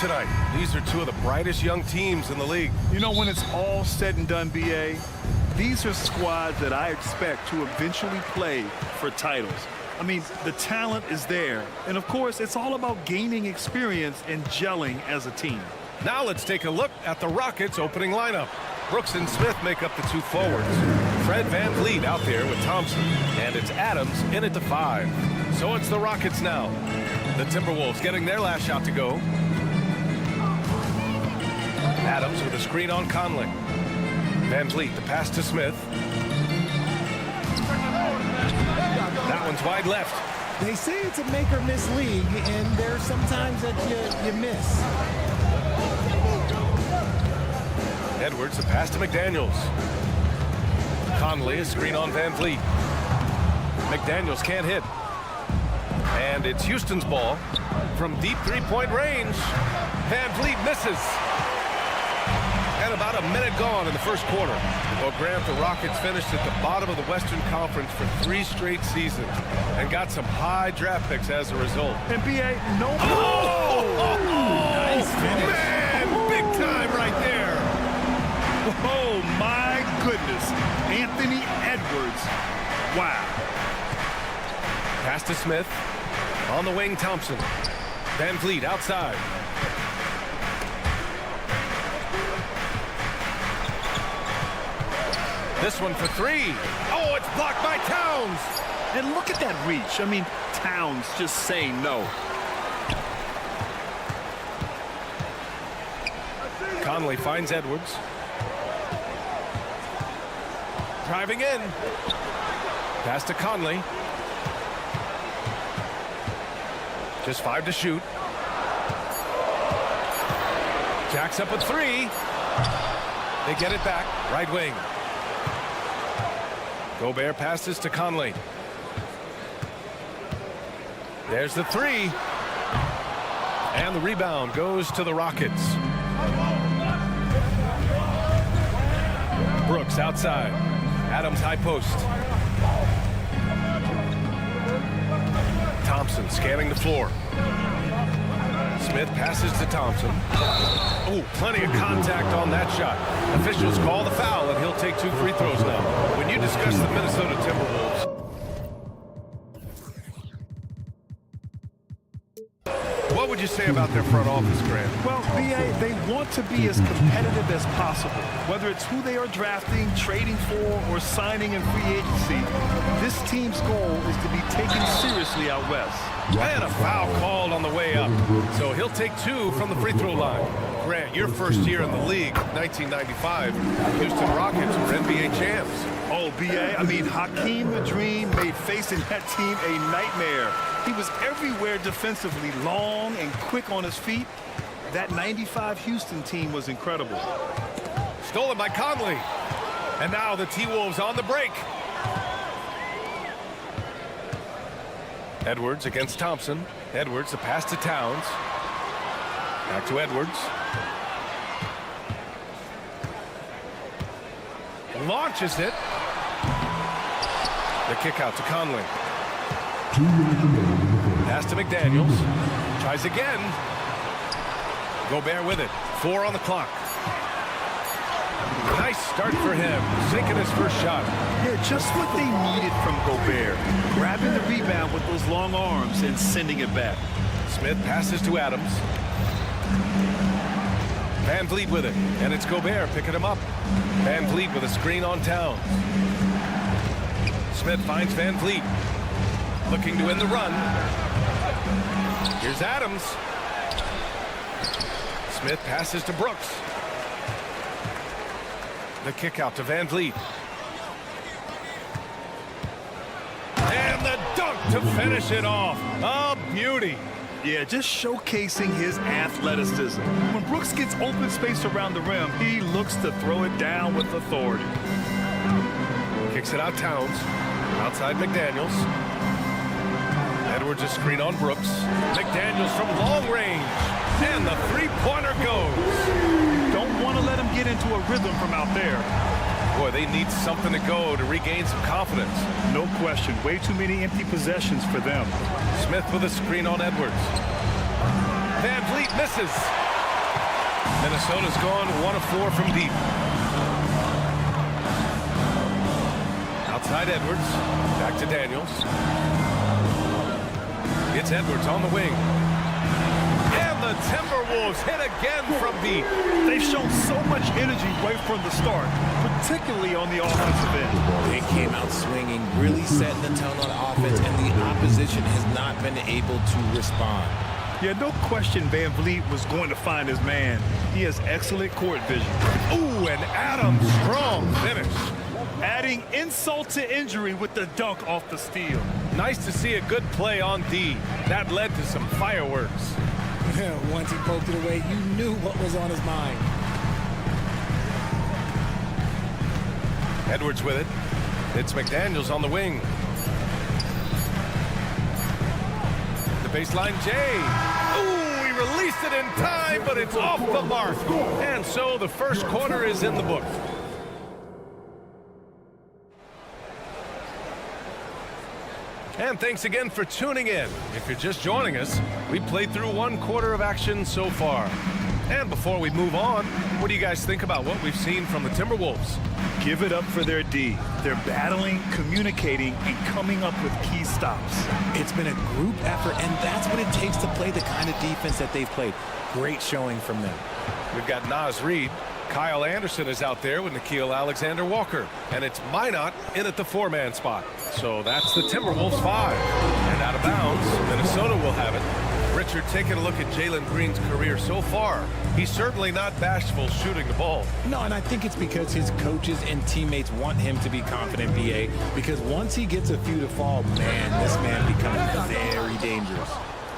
tonight. These are two of the brightest young teams in the league. You know, when it's all said and done, B.A., these are squads that I expect to eventually play for titles. I mean, the talent is there. And, of course, it's all about gaining experience and gelling as a team. Now let's take a look at the Rockets' opening lineup. Brooks and Smith make up the two forwards. Fred VanVleet out there with Thompson. And it's Adams in at the 5. So it's the Rockets now. The Timberwolves getting their last shot to go. Adams with a screen on Conley. VanVleet, the pass to Smith. That one's wide left. They say it's a make-or-miss league, and there's sometimes that you miss. Edwards, the pass to McDaniels. Conley, a screen on VanVleet. McDaniels can't hit. And it's Houston's ball from deep three-point range. VanVleet misses. And about a minute gone in the first quarter. Well, Grant, the Rockets finished at the bottom of the Western Conference for 3 straight seasons and got some high draft picks as a result. And B.A., no... Nice finish. Man, big time right there. Oh, my goodness. Anthony Edwards. Wow. Pass to Smith. On the wing, Thompson. VanVleet outside. This one for 3. Oh, it's blocked by Towns. And look at that reach. I mean, Towns just saying no. Conley finds Edwards. Driving in. Pass to Conley. Just 5 to shoot. Jacks up a 3. They get it back. Right wing. Gobert passes to Conley. There's the 3. And the rebound goes to the Rockets. Brooks outside. Adams high post. Thompson scanning the floor. Smith passes to Thompson. Oh, plenty of contact on that shot. Officials call the foul, and he'll take 2 free throws now. When you discuss the Minnesota Timberwolves, what would you say about their front office, Grant? Well, B.A., they want to be as competitive as possible. Whether it's who they are drafting, trading for, or signing in free agency, this team's goal is to be taken seriously out west. And a foul called on the way up. So he'll take 2 from the free throw line. Grant, your first year in the league, 1995, Houston Rockets were NBA champs. Oh, B.A., I mean, Hakeem the Dream made facing that team a nightmare. He was everywhere defensively, long and quick on his feet. That 95 Houston team was incredible. Stolen by Conley. And now the T-Wolves on the break. Edwards against Thompson. Edwards, the pass to Towns. Back to Edwards. Launches it. The kick out to Conley. Pass to McDaniels. Tries again. Gobert with it. 4 on the clock. Nice start for him. Sinking his first shot. Yeah, just what they needed from Gobert. Grabbing the rebound with those long arms and sending it back. Smith passes to Adams. VanVleet with it. And it's Gobert picking him up. VanVleet with a screen on Towns. Smith finds VanVleet. Looking to end the run. Here's Adams. Smith passes to Brooks. The kick out to VanVleet. And the dunk to finish it off. A beauty. Yeah, just showcasing his athleticism. When Brooks gets open space around the rim, he looks to throw it down with authority. Kicks it out Towns. Outside McDaniels. Edwards a screen on Brooks. McDaniels from long range. And the three-pointer goes. Don't want to let him get into a rhythm from out there. Boy, they need something to go to regain some confidence. No question. Way too many empty possessions for them. Smith with a screen on Edwards. VanVleet misses. Minnesota's gone 1 of 4 from deep. Outside Edwards. Back to Daniels. It's Edwards on the wing. And the Timberwolves hit again from deep. They've shown so much energy right from the start, particularly on the offensive end. They came out swinging, really setting the tone on offense, and the opposition has not been able to respond. Yeah, no question Van Vliet was going to find his man. He has excellent court vision. Ooh, and Adams, strong finish. Adding insult to injury with the dunk off the steal. Nice to see a good play on D. That led to some fireworks. Once he poked it away, you knew what was on his mind. Edwards with it. It's McDaniels on the wing. The baseline, Jay. Ooh, he released it in time, but it's off the mark. And so the first quarter is in the book. And thanks again for tuning in. If you're just joining us, we played through 1 quarter of action so far. And before we move on, what do you guys think about what we've seen from the Timberwolves? Give it up for their D. They're battling, communicating, and coming up with key stops. It's been a group effort, and that's what it takes to play the kind of defense that they've played. Great showing from them. We've got Naz Reid. Kyle Anderson is out there with Nickeil Alexander-Walker. And it's Minot in at the 4-man spot. So that's the Timberwolves 5. And out of bounds, Minnesota will have it. Richard, taking a look at Jalen Green's career so far, he's certainly not bashful shooting the ball. No, and I think it's because his coaches and teammates want him to be confident, BA, because once he gets a few to fall, man, this man becomes very dangerous.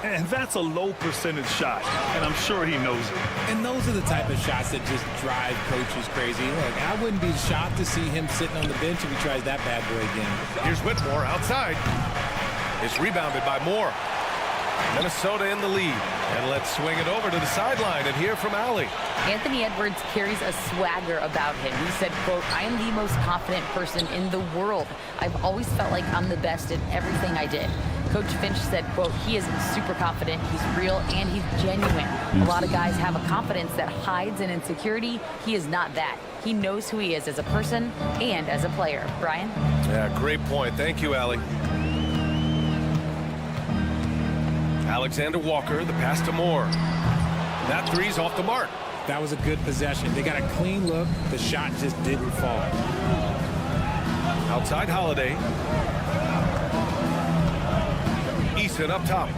And that's a low percentage shot, and I'm sure he knows it. And those are the type of shots that just drive coaches crazy. Look, I wouldn't be shocked to see him sitting on the bench if he tries that bad boy again. Here's Whitmore outside. It's rebounded by Moore. Minnesota in the lead. And let's swing it over to the sideline and hear from Allie. Anthony Edwards carries a swagger about him. He said, quote, "I am the most confident person in the world. I've always felt like I'm the best at everything I did." Coach Finch said, quote, "He is super confident, he's real, and he's genuine. A lot of guys have a confidence that hides in insecurity. He is not that. He knows who he is as a person and as a player." Brian? Yeah, great point. Thank you, Allie. Alexander Walker, the pass to Moore. That three's off the mark. That was a good possession. They got a clean look. The shot just didn't fall. Outside Holiday. Eason up top.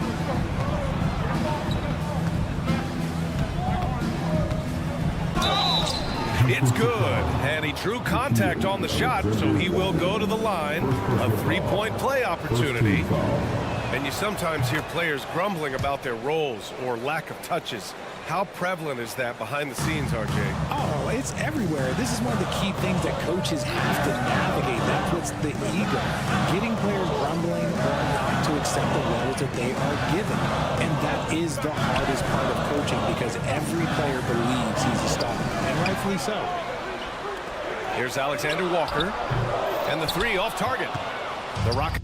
It's good. And he drew contact on the shot, so he will go to the line. A three-point play opportunity. And you sometimes hear players grumbling about their roles or lack of touches. How prevalent is that behind the scenes, RJ? Oh, it's everywhere. This is one of the key things that coaches have to navigate. That's what's the ego. Getting players grumbling or not to accept the roles that they are given. And that is the hardest part of coaching because every player believes he's a star. And rightfully so. Here's Alexander Walker. And the three off target. The Rockets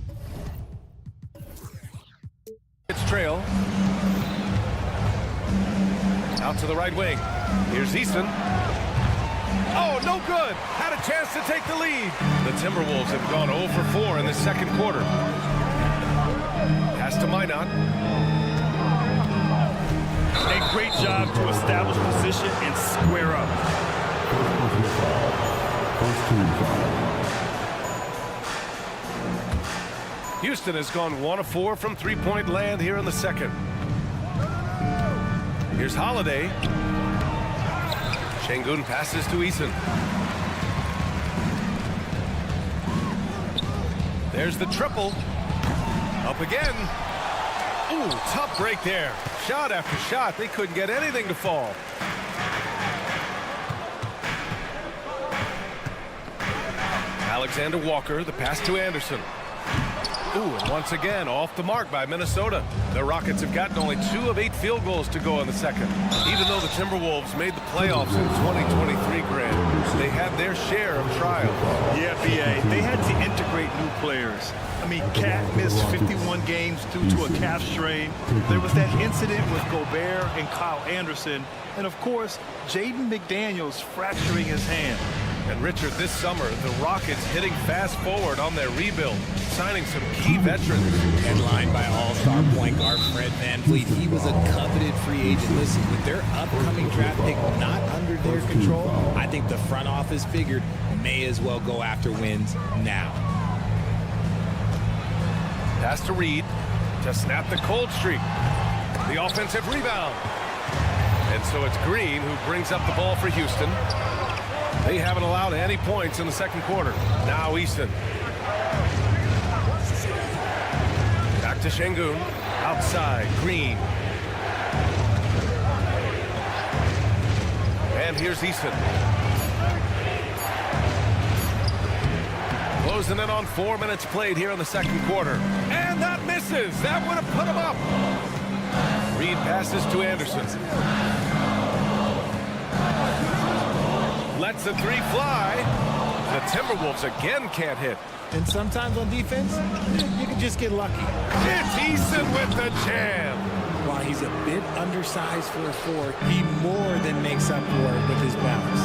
trail. Out to the right wing. Here's Easton. Oh, no good. Had a chance to take the lead. The Timberwolves have gone 0 for 4 in the second quarter. Pass to Minot. A great job to establish position and square up. Houston has gone 1 of 4 from three-point land here in the second. Here's Holiday. Şengün passes to Eason. There's the triple. Up again. Ooh, tough break there. Shot after shot. They couldn't get anything to fall. Alexander Walker, the pass to Anderson. Ooh, and once again, off the mark by Minnesota. The Rockets have gotten only 2 of 8 field goals to go in the second. Even though the Timberwolves made the playoffs in 2023, Grant, they had their share of trials. Yeah, B.A., they had to integrate new players. I mean, Cat missed 51 games due to a calf strain. There was that incident with Gobert and Kyle Anderson. And, of course, Jaden McDaniels fracturing his hand. And Richard, this summer, the Rockets hitting fast forward on their rebuild, signing some key veterans. Headlined by all-star point guard Fred VanVleet. He was a coveted free agent. Listen, with their upcoming draft pick not under their control, I think the front office figured may as well go after wins now. Pass to Reed to snap the cold streak. The offensive rebound. And so it's Green who brings up the ball for Houston. They haven't allowed any points in the second quarter. Now Easton. Back to Şengün. Outside, Green. And here's Easton. Closing in on 4 minutes played here in the second quarter. And that misses. That would have put him up. Reed passes to Anderson. Lets the 3 fly. The Timberwolves again can't hit. And sometimes on defense, you can just get lucky. It's Easton with the jam. While he's a bit undersized for a 4, he more than makes up for it with his bounce.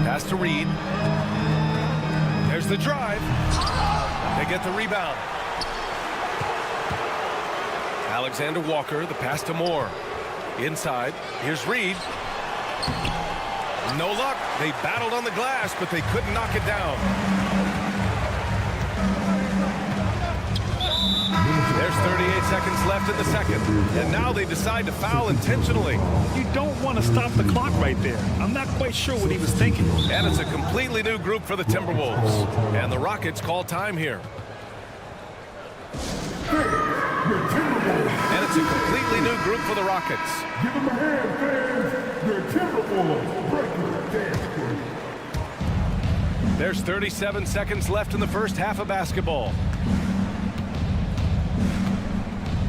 Pass to Reed. There's the drive. They get the rebound. Alexander Walker, the pass to Moore. Inside, here's Reed. No luck. They battled on the glass, but they couldn't knock it down. There's 38 seconds left in the second. And now they decide to foul intentionally. You don't want to stop the clock right there. I'm not quite sure what he was thinking. And it's a completely new group for the Timberwolves. And the Rockets call time here. And it's a completely new group for the Rockets. Give them a hand, fans. Your Timberwolves breaking the dance crew. There's 37 seconds left in the first half of basketball.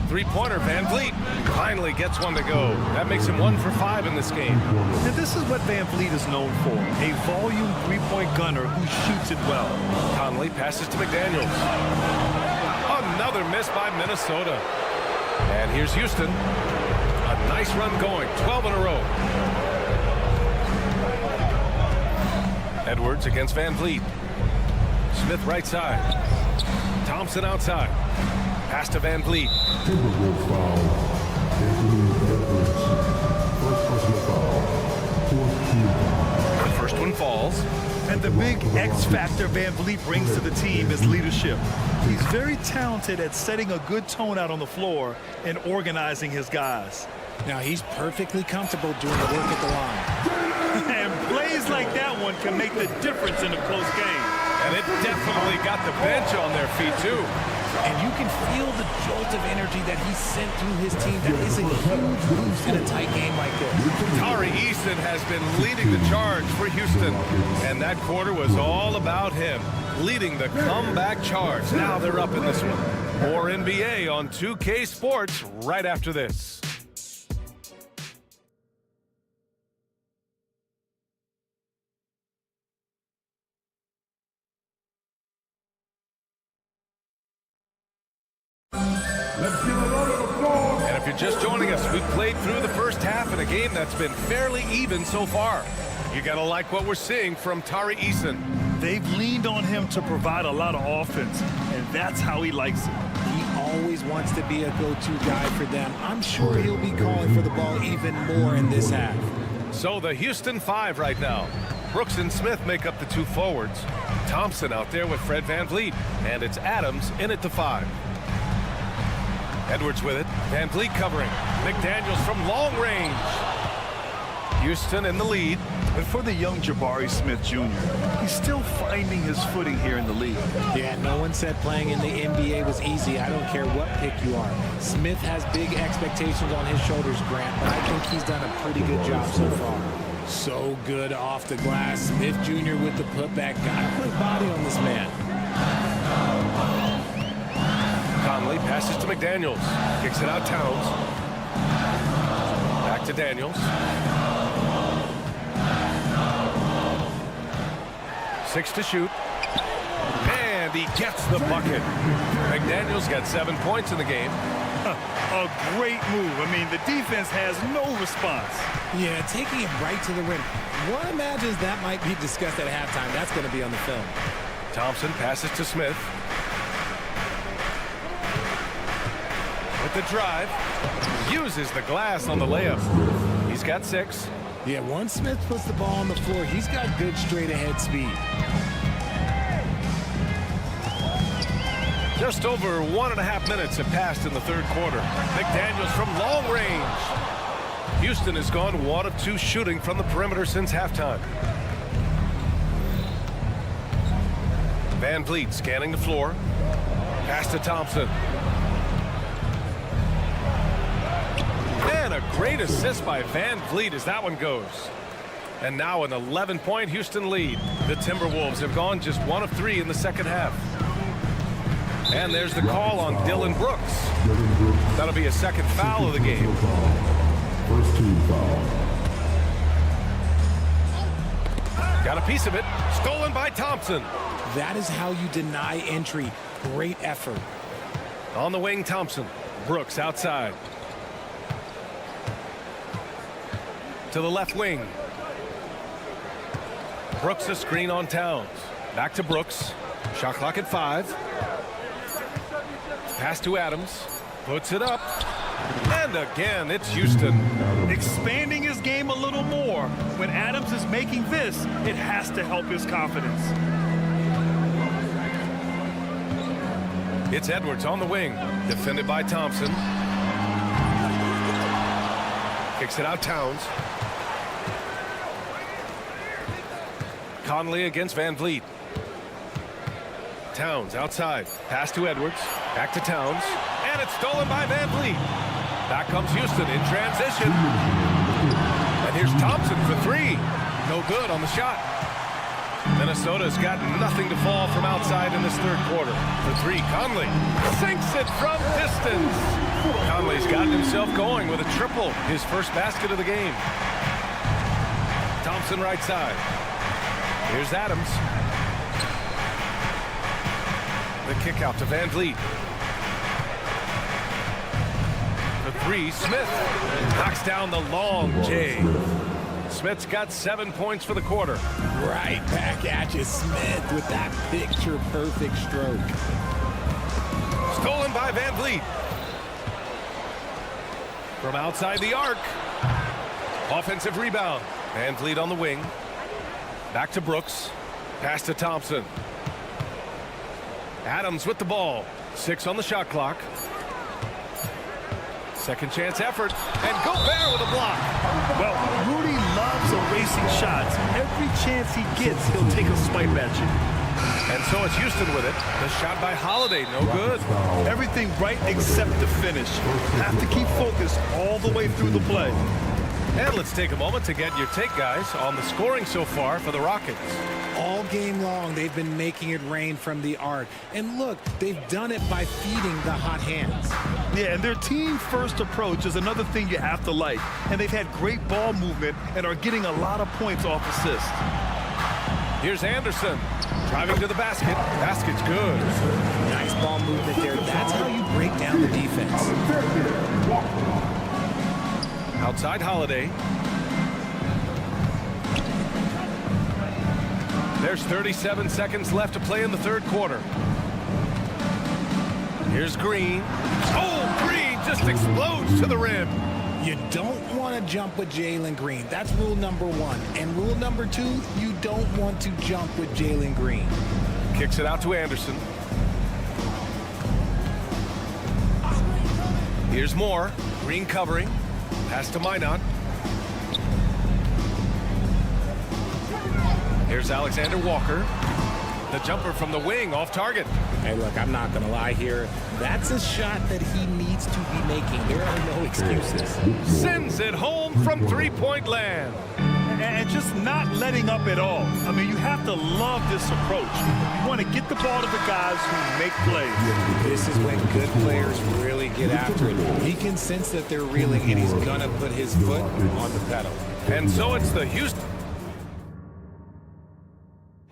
Three-pointer, VanVleet finally gets one to go. That makes him 1 for 5 in this game. And this is what VanVleet is known for, a volume three-point gunner who shoots it well. Conley passes to McDaniels. Another miss by Minnesota. And here's Houston. A nice run going, 12 in a row. Edwards against VanVleet. Smith right side. Thompson outside. Pass to VanVleet. Timberwolves foul. Anthony Edwards. First personal foul. Fourth team. The first one falls. And the big X factor VanVleet brings to the team is leadership. He's very talented at setting a good tone out on the floor and organizing his guys. Now he's perfectly comfortable doing the work at the line. And plays like that one can make the difference in a close game. And it definitely got the bench on their feet, too. And you can feel the jolt of energy that he sent through his team. That is a huge boost in a tight game like this. Tari Easton has been leading the charge for Houston. And that quarter was all about him, leading the comeback charge. Now they're up in this one. More NBA on 2K Sports right after this. And if you're just joining us, we've played through the first half in a game that's been fairly even so far. You gotta like what we're seeing from Tari Easton. They've leaned on him to provide a lot of offense, and that's how he likes it. He always wants to be a go-to guy for them. I'm sure he'll be calling for the ball even more in this half. So the Houston 5 right now. Brooks and Smith make up the 2 forwards. Thompson out there with Fred VanVleet. And it's Adams in at the 5. Edwards with it. VanVleet covering. McDaniels from long range. Houston in the lead. But for the young Jabari Smith Jr., he's still finding his footing here in the league. Yeah, no one said playing in the NBA was easy. I don't care what pick you are. Smith has big expectations on his shoulders, Grant, but I think he's done a pretty good job so far. So good off the glass. Smith Jr. with the putback. Got to put body on this man. Conley passes to McDaniels. Kicks it out Towns. Back to Daniels. 6 to shoot. And he gets the bucket. McDaniels got 7 points in the game. A great move. I mean, the defense has no response. Yeah, taking it right to the rim. One imagines that might be discussed at halftime. That's going to be on the film. Thompson passes to Smith. With the drive. Uses the glass on the layup. He's got 6. Yeah, once Smith puts the ball on the floor, he's got good straight-ahead speed. Just over 1.5 minutes have passed in the third quarter. McDaniels from long range. Houston has gone 1 of 2 shooting from the perimeter since halftime. Van Vliet scanning the floor. Pass to Thompson. And a great assist by Van Vliet as that one goes. And now an 11-point Houston lead. The Timberwolves have gone just 1 of 3 in the second half. And there's the call on Dylan Brooks. That'll be a second foul of the game. First team foul. Got a piece of it. Stolen by Thompson. That is how you deny entry. Great effort. On the wing, Thompson. Brooks outside. To the left wing. Brooks a screen on Towns. Back to Brooks. Shot clock at 5. Pass to Adams. Puts it up. And again, it's Houston. Expanding his game a little more. When Adams is making this, it has to help his confidence. It's Edwards on the wing. Defended by Thompson. Kicks it out Towns. Conley against Van Vliet. Towns outside. Pass to Edwards. Back to Towns. And it's stolen by Van Vliet. Back comes Houston in transition. And here's Thompson for 3. No good on the shot. Minnesota's got nothing to fall from outside in this third quarter. For 3, Conley sinks it from distance. Conley's gotten himself going with a triple. His first basket of the game. Thompson right side. Here's Adams. The kick out to Van Vliet. For 3, Smith knocks down the long J. Smith's got 7 points for the quarter. Right back at you, Smith, with that picture-perfect stroke. Stolen by Van Vliet. From outside the arc. Offensive rebound. Van Vliet on the wing. Back to Brooks. Pass to Thompson. Adams with the ball. 6 on the shot clock. Second chance effort. And Gobert with a block. Well, Rudy loves erasing shots. Every chance he gets, he'll take a swipe at you. And so it's Houston with it. The shot by Holiday, no good. Everything right except the finish. Have to keep focused all the way through the play. And let's take a moment to get your take, guys, on the scoring so far for the Rockets. All game long, they've been making it rain from the arc. And look, they've done it by feeding the hot hands. Yeah, and their team-first approach is another thing you have to like. And they've had great ball movement and are getting a lot of points off assists. Here's Anderson driving to the basket. Basket's good. Nice ball movement there. That's how you break down the defense. Outside Holiday. There's 37 seconds left to play in the third quarter. Here's Green. Oh, Green just explodes to the rim. You don't want to jump with Jalen Green. That's rule number 1. And rule number 2, you don't want to jump with Jalen Green. Kicks it out to Anderson. Here's Moore. Green covering. Pass to Minot. Here's Alexander Walker. The jumper from the wing off target. Hey, look, I'm not going to lie here. That's a shot that he needs to be making. There are no excuses. Sends it home from three-point land. and just not letting up at all. I mean, you have to love this approach. You want to get the ball to the guys who make plays. This is when good players really get after it. He can sense that they're reeling, and he's going to put his foot on the pedal. And so it's the Houston.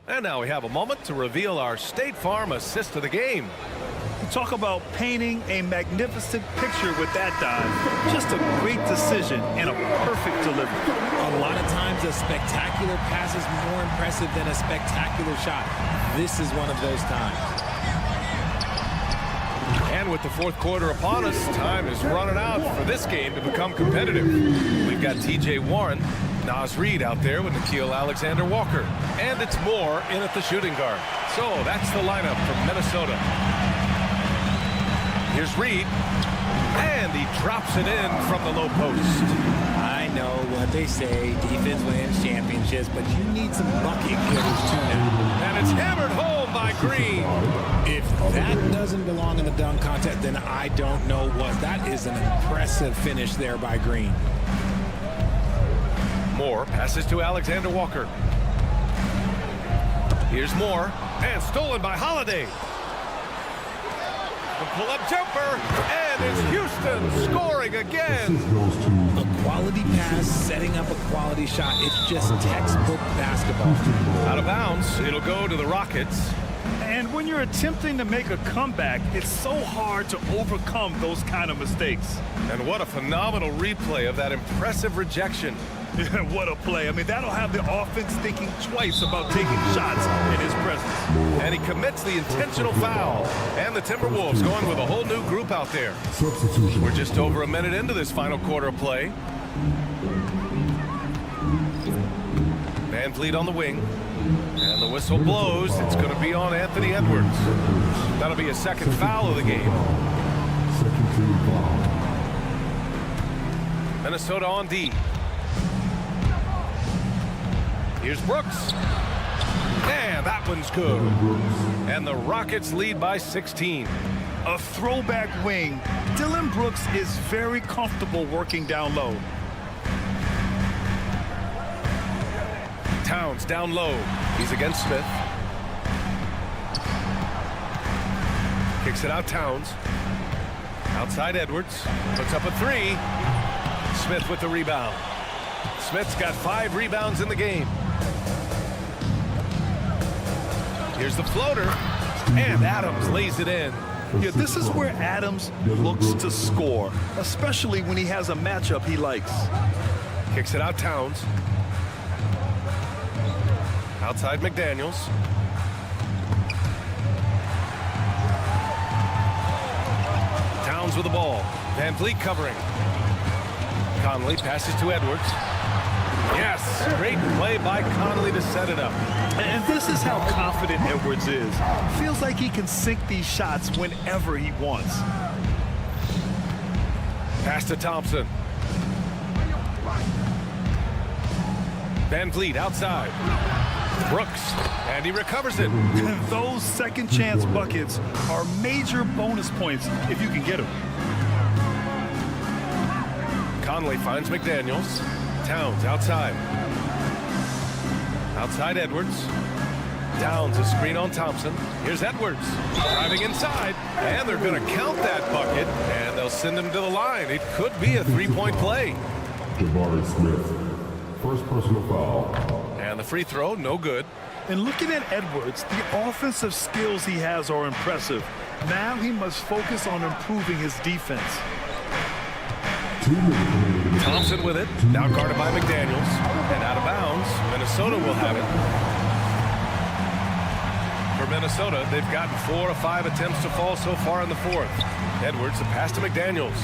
And now we have a moment to reveal our State Farm assist of the game. Talk about painting a magnificent picture with that dive. Just a great decision and a perfect delivery. A lot of times a spectacular pass is more impressive than a spectacular shot. This is one of those times. And with the fourth quarter upon us, time is running out for this game to become competitive. We've got T.J. Warren, Naz Reid out there with Nickeil Alexander-Walker. And it's Moore in at the shooting guard. So that's the lineup from Minnesota. Here's Reid, and he drops it in from the low post. I know what they say, defense wins championships, but you need some bucket getters too now. And it's hammered home by Green. If that doesn't belong in the dunk contest, then I don't know what. That is an impressive finish there by Green. Moore passes to Alexander-Walker. Here's Moore, and stolen by Holiday. The pull-up jumper, and it's Houston scoring again. A quality pass, setting up a quality shot. It's just textbook basketball. Out of bounds, it'll go to the Rockets. And when you're attempting to make a comeback, it's so hard to overcome those kind of mistakes. And what a phenomenal replay of that impressive rejection. What a play. I mean, that'll have the offense thinking twice about taking shots in his presence. And he commits the intentional foul. And the Timberwolves going with a whole new group out there. We're just over a minute into this final quarter of play. Van Vliet on the wing. And the whistle blows. It's going to be on Anthony Edwards. That'll be a second foul of the game. Minnesota on D. Here's Brooks. And that one's good. And the Rockets lead by 16. A throwback wing. Dylan Brooks is very comfortable working down low. Towns down low. He's against Smith. Kicks it out, Towns. Outside Edwards. Puts up a three. Smith with the rebound. Smith's got 5 rebounds in the game. Here's the floater, and Adams lays it in. Yeah, this is where Adams looks to score, especially when he has a matchup he likes. Kicks it out, Towns. Outside McDaniels. Towns with the ball. Van Vliet covering. Conley passes to Edwards. Yes, great play by Conley to set it up. And this is how confident Edwards is. Feels like he can sink these shots whenever he wants. Pass to Thompson. Van Vliet outside. Brooks, and he recovers it. Those second chance buckets are major bonus points if you can get them. Conley finds McDaniels. Towns outside. Outside Edwards. Towns a screen on Thompson. Here's Edwards driving inside, and they're going to count that bucket, and they'll send him to the line. It could be a three-point play. Jabari Smith, first personal foul. And the free throw, no good. And looking at Edwards, the offensive skills he has are impressive. Now he must focus on improving his defense. Thompson with it, now guarded by McDaniels, and out of bounds. Minnesota will have it. For Minnesota, they've gotten 4 of 5 attempts to fall so far in the fourth. Edwards, a pass to McDaniels.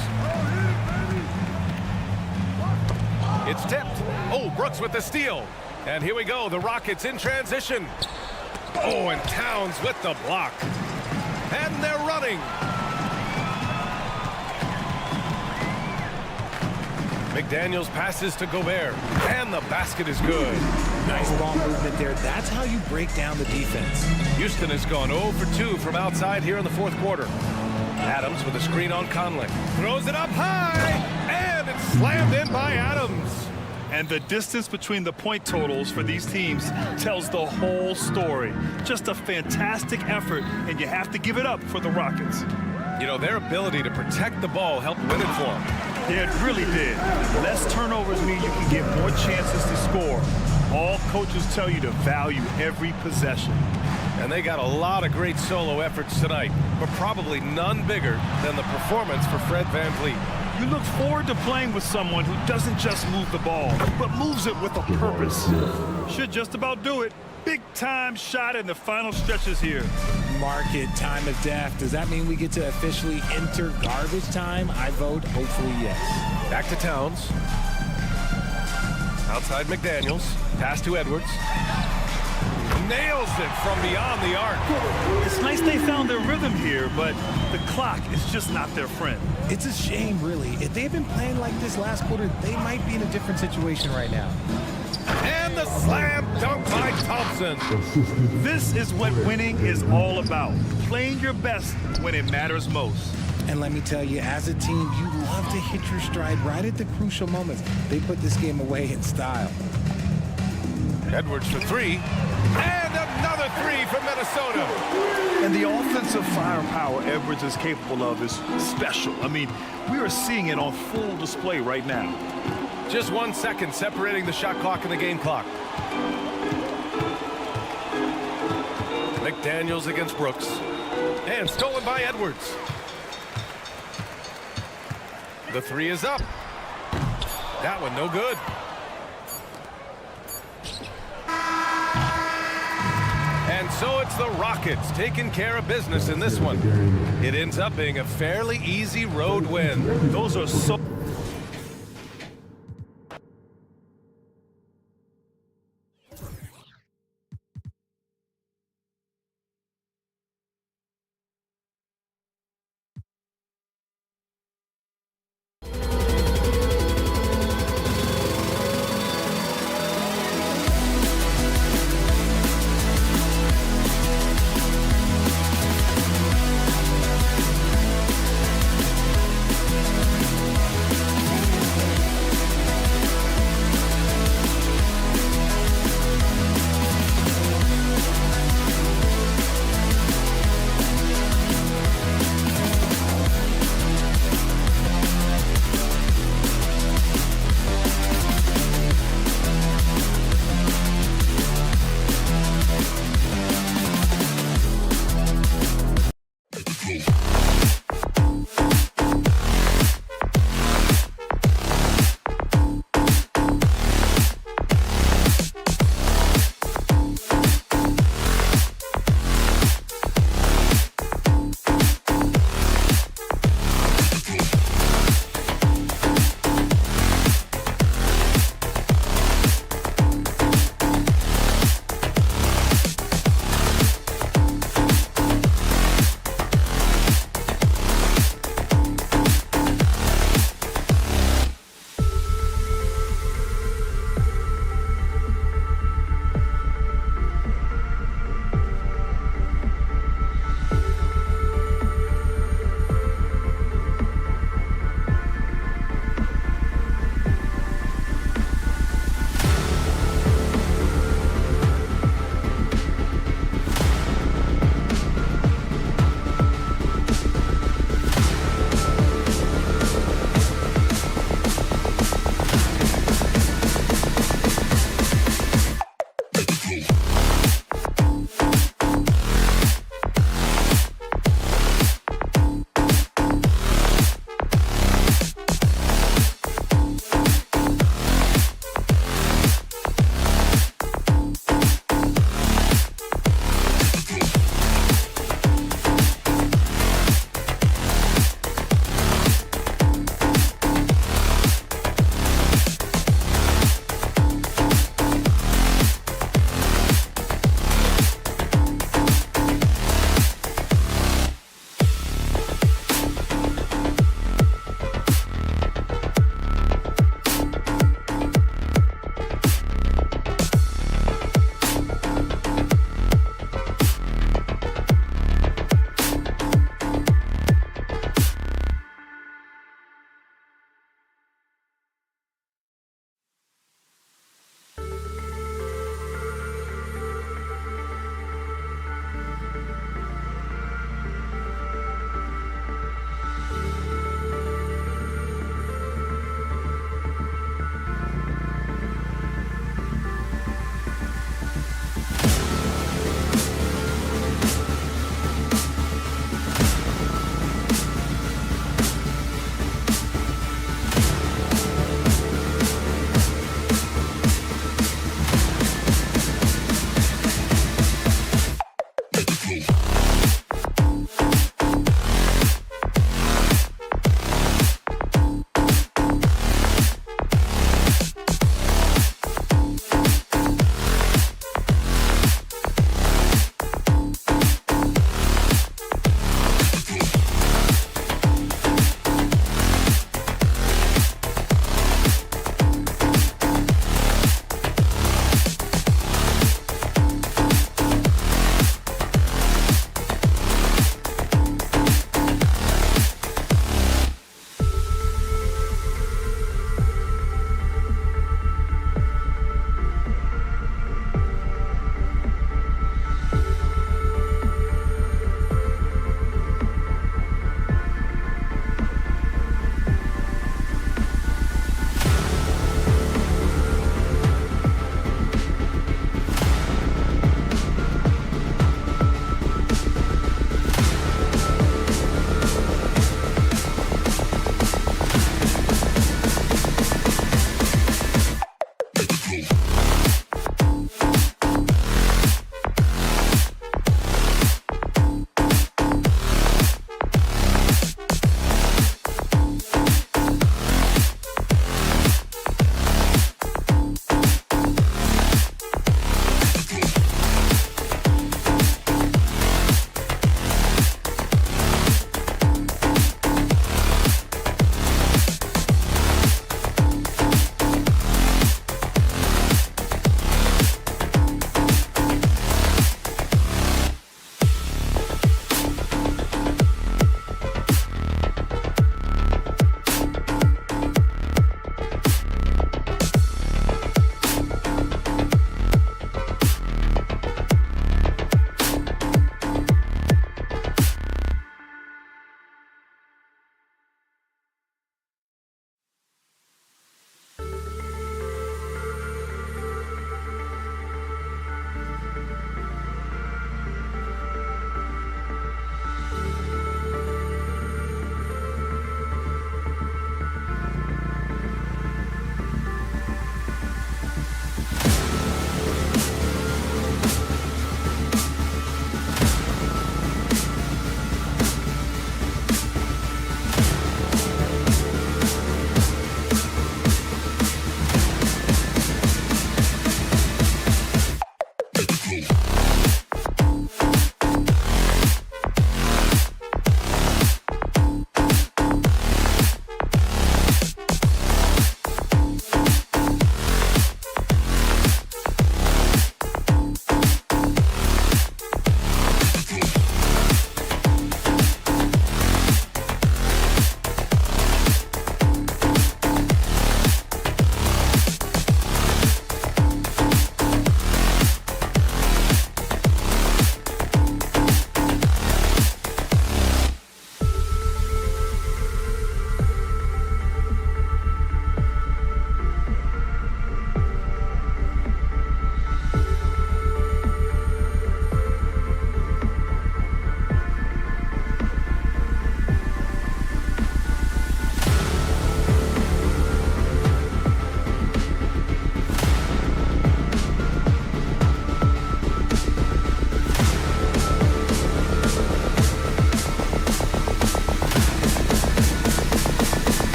It's tipped. Oh, Brooks with the steal. And here we go, the Rockets in transition. Oh, and Towns with the block. And they're running. McDaniels passes to Gobert, and the basket is good. Nice ball movement there. That's how you break down the defense. Houston has gone 0 for 2 from outside here in the fourth quarter. Adams with a screen on Conley. Throws it up high, and it's slammed in by Adams. And the distance between the point totals for these teams tells the whole story. Just a fantastic effort, and you have to give it up for the Rockets. You know, their ability to protect the ball helped win it for them. Yeah, it really did. Less turnovers mean you can get more chances to score. All coaches tell you to value every possession. And they got a lot of great solo efforts tonight, but probably none bigger than the performance for Fred VanVleet. You look forward to playing with someone who doesn't just move the ball, but moves it with a purpose. Should just about do it. Big time shot in the final stretches here. Mark it, time of death. Does that mean we get to officially enter garbage time? I vote hopefully yes. Back to Towns. Outside McDaniels. Pass to Edwards. Nails it from beyond the arc. It's nice they found their rhythm here, but the clock is just not their friend. It's a shame, really. If they had been playing like this last quarter, they might be in a different situation right now. And the slam dunk by Thompson. This is what winning is all about. Playing your best when it matters most. And let me tell you, as a team, you love to hit your stride right at the crucial moments. They put this game away in style. Edwards for three. And another three from Minnesota. And the offensive firepower Edwards is capable of is special. I mean, we are seeing it on full display right now. Just 1 second separating the shot clock and the game clock. McDaniels against Brooks. And stolen by Edwards. The three is up. That one no good. And so it's the Rockets taking care of business in this one. It ends up being a fairly easy road win. Those are so...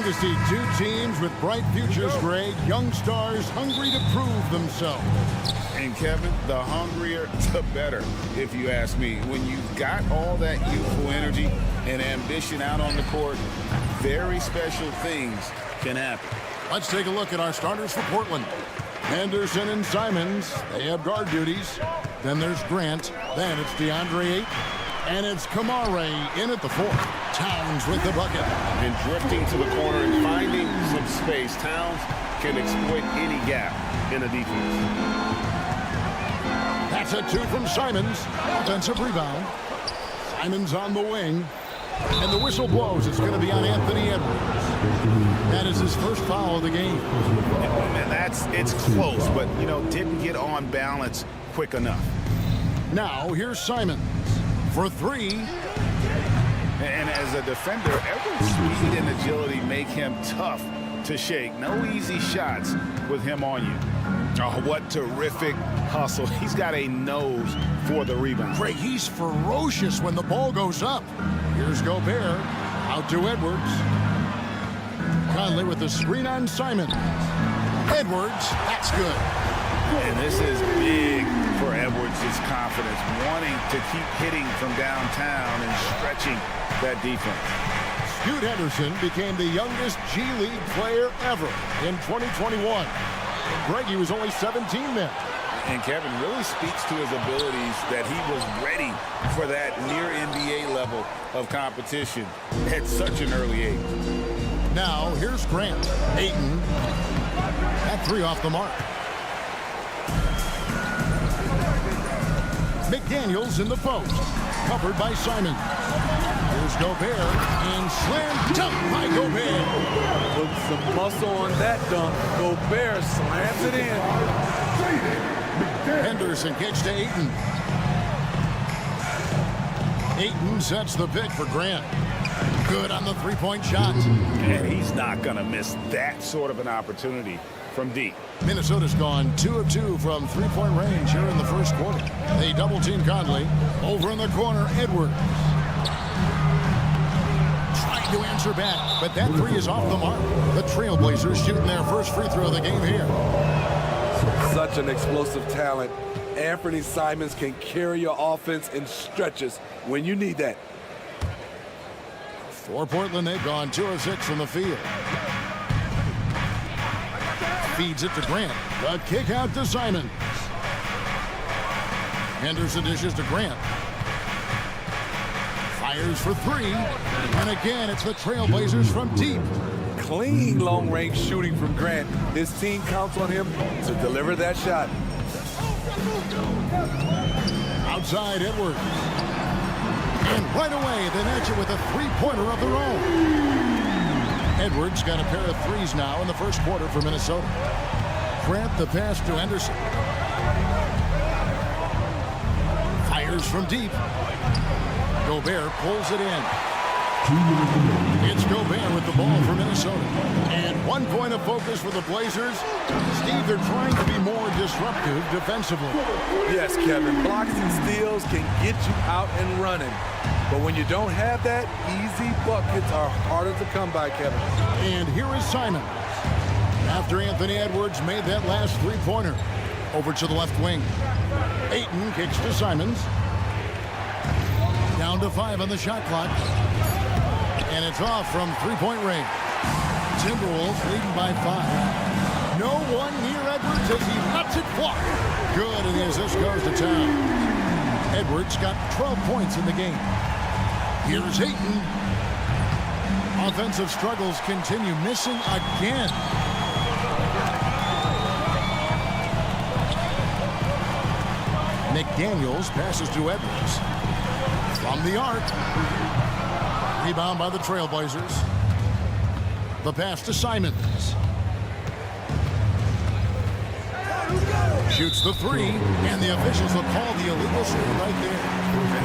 To see two teams with bright futures, Greg, young stars hungry to prove themselves. And Kevin, the hungrier, the better, if you ask me. When you've got all that youthful energy and ambition out on the court, very special things can happen. Let's take a look at our starters for Portland. Anderson and Simons, they have guard duties. Then there's Grant. Then it's DeAndre Ayton. And it's Kamare in at the 4th. Towns with the bucket. And drifting to the corner and finding some space. Towns can exploit any gap in a defense. That's a 2 from Simons. Offensive rebound. Simons on the wing. And the whistle blows. It's going to be on Anthony Edwards. That is his first foul of the game. And it's close, but, you know, didn't get on balance quick enough. Now, here's Simons for 3. And as a defender, Edwards' speed and agility make him tough to shake. No easy shots with him on you. Oh, what terrific hustle. He's got a nose for the rebound. Greg, he's ferocious when the ball goes up. Here's Gobert. Out to Edwards. Conley with the screen on Simon. Edwards, that's good. And this is big for Edwards' confidence, wanting to keep hitting from downtown and stretching that defense. Scoot Henderson became the youngest G League player ever in 2021. Greg, he was only 17 then. And Kevin really speaks to his abilities that he was ready for that near NBA level of competition at such an early age. Now, here's Grant. Ayton. That 3 off the mark. McDaniels in the post. Covered by Simon. Here's Gobert. And slam dunk by Gobert. Put some muscle on that dunk. Gobert slams it in. Henderson kicks to Ayton. Ayton sets the pick for Grant. Good on the 3-point shot. And he's not going to miss that sort of an opportunity from deep. Minnesota's gone 2 of 2 from 3-point range here in the first quarter. They double-team Conley. Over in the corner, Edwards. Trying to answer back, but that 3 is off the mark. The Trailblazers shooting their first free throw of the game here. Such an explosive talent. Anthony Simons can carry your offense in stretches when you need that. For Portland, they've gone 2 of 6 from the field. Feeds it to Grant. The kick out to Simons. Henderson dishes to Grant. Fires for 3. And again, it's the Trailblazers from deep. Clean long-range shooting from Grant. His team counts on him to deliver that shot. Outside Edwards. And right away, they match it with a 3-pointer of their own. Edwards got a pair of 3s now in the first quarter for Minnesota. Grant the pass to Henderson. Fires from deep. Gobert pulls it in. It's Gobert with the ball for Minnesota. And 1 point of focus for the Blazers. Steve, they're trying to be more disruptive defensively. Yes, Kevin. Blocks and steals can get you out and running. But when you don't have that, easy buckets are harder to come by, Kevin. And here is Simon. After Anthony Edwards made that last 3-pointer. Over to the left wing. Ayton kicks to Simons. Down to 5 on the shot clock. And it's off from 3-point range. Timberwolves leading by 5. No one near Edwards as he lets it fly. Good, and as this goes to town. Edwards got 12 points in the game. Here's Ayton. Offensive struggles continue, missing again. McDaniels passes to Edwards. From the arc. Rebound by the Trailblazers. The pass to Simons. Shoots the 3, and the officials will call the illegal shot right there.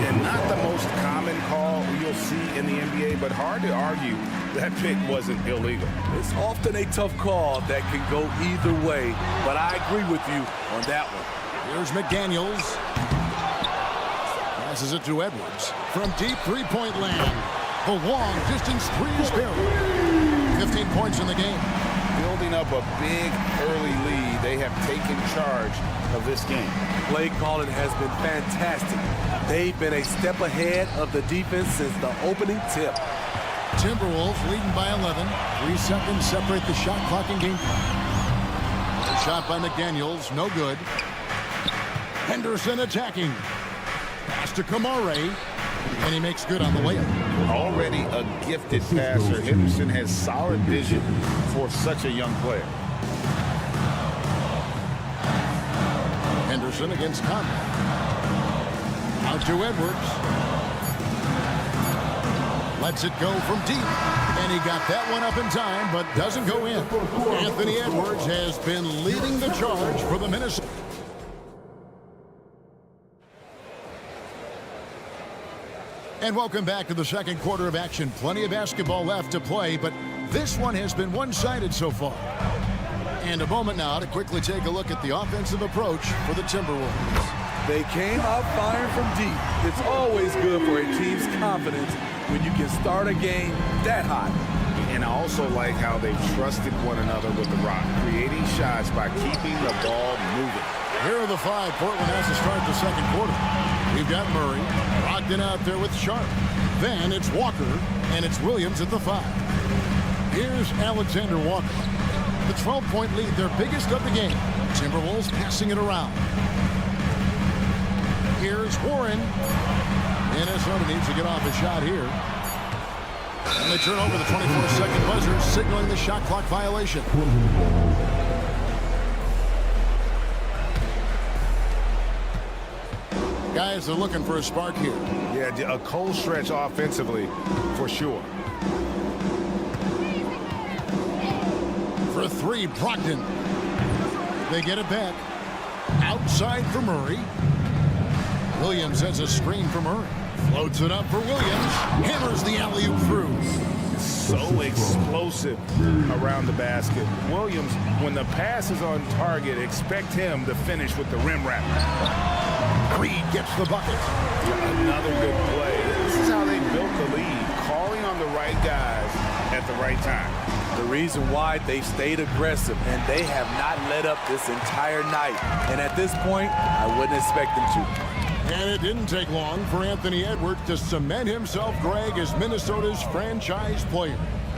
And not the most common call you'll see in the NBA, but hard to argue that pick wasn't illegal. It's often a tough call that can go either way, but I agree with you on that one. Here's McDaniels. Passes it to Edwards. From deep 3-point land. The long distance 3 is buried. 15 points in the game. Building up a big early lead, they have taken charge of this game. Play calling has been fantastic. They've been a step ahead of the defense since the opening tip. Timberwolves leading by 11. 3 seconds separate the shot clock in game. The shot by McDaniels, no good. Henderson attacking. Pass to Kamare. And he makes good on the layup. Already a gifted passer, Henderson has solid vision for such a young player. Henderson against Conley. Out to Edwards. Lets it go from deep. And he got that one up in time, but doesn't go in. Anthony Edwards has been leading the charge for the Minnesota. And welcome back to the second quarter of action. Plenty of basketball left to play, but this one has been one-sided so far. And a moment now to quickly take a look at the offensive approach for the Timberwolves. They came out firing from deep. It's always good for a team's confidence when you can start a game that hot. And I also like how they've trusted one another with the rock, creating shots by keeping the ball moving. Here are the five Portland has to start the second quarter. We've got Murray, Brogdon out there with Sharp. Then it's Walker, and it's Williams at the 5. Here's Alexander Walker. The 12-point lead, their biggest of the game. Timberwolves passing it around. Here's Warren. Minnesota needs to get off a shot here. And they turn over the 24-second buzzer, signaling the shot clock violation. Guys are looking for a spark here. Yeah, a cold stretch offensively for sure. For 3, Brogdon. They get it back. Outside for Murray. Williams has a screen for Murray. Floats it up for Williams. Hammers the alley-oop through. So explosive around the basket. Williams, when the pass is on target, expect him to finish with the rim wrap. Creed gets the bucket. Another good play. This is how they built the lead, calling on the right guys at the right time. The reason why they stayed aggressive, and they have not let up this entire night. And at this point, I wouldn't expect them to. And it didn't take long for Anthony Edwards to cement himself, Greg, as Minnesota's franchise player.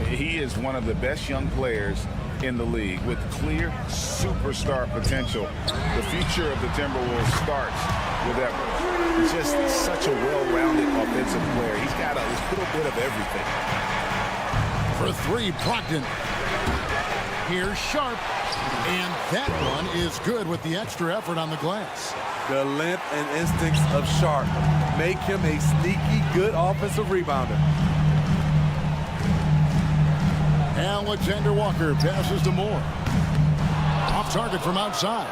He is one of the best young players in the league with clear superstar potential. The future of the Timberwolves starts with Edwards. Just such a well-rounded offensive player. He's got a little bit of everything. For 3, Brogdon. Here's Sharp. And that one is good with the extra effort on the glass. The length and instincts of Sharp make him a sneaky good offensive rebounder. Alexander Walker passes to Moore. Off target from outside.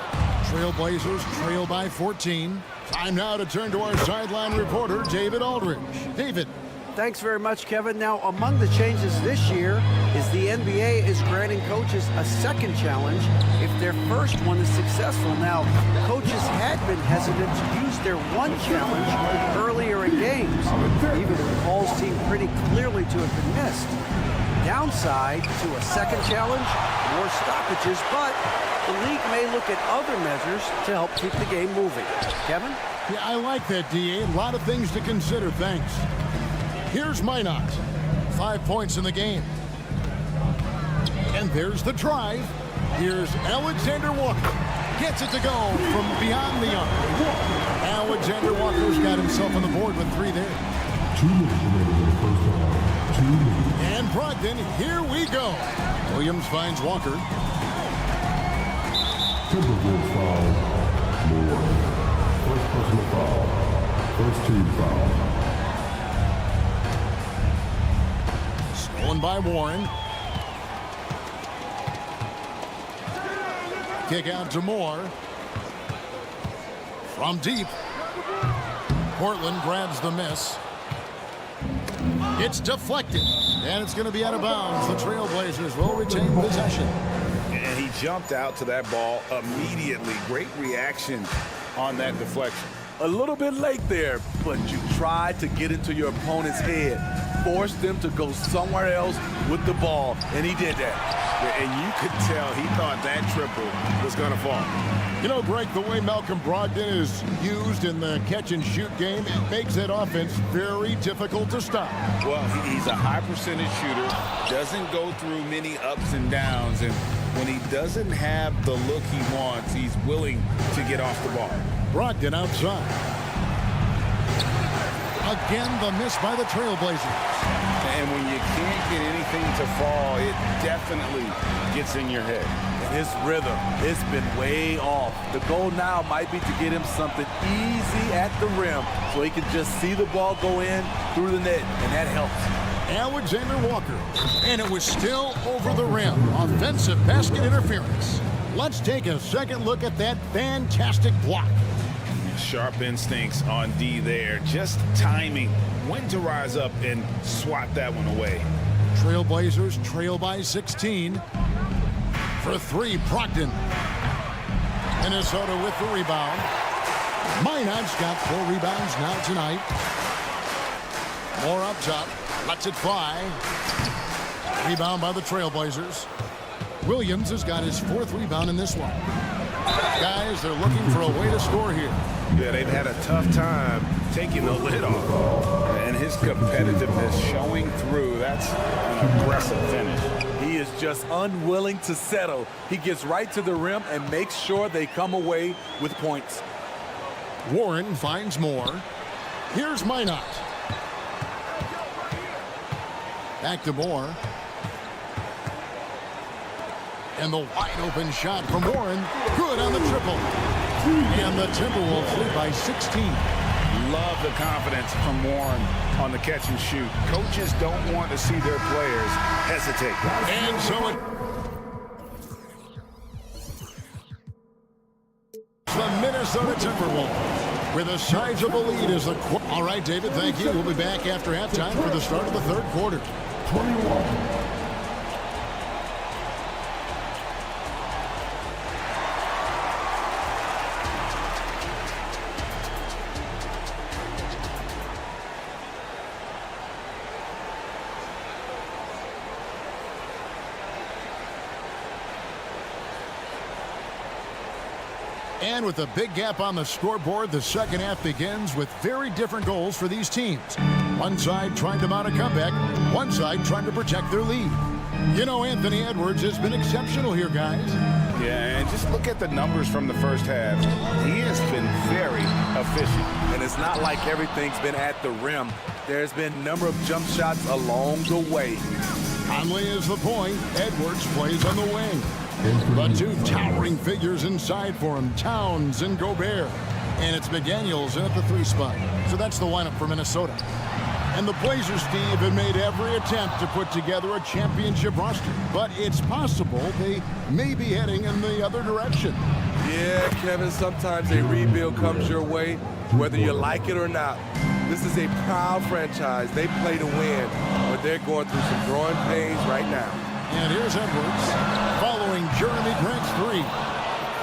Trailblazers trail by 14. Time now to turn to our sideline reporter, David Aldridge. David. Thanks very much, Kevin. Now, among the changes this year is the NBA is granting coaches a second challenge if their first one is successful. Now, coaches had been hesitant to use their one challenge earlier in games, even if the calls seemed pretty clearly to have been missed. Downside to a second challenge, more stoppages, but the league may look at other measures to help keep the game moving. Kevin? Yeah, I like that, D.A. A lot of things to consider. Thanks. Here's Minot. 5 points in the game. And there's the drive. Here's Alexander Walker. Gets it to go from beyond the arc. Alexander Walker's got himself on the board with 3 there. 2 minutes remaining in the first half. 2 minutes. And Brogdon, here we go. Williams finds Walker. Timberwolves foul. Moore. First personal foul. First team foul. Stolen by Warren. Kick out to Moore. From deep. Portland grabs the miss. It's deflected. And it's going to be out of bounds. The Trailblazers will retain possession. And he jumped out to that ball immediately. Great reaction on that deflection. A little bit late there, but you tried to get into your opponent's head. Force them to go somewhere else with the ball, and he did that. And you could tell he thought that triple was going to fall. You know, Greg, the way Malcolm Brogdon is used in the catch-and-shoot game, it makes that offense very difficult to stop. Well, he's a high-percentage shooter, doesn't go through many ups and downs, and when he doesn't have the look he wants, he's willing to get off the ball. Brogdon outside. Again, the miss by the Trailblazers. And when you can't get anything to fall, it definitely gets in your head. And his rhythm, it's been way off. The goal now might be to get him something easy at the rim so he can just see the ball go in through the net, and that helps. Alexander Walker, and it was still over the rim. Offensive basket interference. Let's take a second look at that fantastic block. Sharp instincts on D there. Just timing when to rise up and swat that one away. Trailblazers trail by 16. For three, Brogdon. Minnesota with the rebound. Minot's got 4 rebounds now tonight. More up top. Lets it fly. Rebound by the Trailblazers. Williams has got his 4th rebound in this one. Guys, they're looking for a way to score here. Yeah, they've had a tough time taking the lid off. And his competitiveness showing through. That's an aggressive finish. He is just unwilling to settle. He gets right to the rim and makes sure they come away with points. Warren finds more. Here's Minot. Back to Moore. And the wide open shot from Warren. Good on the triple. And the Timberwolves lead by 16. Love the confidence from Warren on the catch and shoot. Coaches don't want to see their players hesitate. And so it... The Minnesota Timberwolves with a sizable lead as the... All right, David, thank you. We'll be back after halftime for the start of the third quarter. 21. And with a big gap on the scoreboard, the second half begins with very different goals for these teams. One side trying to mount a comeback, one side trying to protect their lead. You know, Anthony Edwards has been exceptional here, guys. Yeah, and just look at the numbers from the first half. He has been very efficient. And it's not like everything's been at the rim. There's been a number of jump shots along the way. Conley is the point. Edwards plays on the wing. The two towering figures inside for him, Towns and Gobert. And it's McDaniels in at the 3 spot. So that's the lineup for Minnesota. And the Blazers, Steve, have made every attempt to put together a championship roster. But it's possible they may be heading in the other direction. Yeah, Kevin, sometimes a rebuild comes your way, whether you like it or not. This is a proud franchise. They play to win, but they're going through some growing pains right now. And here's Edwards following Jeremy Grant's 3.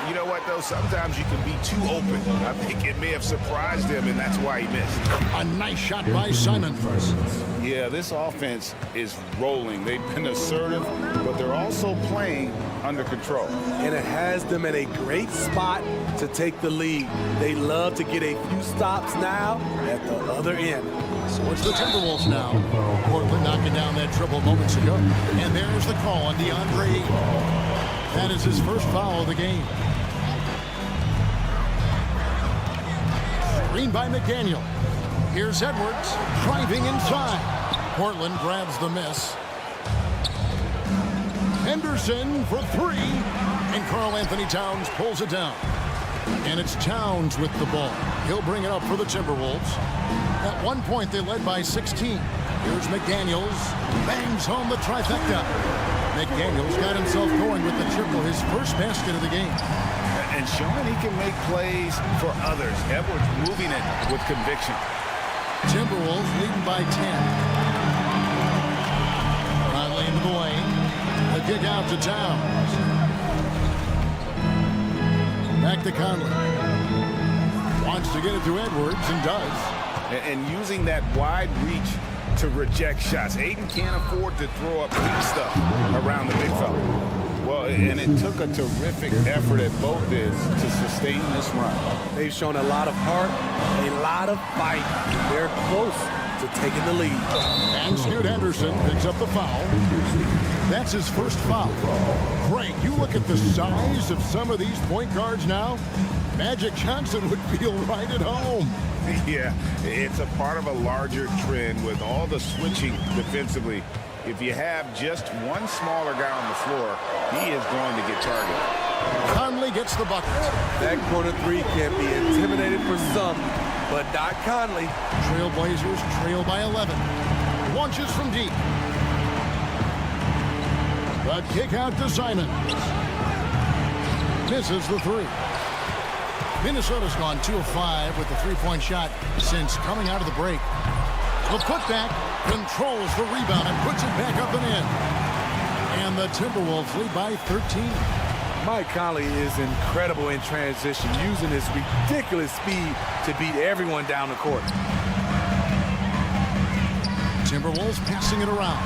You know what, though? Sometimes you can be too open. I think it may have surprised him, and that's why he missed. A nice shot by Simon. Yeah, this offense is rolling. They've been assertive, but they're also playing under control. And it has them in a great spot to take the lead. They love to get a few stops now at the other end. So it's the Timberwolves now. Portland knocking down that triple moments ago. And there's the call on DeAndre Ayton. That is his first foul of the game. Screen by McDaniel. Here's Edwards driving inside. Portland grabs the miss. Henderson for 3. And Karl Anthony Towns pulls it down. And it's Towns with the ball. He'll bring it up for the Timberwolves. At one point, they led by 16. Here's McDaniels. Bangs home the trifecta. McDaniels got himself going with the triple, his first basket of the game. And showing he can make plays for others. Edwards moving it with conviction. Timberwolves leading by 10. Conley into the lane. A kick out to Towns. Back to Conley. Wants to get it to Edwards and does. And using that wide reach to reject shots. Ayton can't afford to throw up deep stuff around the big fella. Well, and it took a terrific effort at both ends to sustain this run. They've shown a lot of heart, a lot of fight. They're close to taking the lead. And Scoot Henderson picks up the foul. That's his first foul. Great. You look at the size of some of these point guards now. Magic Johnson would feel right at home. Yeah, it's a part of a larger trend with all the switching defensively. If you have just one smaller guy on the floor, he is going to get targeted. Conley gets the bucket. That corner three can be intimidating for some, but not Conley. Trailblazers trail by 11. Launches from deep. The kick out to Simon. Misses the three. Minnesota's gone 2 of 5 with the three-point shot since coming out of the break. The putback controls the rebound and puts it back up and in. And the Timberwolves lead by 13. Mike Conley is incredible in transition, using his ridiculous speed to beat everyone down the court. Timberwolves passing it around.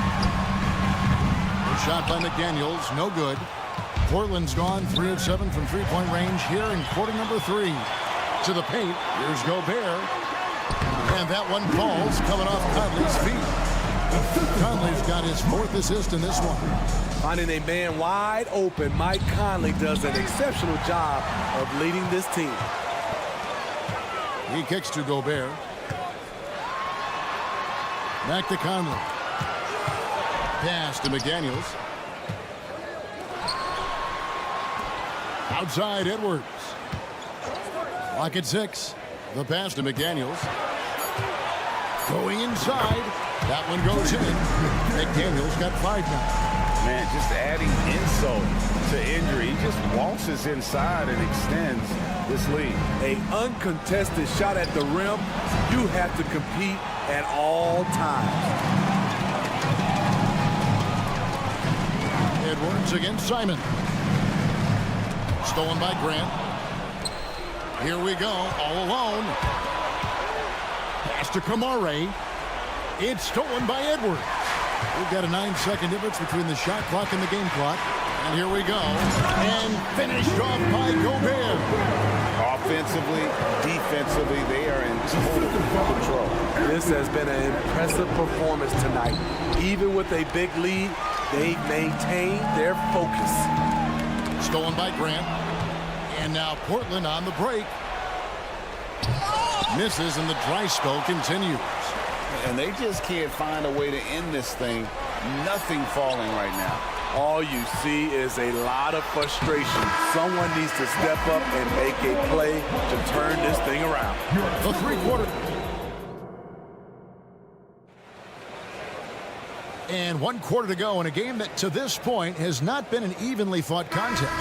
The shot by McDaniels, no good. Portland's gone 3 of 7 from three-point range here in quarter number 3. To the paint, here's Gobert. And that one falls, coming off Conley's feet. Conley's got his 4th assist in this one. Finding a man wide open, Mike Conley does an exceptional job of leading this team. He kicks to Gobert. Back to Conley. Pass to McDaniels. Outside Edwards. Clock at 6. The pass to McDaniels. Going inside. That one goes in. McDaniels got 5 now. Man, just adding insult to injury. He just waltzes inside and extends this lead. A uncontested shot at the rim. You have to compete at all times. Edwards against Simon. Stolen by Grant. Here we go, all alone. Pass to Kamare. It's stolen by Edwards. We've got a 9-second difference between the shot clock and the game clock. And here we go. And finished off by Gobert. Offensively, defensively, they are in total control. This has been an impressive performance tonight. Even with a big lead, they've maintained their focus. Stolen by Grant. And now Portland on the break. Misses and the dry spell continues. And they just can't find a way to end this thing. Nothing falling right now. All you see is a lot of frustration. Someone needs to step up and make a play to turn this thing around. The three-quarter. And 1 quarter to go in a game that to this point has not been an evenly fought contest.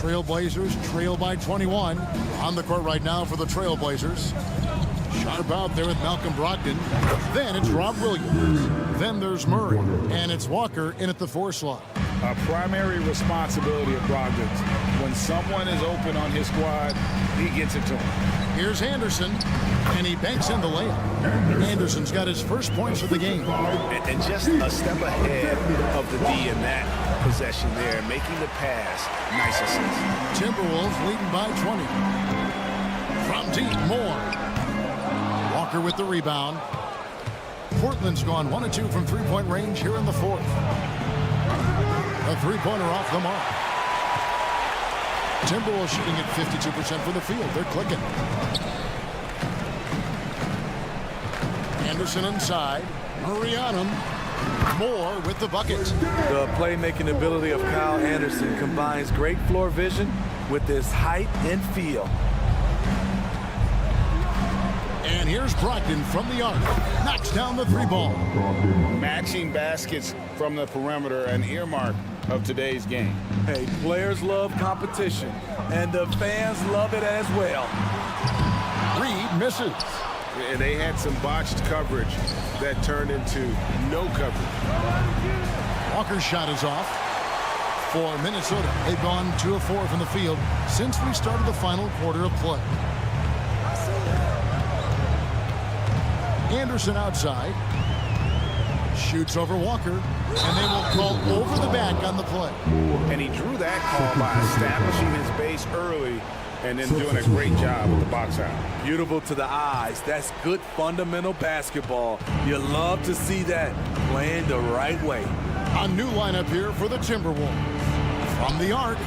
Trailblazers trail by 21. On the court right now for the Trailblazers. Sharp out there with Malcolm Brogdon. Then it's Rob Williams. Then there's Murray. And it's Walker in at the 4 slot. A primary responsibility of Brogdon's. When someone is open on his squad, he gets it to him. Here's Anderson. And he banks in the layup. Anderson's got his first points of the game. And just a step ahead of the D in that possession there, making the pass. Nice assist. Timberwolves leading by 20. From deep, Moore. Walker with the rebound. Portland's gone 1 of 2 from three-point range here in the 4th. A three-pointer off the mark. Timberwolves shooting at 52% from the field. They're clicking. Anderson inside. Murray on him. Moore with the bucket. The playmaking ability of Kyle Anderson combines great floor vision with his height and feel. And here's Brogdon from the arc. Knocks down the 3-ball. Matching baskets from the perimeter, an earmark of today's game. Hey, players love competition, and the fans love it as well. Reed misses. And they had some botched coverage that turned into no coverage. Walker's shot is off. For Minnesota, they've gone 2 of 4 from the field since we started the final quarter of play. Anderson outside. Shoots over Walker. And they will call over the back on the play. And he drew that call by establishing his base early and then doing a great job with the box out. Beautiful to the eyes. That's good fundamental basketball. You love to see that playing the right way. A new lineup here for the Timberwolves. From the arc.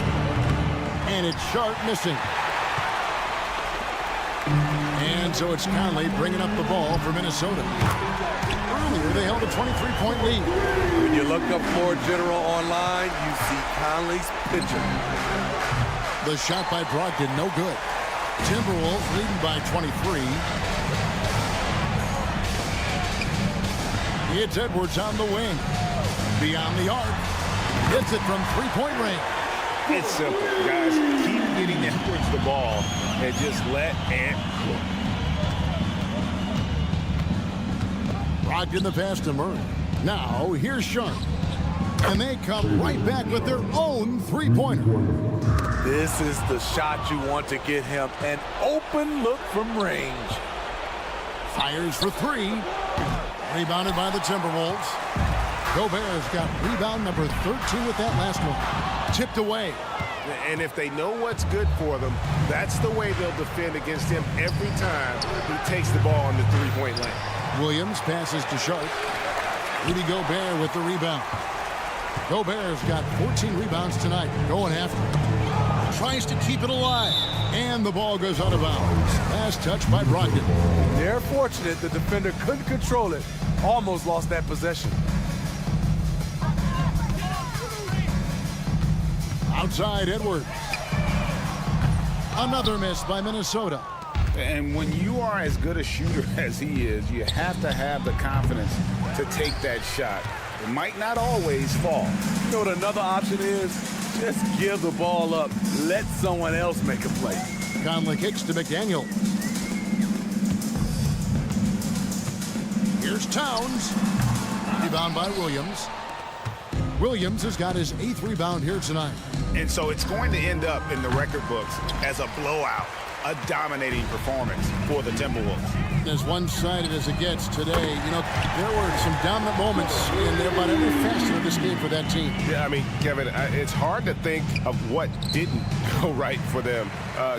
And it's Sharp missing. And so it's Conley bringing up the ball for Minnesota. Earlier, they held a 23-point lead. When you look up floor general online, you see Conley's picture. The shot by Brogdon, no good. Timberwolves leading by 23. It's Edwards on the wing. Beyond the arc. Hits it from three-point range. It's simple, guys. Keep getting Edwards the ball and just let Ant cook. Brogdon the pass to Murray. Now, here's Sharp. And they come right back with their own three-pointer. This is the shot you want to get him. An open look from range. Fires for three. Rebounded by the Timberwolves. Gobert's got rebound number 13 with that last one. Tipped away. And if they know what's good for them, that's the way they'll defend against him every time he takes the ball in the three-point lane. Williams passes to Sharp. Rudy Gobert with the rebound. Gobert's got 14 rebounds tonight. Going after it. Tries to keep it alive. And the ball goes out of bounds. Last touch by Brogdon. They're fortunate the defender couldn't control it. Almost lost that possession. Outside Edwards. Another miss by Minnesota. And when you are as good a shooter as he is, you have to have the confidence to take that shot. It might not always fall. You know what another option is? Just give the ball up. Let someone else make a play. Conley kicks to McDaniel. Here's Towns. Rebound by Williams. Williams has got his 8th rebound here tonight. And so it's going to end up in the record books as a blowout, a dominating performance for the Timberwolves. As one-sided as it gets today, you know, there were some dominant moments in about every facet of this game for that team. Yeah, I mean, Kevin, it's hard to think of what didn't go right for them.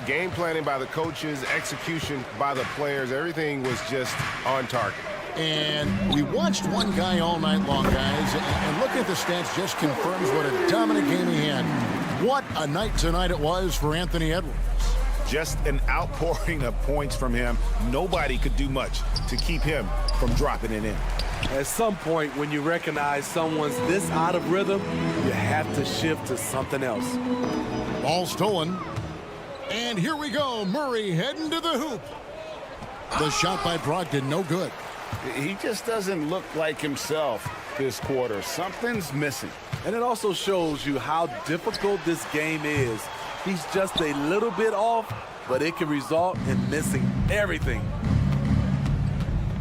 Game planning by the coaches, execution by the players, everything was just on target. And we watched one guy all night long, guys, and looking at the stats just confirms what a dominant game he had. What a night tonight it was for Anthony Edwards. Just an outpouring of points from him. Nobody could do much to keep him from dropping it in. At some point, when you recognize someone's this out of rhythm, you have to shift to something else. Ball stolen. And here we go. Murray heading to the hoop. The shot by Brogdon, no good. He just doesn't look like himself this quarter. Something's missing. And it also shows you how difficult this game is. He's just a little bit off, but it can result in missing everything.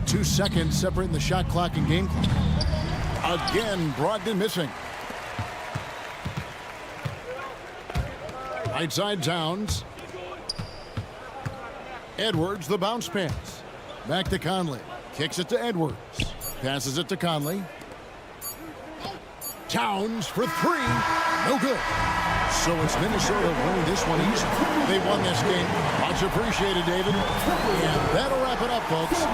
2 seconds separating the shot clock and game clock. Again, Brogdon missing. Right side Towns. Edwards, the bounce pass. Back to Conley. Kicks it to Edwards. Passes it to Conley. Towns for three. No good. So it's Minnesota winning this one easy. They won this game. Much appreciated, David. And that'll wrap it up, folks.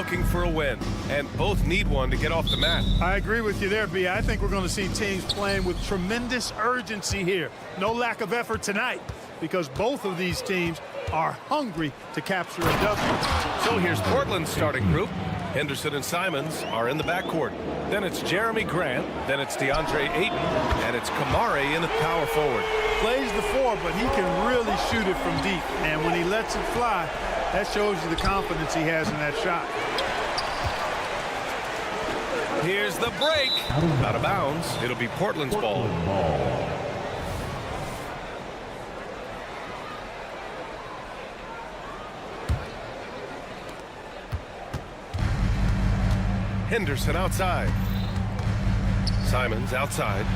looking for a win, and both need one to get off the mat. I agree with you there, B. I think we're going to see teams playing with tremendous urgency here. No lack of effort tonight, because both of these teams are hungry to capture a W. So here's Portland's starting group. Henderson and Simons are in the backcourt. Then it's Jeremy Grant. Then it's DeAndre Ayton. And it's Kamari in the power forward. Plays the 4, but he can really shoot it from deep. And when he lets it fly, that shows you the confidence he has in that shot. Here's the break. Out of bounds. It'll be Portland's ball. Henderson outside. Simons outside.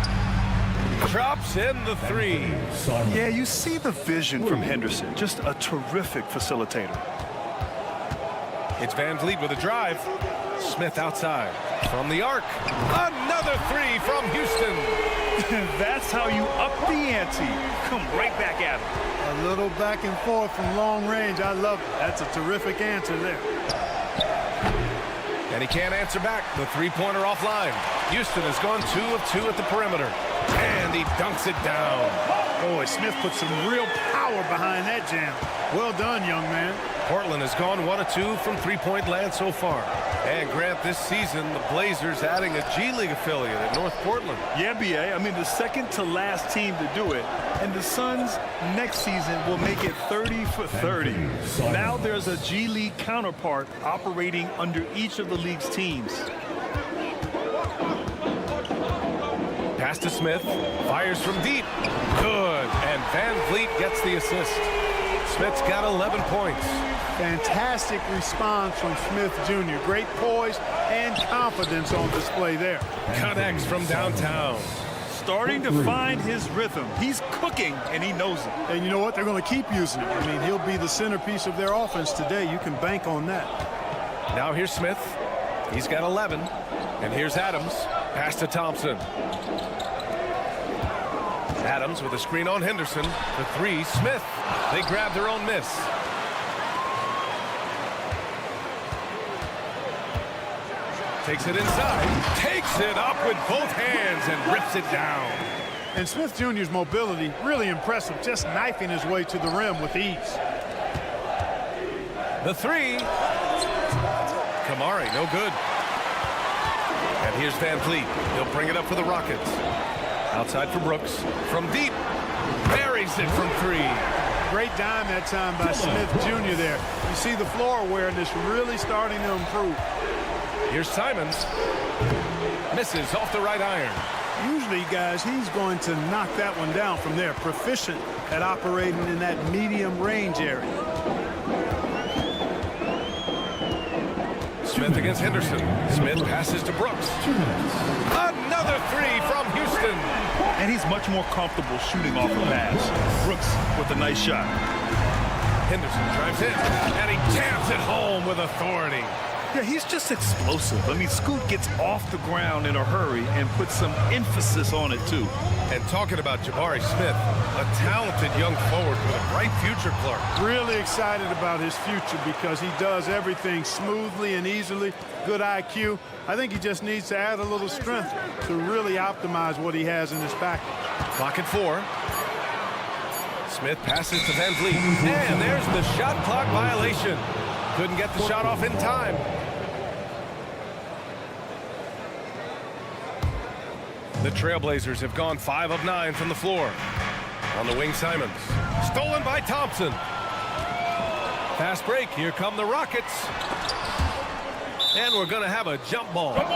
Drops in the 3. Yeah, you see the vision from Henderson. Just a terrific facilitator. It's Van Vliet with a drive. Smith outside. From the arc. Another 3 from Houston. That's how you up the ante. Come right back at him. A little back and forth from long range. I love it. That's a terrific answer there. And he can't answer back. The three-pointer offline. Houston has gone 2 of 2 at the perimeter. And he dunks it down. Boy, Smith put some real power behind that jam. Well done, young man. Portland has gone 1 of 2 from three-point land so far. And Grant, this season, the Blazers adding a G League affiliate at North Portland. Yeah, BA. I mean, the second to last team to do it. And the Suns next season will make it 30 for 30. Now there's a G League counterpart operating under each of the league's teams. Pass to Smith. Fires from deep. Good. And Van Vliet gets the assist. Smith's got 11 points. Fantastic response from Smith Jr. Great poise and confidence on display there. Connects from downtown. Starting to find his rhythm. He's cooking, and he knows it. And you know what? They're going to keep using it. I mean, he'll be the centerpiece of their offense today. You can bank on that. Now here's Smith. He's got 11. And here's Adams. Pass to Thompson. Adams with a screen on Henderson. The 3, Smith. They grab their own miss. Takes it inside. Takes it up with both hands and rips it down. And Smith Jr.'s mobility, really impressive, just knifing his way to the rim with ease. The 3. Kamari, no good. And here's Van Vliet. He'll bring it up for the Rockets. Outside for Brooks. From deep. Buries it from 3. Great dime that time by Smith Jr. there. You see the floor awareness really starting to improve. Here's Simons. Misses off the right iron. Usually, guys, he's going to knock that one down from there. Proficient at operating in that medium range area. Smith against Henderson. Smith passes to Brooks. Another 3 from Houston. And he's much more comfortable shooting off the pass. Brooks with a nice shot. Henderson drives in, and he jams it home with authority. Yeah, he's just explosive. I mean, Scoot gets off the ground in a hurry and puts some emphasis on it, too. And talking about Jabari Smith, a talented young forward with a bright future, Clark. Really excited about his future because he does everything smoothly and easily. Good IQ. I think he just needs to add a little strength to really optimize what he has in his package. Clock at 4. Smith passes to Van Vliet. And there's the shot clock violation. Couldn't get the shot off in time. The Trailblazers have gone 5 of 9 from the floor. On the wing, Simons. Stolen by Thompson. Fast break. Here come the Rockets. And we're going to have a jump ball. That's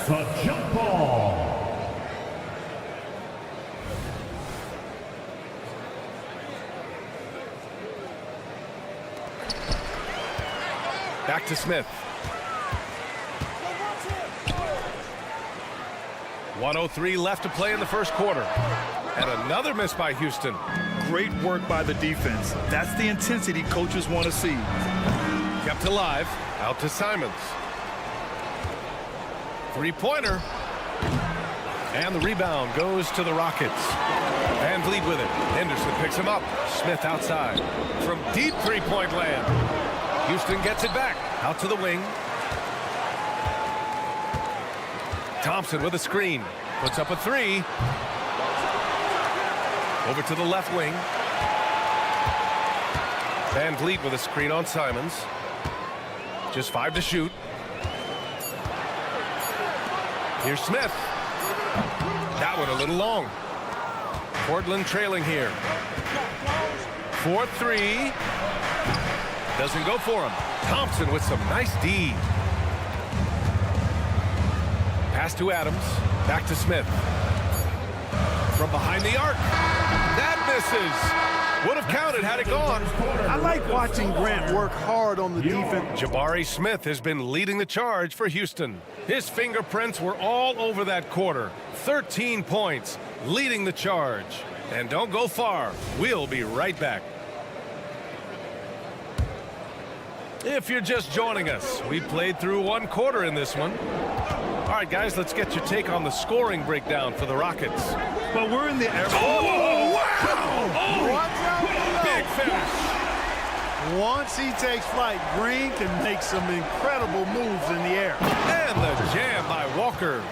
a jump ball. Back to Smith. 1:03 left to play in the first quarter. And another miss by Houston. Great work by the defense. That's the intensity coaches want to see. Kept alive. Out to Simons. Three-pointer. And the rebound goes to the Rockets. Van Vliet with it. Henderson picks him up. Smith outside. From deep three-point land. Houston gets it back. Out to the wing. Thompson with a screen. Puts up a three. Over to the left wing. Van Vliet with a screen on Simons. Just 5 to shoot. Here's Smith. That one a little long. Portland trailing here. 4-3. Doesn't go for him. Thompson with some nice D. Pass to Adams. Back to Smith. From behind the arc. That misses. Would have counted had it gone. I like watching Grant work hard on the defense. Jabari Smith has been leading the charge for Houston. His fingerprints were all over that quarter. 13 points, leading the charge. And don't go far. We'll be right back. If you're just joining us, we played through 1 quarter in this one. All right, guys, let's get your take on the scoring breakdown for the Rockets. But we're in the air. Oh, wow! Oh, big finish. Once he takes flight, Green can make some incredible moves in the air. And the jam by Walker.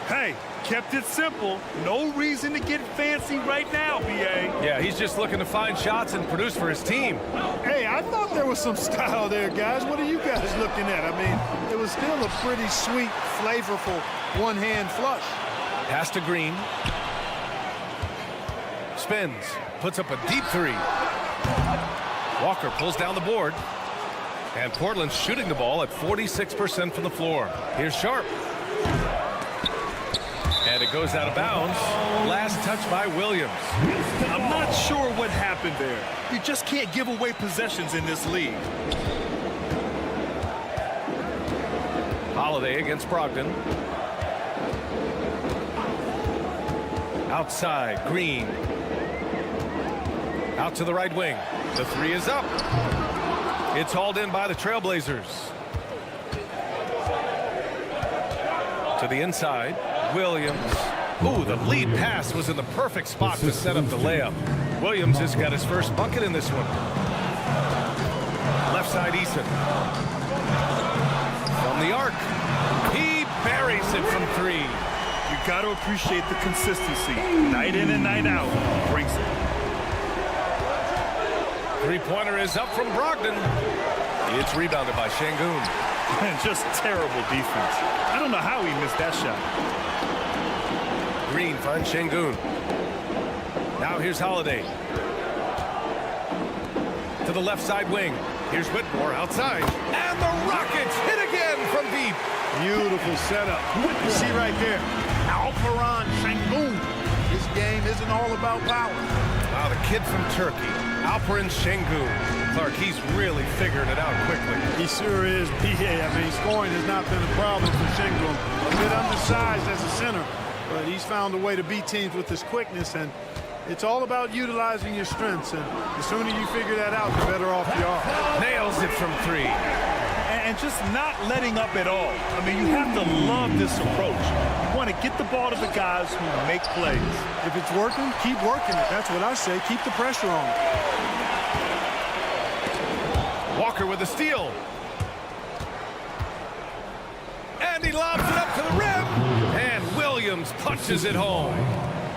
Hey, kept it simple. No reason to get fancy right now, B.A. Yeah, he's just looking to find shots and produce for his team. Hey, I thought there was some style there, guys. What are you guys looking at? I mean, it was still a pretty sweet, flavorful one-hand flush. Pass to Green. Spins. Puts up a deep three. Walker pulls down the board. And Portland's shooting the ball at 46% from the floor. Here's Sharp. And it goes out of bounds. Last touch by Williams. I'm not sure what happened there. You just can't give away possessions in this league. Holiday against Brogdon. Outside, Green. Out to the right wing. The three is up. It's hauled in by the Trailblazers. To the inside, Williams. Ooh, the lead pass was in the perfect spot to set up the layup. Williams has got his first bucket in this one. Left side, Eason. From the arc. He buries it from three. You got to appreciate the consistency. Night in and night out. Brings it. Three-pointer is up from Brogdon. It's rebounded by Şengün. Just terrible defense. I don't know how he missed that shot. Green finds Şengün. Now here's Holiday. To the left side wing. Here's Whitmore outside. And the Rockets hit again from deep. Beautiful setup. You see right there, Alperen Şengün. His game isn't all about power. Wow, the kid from Turkey, Alperen Şengün. Clark, he's really figured it out quickly. He sure is, B.A. I mean, scoring has not been a problem for Şengün. A bit undersized as a center, but he's found a way to beat teams with his quickness, and it's all about utilizing your strengths, and the sooner you figure that out, the better off you are. Nails it from three. And just not letting up at all. I mean, you have to love this approach. You want to get the ball to the guys who make plays. If it's working, keep working it. That's what I say. Keep the pressure on. Walker with a steal. And he lobs it up to the rim. And Williams punches it home.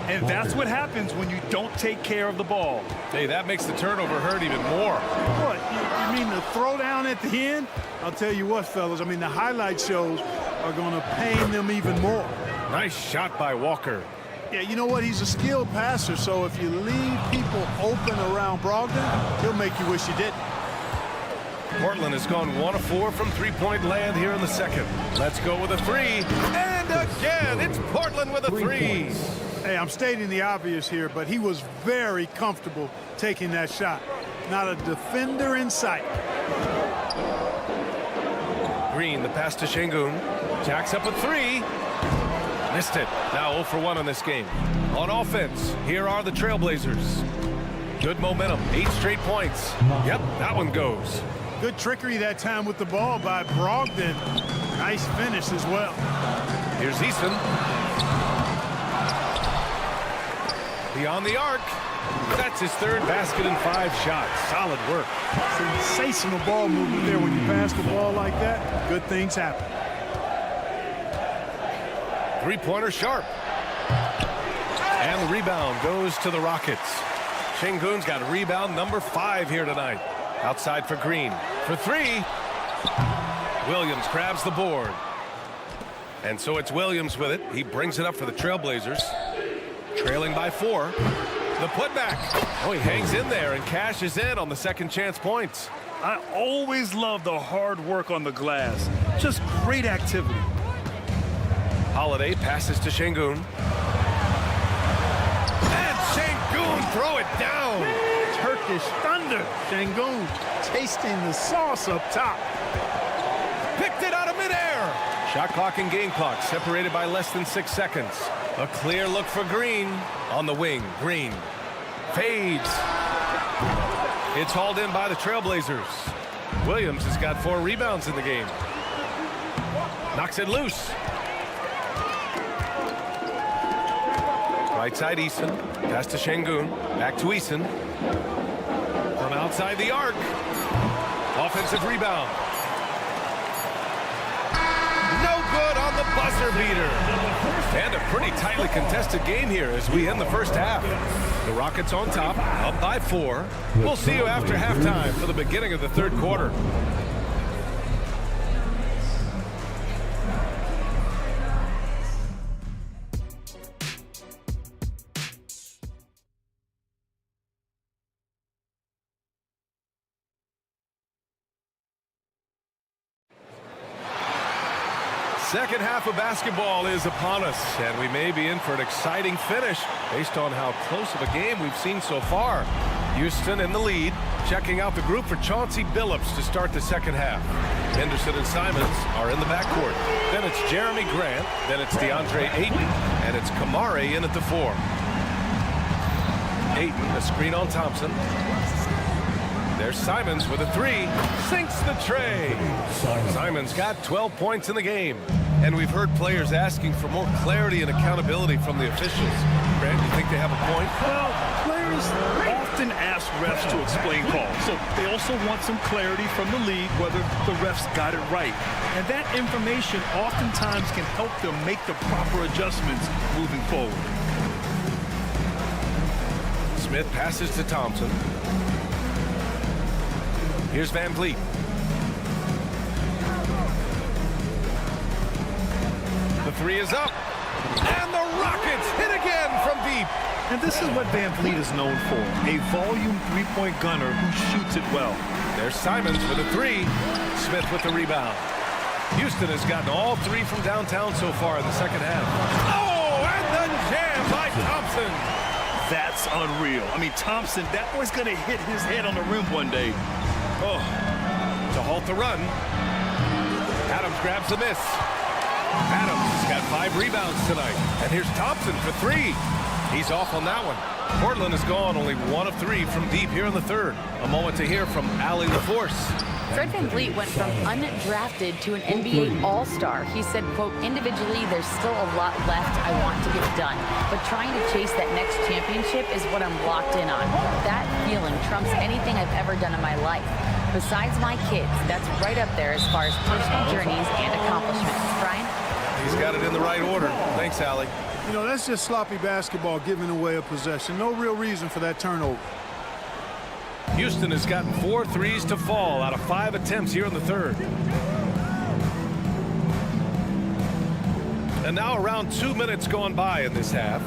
And that's what happens when you don't take care of the ball. Hey, that makes the turnover hurt even more. What? You mean the throwdown at the end? I'll tell you what, fellas. I mean, the highlight shows are going to pain them even more. Nice shot by Walker. Yeah, you know what? He's a skilled passer, so if you leave people open around Brogdon, he'll make you wish you didn't. Portland has gone 1 of 4 from three-point land here in the second. Let's go with a three. And again, it's Portland with a three. Hey, I'm stating the obvious here, but he was very comfortable taking that shot. Not a defender in sight. Green, the pass to Şengün. Jacks up a three. Missed it. Now 0 for 1 in this game. On offense, here are the Trailblazers. Good momentum, 8 straight points. Yep, that one goes. Good trickery that time with the ball by Brogdon. Nice finish as well. Here's Eason. Beyond the arc. That's his third basket in 5 shots. Solid work. Sensational ball movement there. When you pass the ball like that, good things happen. Three-pointer sharp. And the rebound goes to the Rockets. Şengün's got rebound number 5 here tonight. Outside for Green. For 3. Williams grabs the board. And so it's Williams with it. He brings it up for the Trailblazers. Trailing by 4. The putback. Oh, he hangs in there and cashes in on the second chance points. I always love the hard work on the glass. Just great activity. Holiday passes to Şengün. And Şengün throw it down. Turkish thunder. Şengün tasting the sauce up top. Picked it out of midair. Shot clock and game clock separated by less than 6 seconds. A clear look for Green. On the wing, Green fades. It's hauled in by the Trailblazers. Williams has got 4 rebounds in the game. Knocks it loose. Right side, Eason. Pass to Şengün. Back to Eason. From outside the arc. Offensive rebound. No good on the buzzer beater. And a pretty tightly contested game here as we end the first half. The Rockets on top, up by 4. We'll see you after halftime for the beginning of the third quarter. Second half of basketball is upon us, and we may be in for an exciting finish based on how close of a game we've seen so far. Houston in the lead, checking out the group for Chauncey Billups to start the second half. Henderson and Simons are in the backcourt. Then it's Jeremy Grant, then it's DeAndre Ayton, and it's Kamare in at the 4. Ayton, a screen on Thompson. There's Simons with a 3. Sinks the tray. Simons got 12 points in the game. And we've heard players asking for more clarity and accountability from the officials. Grant, you think they have a point? Well, players often ask refs to explain calls. So they also want some clarity from the league whether the refs got it right. And that information oftentimes can help them make the proper adjustments moving forward. Smith passes to Thompson. Here's Van Vliet. The 3 is up. And the Rockets hit again from deep. And this is what Van Vliet is known for, a volume three-point gunner who shoots it well. There's Simons with a 3. Smith with the rebound. Houston has gotten all 3 from downtown so far in the second half. Oh, and the jam by Thompson. That's unreal. I mean, Thompson, that boy's going to hit his head on the rim one day. Oh, to halt the run. Adams grabs the miss. Adams has got 5 rebounds tonight. And here's Thompson for 3. He's off on that one. Portland has gone only 1 of 3 from deep here in the third. A moment to hear from Allie LaForce. Fred VanVleet went from undrafted to an NBA All-Star. He said, quote, individually, there's still a lot left I want to get done, but trying to chase that next championship is what I'm locked in on. That feeling trumps anything I've ever done in my life. Besides my kids, that's right up there as far as personal journeys and accomplishments. Brian? He's got it in the right order. Thanks, Allie. You know, that's just sloppy basketball, giving away a possession. No real reason for that turnover. Houston has gotten 4 threes to fall out of 5 attempts here in the third. And now around 2 minutes gone by in this half.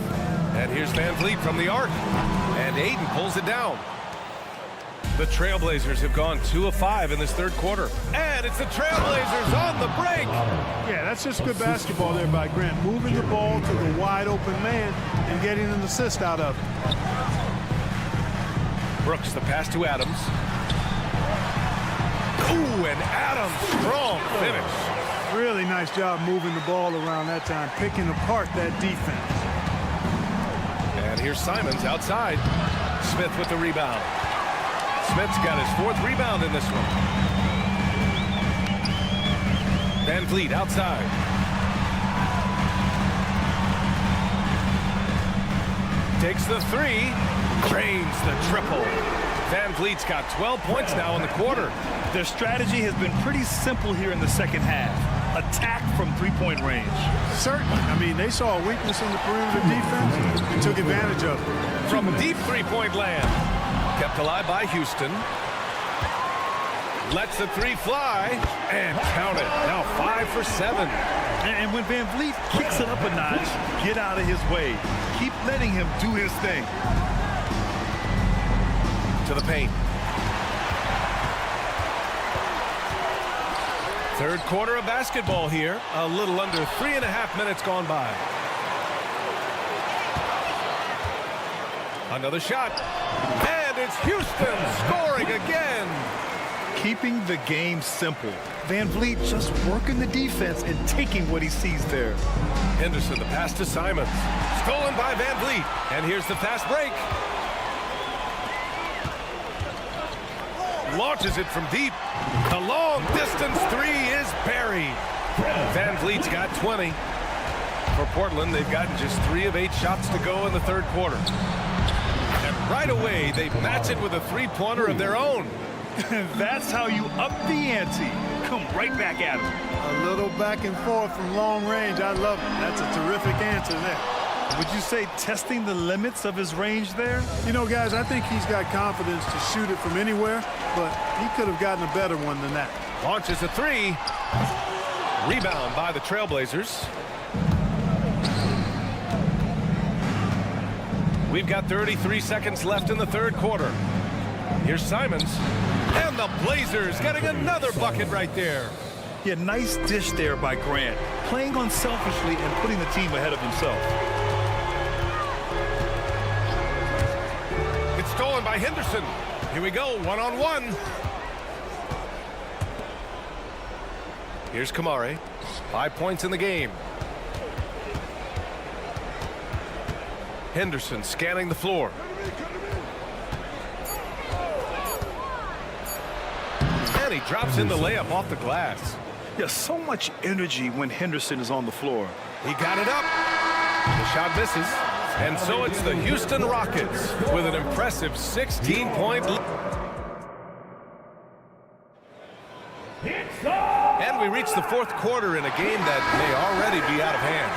And here's Van Vliet from the arc. And Ayton pulls it down. The Trailblazers have gone 2 of 5 in this third quarter. And it's the Trailblazers on the break. Yeah, that's just good basketball there by Grant. Moving the ball to the wide open man and getting an assist out of it. Brooks, the pass to Adams. Ooh, and Adams, strong finish. Really nice job moving the ball around that time, picking apart that defense. And here's Simons outside. Smith with the rebound. Smith's got his 4th rebound in this one. Van Vliet outside. Takes the 3. Drains the triple. Van Vliet's got 12 points now in the quarter. Their strategy has been pretty simple here in the second half. Attack from three-point range. Certainly. I mean, they saw a weakness in the perimeter defense and took advantage of it. From deep three-point land. Kept alive by Houston. Lets the three fly and count it. Now 5 for 7. And when Van Vliet kicks it up a notch, get out of his way. Keep letting him do his thing. To the paint. Third quarter of basketball here. A little under 3.5 minutes gone by. Another shot. And it's Houston scoring again. Keeping the game simple. Van Vliet just working the defense and taking what he sees there. Henderson, the pass to Simons. Stolen by Van Vliet. And here's the fast break. Launches it from deep. The long distance three is buried. Van Vliet's got 20. For Portland, they've gotten just 3 of 8 shots to go in the third quarter. And right away, they match it with a three-pointer of their own. That's how you up the ante. Come right back at him. A little back and forth from long range. I love it. That's a terrific answer there. Would you say testing the limits of his range there? You know, guys, I think he's got confidence to shoot it from anywhere, but he could have gotten a better one than that. Launches a three. Rebound by the Trailblazers. We've got 33 seconds left in the third quarter. Here's Simons. And the Blazers getting another bucket right there. Yeah, nice dish there by Grant. Playing unselfishly and putting the team ahead of himself. It's stolen by Henderson. Here we go, one-on-one. Here's Kamare. 5 points in the game. Henderson scanning the floor. And he drops in the layup off the glass. Yeah, so much energy when Henderson is on the floor. He got it up. The shot misses. And so it's the Houston Rockets with an impressive 16-point lead. And we reach the fourth quarter in a game that may already be out of hand.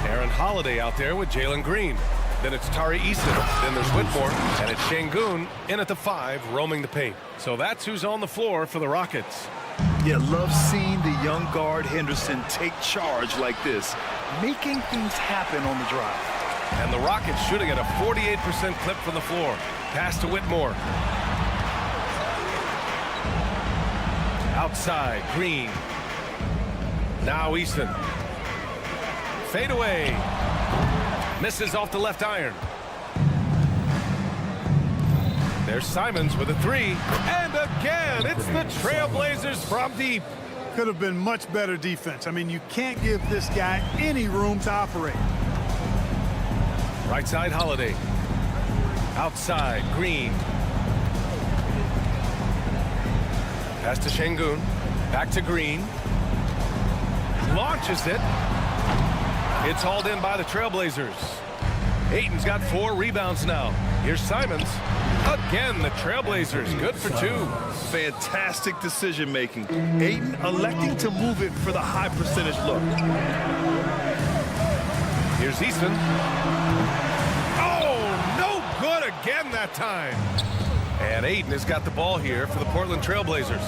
Aaron Holiday out there with Jalen Green. Then it's Tari Eason. Then there's Whitmore. And it's Şengün in at the 5, roaming the paint. So that's who's on the floor for the Rockets. Yeah, love seeing the young guard Henderson take charge like this, making things happen on the drive. And the Rockets shooting at a 48% clip from the floor. Pass to Whitmore. Outside, Green. Now Eason. Fade away. Misses off the left iron. There's Simons with a 3. And again, it's the Trailblazers from deep. Could have been much better defense. I mean, you can't give this guy any room to operate. Right side, Holiday. Outside, Green. Pass to Şengün. Back to Green. Launches it. It's hauled in by the Trailblazers. Ayton's got 4 rebounds now. Here's Simons. Again, the Trailblazers good for 2. Fantastic decision making. Ayton electing to move it for the high percentage look. Here's Eason. Oh, no good again that time. And Ayton has got the ball here for the Portland Trailblazers.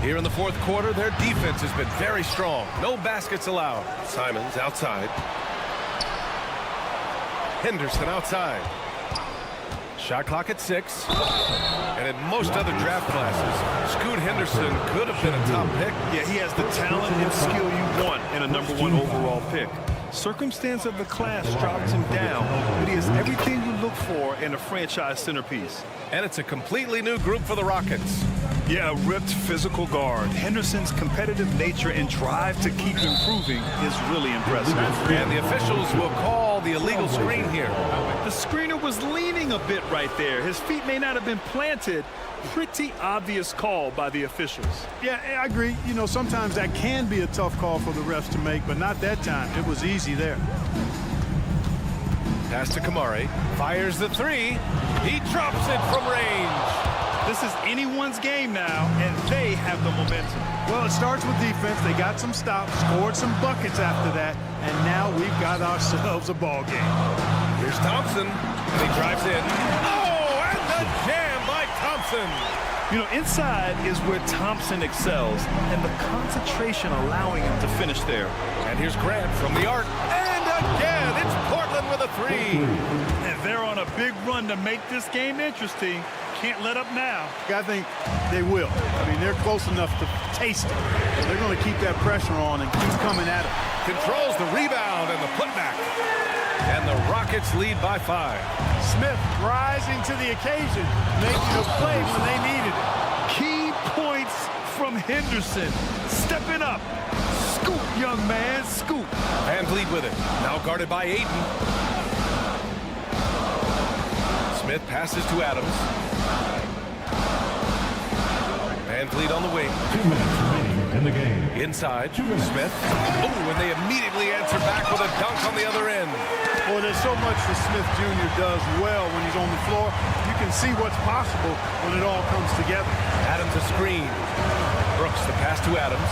Here in the fourth quarter, their defense has been very strong. No baskets allowed. Simons outside. Henderson outside. Shot clock at 6. And in most other draft classes, Scoot Henderson could have been a top pick. Yeah, he has the talent and skill you want in a #1 overall pick. Circumstance of the class dropped him down, but he has everything you look for in a franchise centerpiece. And it's a completely new group for the Rockets. Yeah, a ripped physical guard. Henderson's competitive nature and drive to keep improving is really impressive. And the officials will call the illegal screen here. The The screener was leaning a bit right there. His feet may not have been planted. Pretty obvious call by the officials. Yeah, I agree. You know, sometimes that can be a tough call for the refs to make, but not that time. It was easy there. Pass to Kamari. Fires the three. He drops it from range. This is anyone's game now, and they have the momentum. Well, it starts with defense. They got some stops, scored some buckets after that, and now we've got ourselves a ball game. Here's Thompson, and he drives in. Oh, and the jam by Thompson. You know, inside is where Thompson excels, and the concentration allowing him to finish there. And here's Grant from the arc. And again, it's Portland with a three. And they're on a big run to make this game interesting. Can't let up now. I think they will. I mean, they're close enough to taste it. So they're going to keep that pressure on and keep coming at it. Controls the rebound and the putback. And the Rockets lead by 5. Smith rising to the occasion, making a play when they needed it. Key points from Henderson. Stepping up. Scoop, young man, scoop. Van Vliet with it. Now guarded by Ayton. Smith passes to Adams. Van Vliet on the wing. 2 minutes remaining in the game. Inside. Smith. Oh, and they immediately answer back with a dunk on the other end. Well, there's so much that Smith Jr. does well when he's on the floor. You can see what's possible when it all comes together. Adams a screen. Brooks the pass to Adams.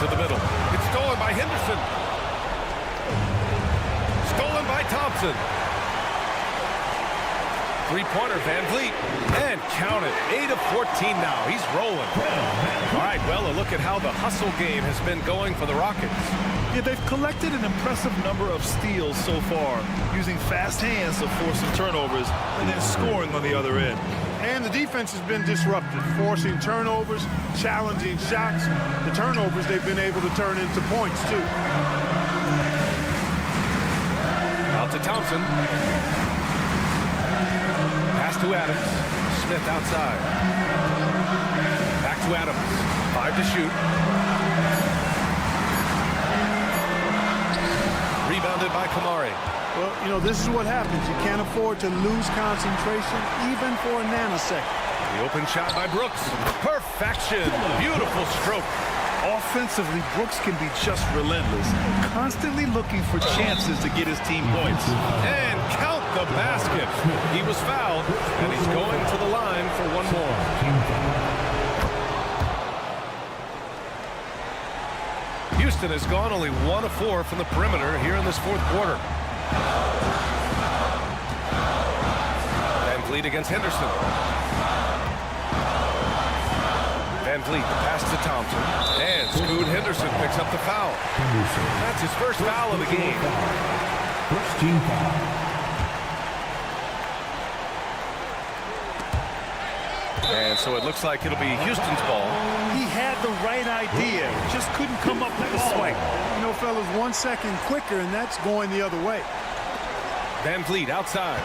To the middle. It's stolen by Henderson. Stolen by Thompson. Three-pointer, Van Vliet. And count it. 8 of 14 now. He's rolling. All right, well, a look at how the hustle game has been going for the Rockets. Yeah, they've collected an impressive number of steals so far, using fast hands to force some turnovers and then scoring on the other end. And the defense has been disrupted, forcing turnovers, challenging shots. The turnovers they've been able to turn into points, too. Out to Thompson. Pass to Adams. Smith outside. Back to Adams. 5 to shoot. Rebounded by Kamari. Well, you know, this is what happens. You can't afford to lose concentration even for a nanosecond. The open shot by Brooks. Perfection. Beautiful stroke. Offensively, Brooks can be just relentless, constantly looking for chances to get his team points. And count the basket. He was fouled, and he's going to the line for one more. Houston has gone only 1 of 4 from the perimeter here in this fourth quarter. Van Vliet against Henderson. Van Vliet, the pass to Thompson. And Scoot Henderson picks up the foul. That's his first foul of the game. First team foul. And so it looks like it'll be Houston's ball. He had the right idea, just couldn't come up with the swipe. You know, fellas, 1 second quicker, and that's going the other way. Van Vliet outside.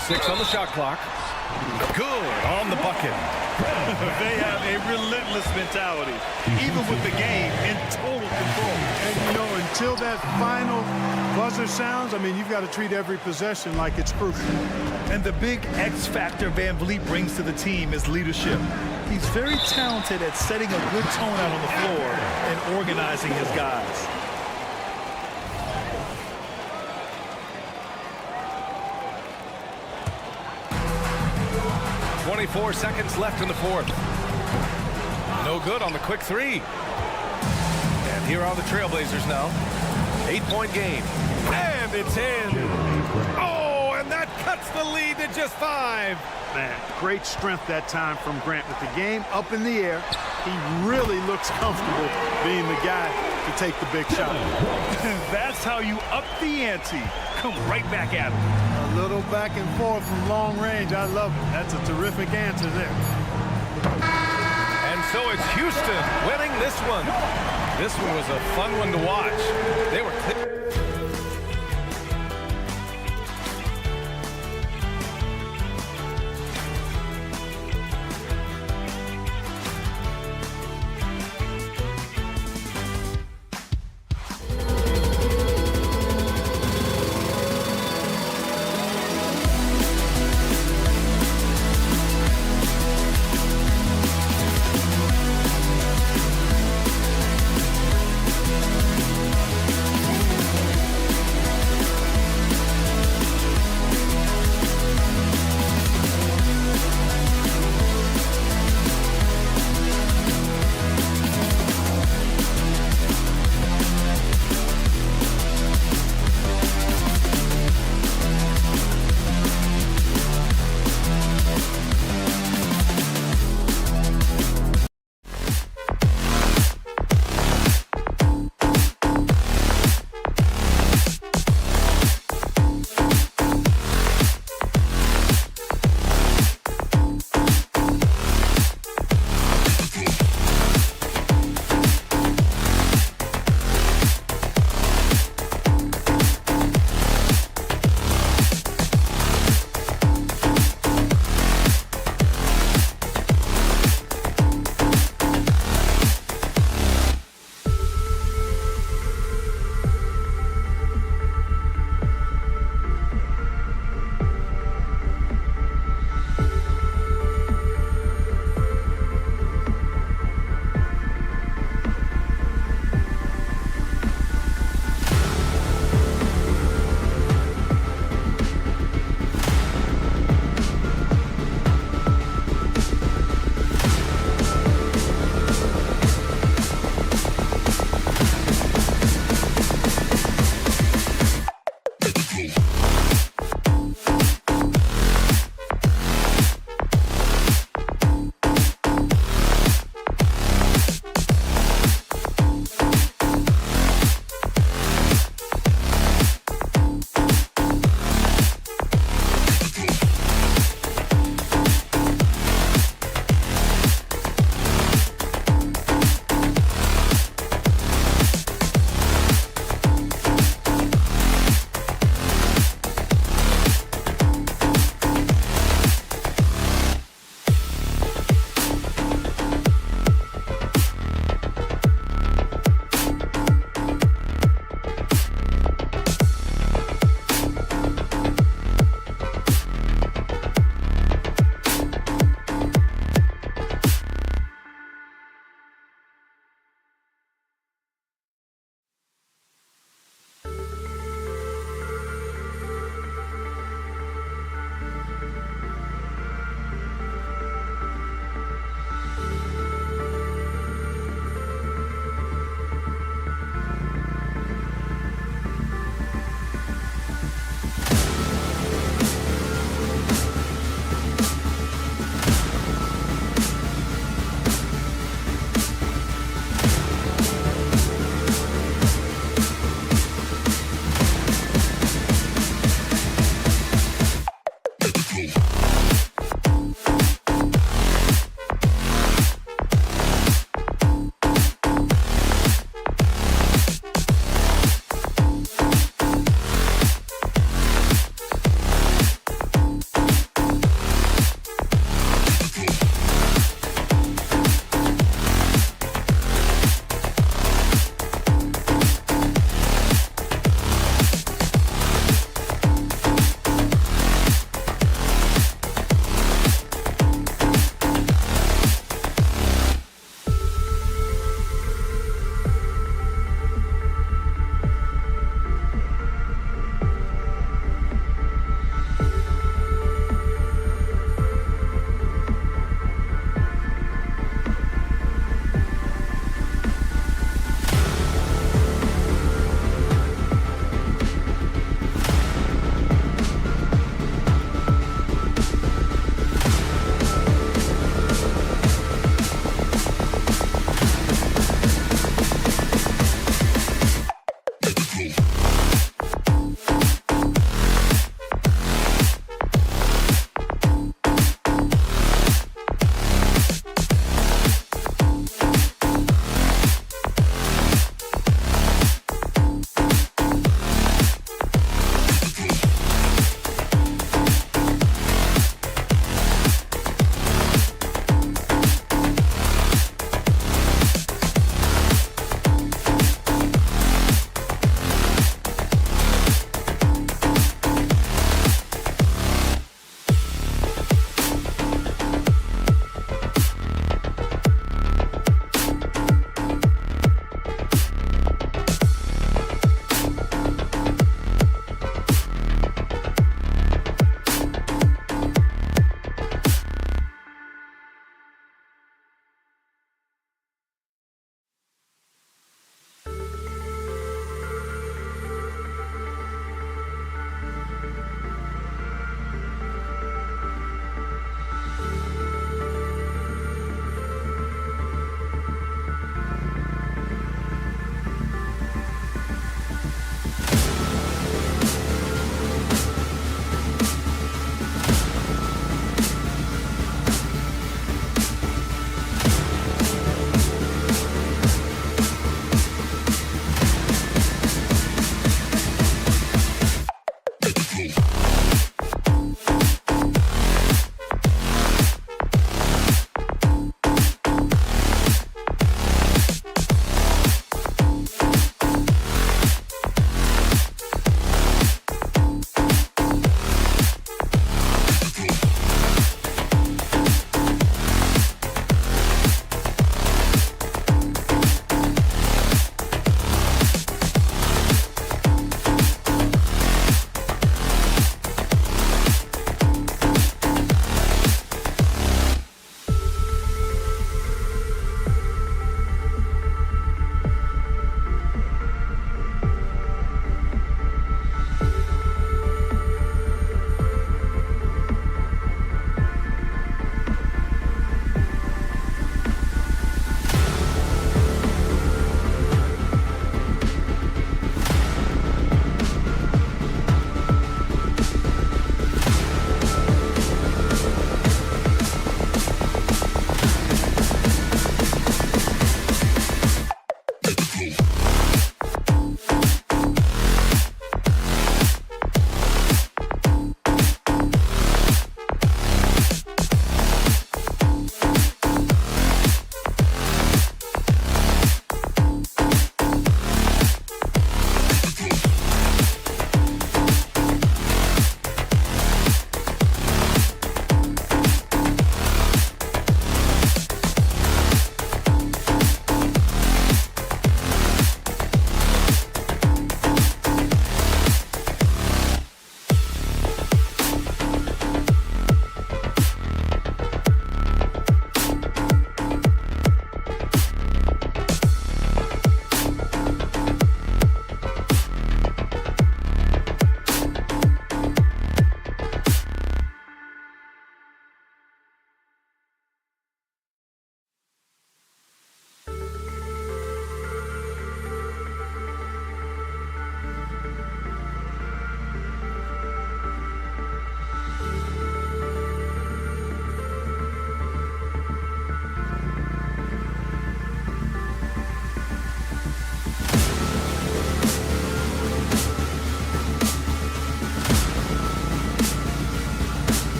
6 on the shot clock. Good on the bucket. They have a relentless mentality, even with the game in total control. And, you know, until that final buzzer sounds, I mean, you've got to treat every possession like it's crucial. And the big X factor Van Vliet brings to the team is leadership. He's very talented at setting a good tone out on the floor and organizing his guys. 24 seconds left in the fourth. No good on the quick three. And here are the Trailblazers now. 8-point game. And it's in. Oh, and that cuts the lead to just 5. Man, great strength that time from Grant with the game up in the air. He really looks comfortable being the guy to take the big shot. That's how you up the ante. Come right back at him. A little back and forth from long range. I love it. That's a terrific answer there. And so it's Houston winning this one. This one was a fun one to watch. They were clear.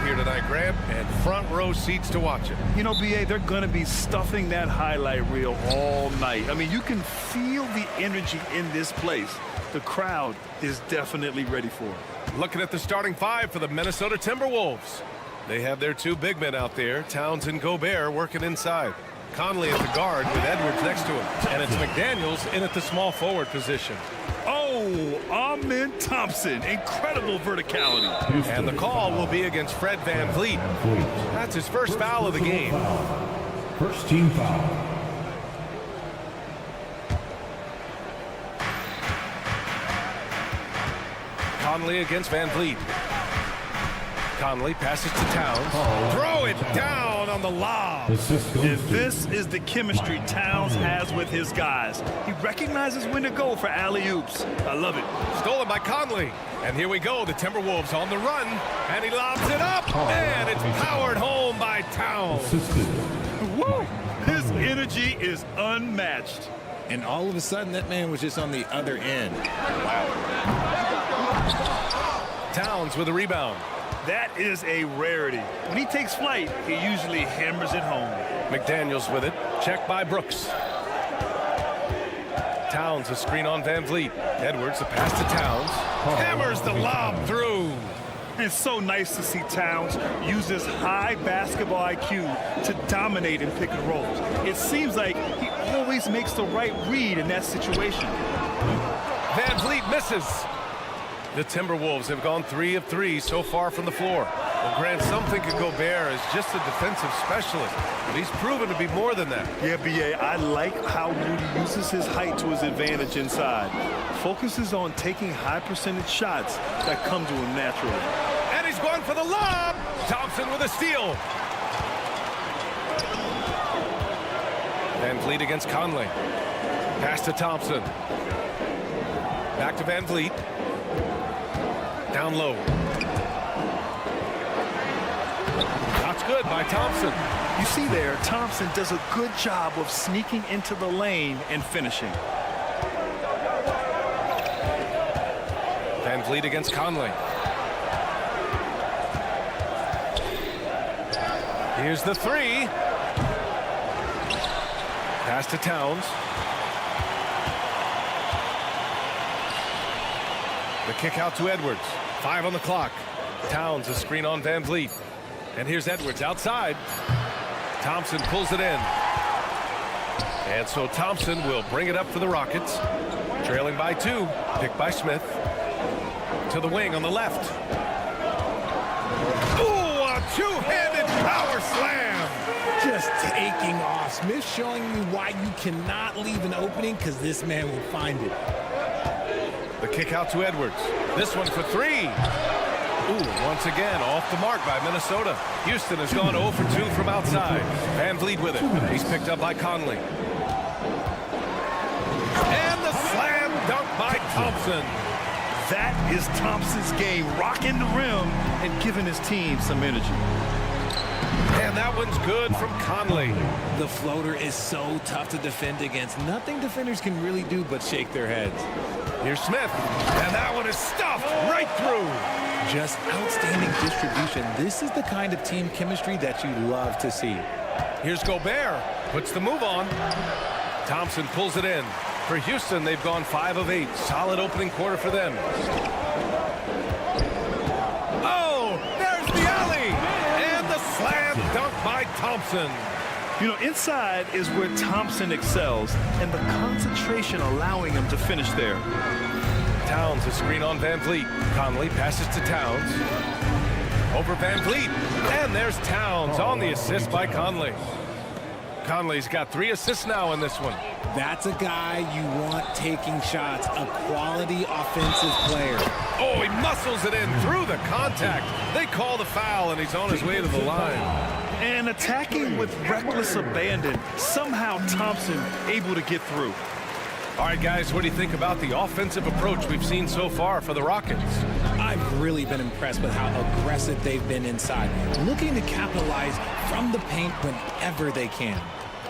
here tonight, Grant, and front row seats to watch it. You know, B.A., they're going to be stuffing that highlight reel all night. I mean, you can feel the energy in this place. The crowd is definitely ready for it. Looking at the starting five for the Minnesota Timberwolves. They have their two big men out there, Towns and Gobert, working inside. Conley at the guard with Edwards next to him. And it's McDaniels in at the small forward position. Oh, Amen Thompson. Incredible verticality. And the call will be against Fred VanVleet. That's his first foul of the game. First team foul. Conley against VanVleet. Conley passes to Towns. Throw it down on the lob. And this is the chemistry Towns has with his guys. He recognizes when to go for alley-oops. I love it. Stolen by Conley. And here we go, the Timberwolves on the run. And he lobs it up. And it's powered home by Towns. Woo! His energy is unmatched. And all of a sudden, that man was just on the other end. Wow. Towns with a rebound. That is a rarity. When he takes flight, he usually hammers it home. McDaniels with it. Checked by Brooks. Towns a screen on VanVleet. Edwards, the pass to Towns. Hammers the lob through. It's so nice to see Towns use his high basketball IQ to dominate in pick and rolls. It seems like he always makes the right read in that situation. VanVleet misses. The Timberwolves have gone 3 of 3 so far from the floor. Well, Grant, some think of Gobert as just a defensive specialist, but he's proven to be more than that. Yeah, B.A., I like how Rudy uses his height to his advantage inside. Focuses on taking high percentage shots that come to him naturally. And he's going for the lob. Thompson with a steal. VanVleet against Conley. Pass to Thompson. Back to VanVleet. Down low. That's good by Thompson. You see there, Thompson does a good job of sneaking into the lane and finishing. VanVleet against Conley. Here's the three. Pass to Towns. The kick out to Edwards. 5 on the clock. Towns a screen on VanVleet. And here's Edwards outside. Thompson pulls it in. And so Thompson will bring it up for the Rockets. Trailing by 2. Picked by Smith. To the wing on the left. Ooh, a two-handed power slam. Just taking off. Smith showing you why you cannot leave an opening, because this man will find it. The kick out to Edwards. This one for 3. Ooh, once again, off the mark by Minnesota. Houston has gone 0 for 2 from outside. VanVleet with it. He's picked up by Conley. And the slam dunk by Thompson. That is Thompson's game, rocking the rim and giving his team some energy. And that one's good from Conley. The floater is so tough to defend against. Nothing defenders can really do but shake their heads. Here's Smith, and that one is stuffed right through. Just outstanding distribution. This is the kind of team chemistry that you love to see. Here's Gobert, puts the move on. Thompson pulls it in. For Houston, they've gone 5 of 8. Solid opening quarter for them. Oh, there's the alley, and the slam dunk by Thompson. You know, inside is where Thompson excels, and the concentration allowing him to finish there. Towns a screen on VanVleet. Conley passes to Towns. Over VanVleet, and there's Towns on the assist by Conley. Conley's got 3 assists now in this one. That's a guy you want taking shots, a quality offensive player. Oh, he muscles it in through the contact. They call the foul, and he's on his way to the line. And attacking with reckless abandon, somehow Thompson able to get through. All right, guys, what do you think about the offensive approach we've seen so far for the Rockets? I've really been impressed with how aggressive they've been inside, looking to capitalize from the paint whenever they can.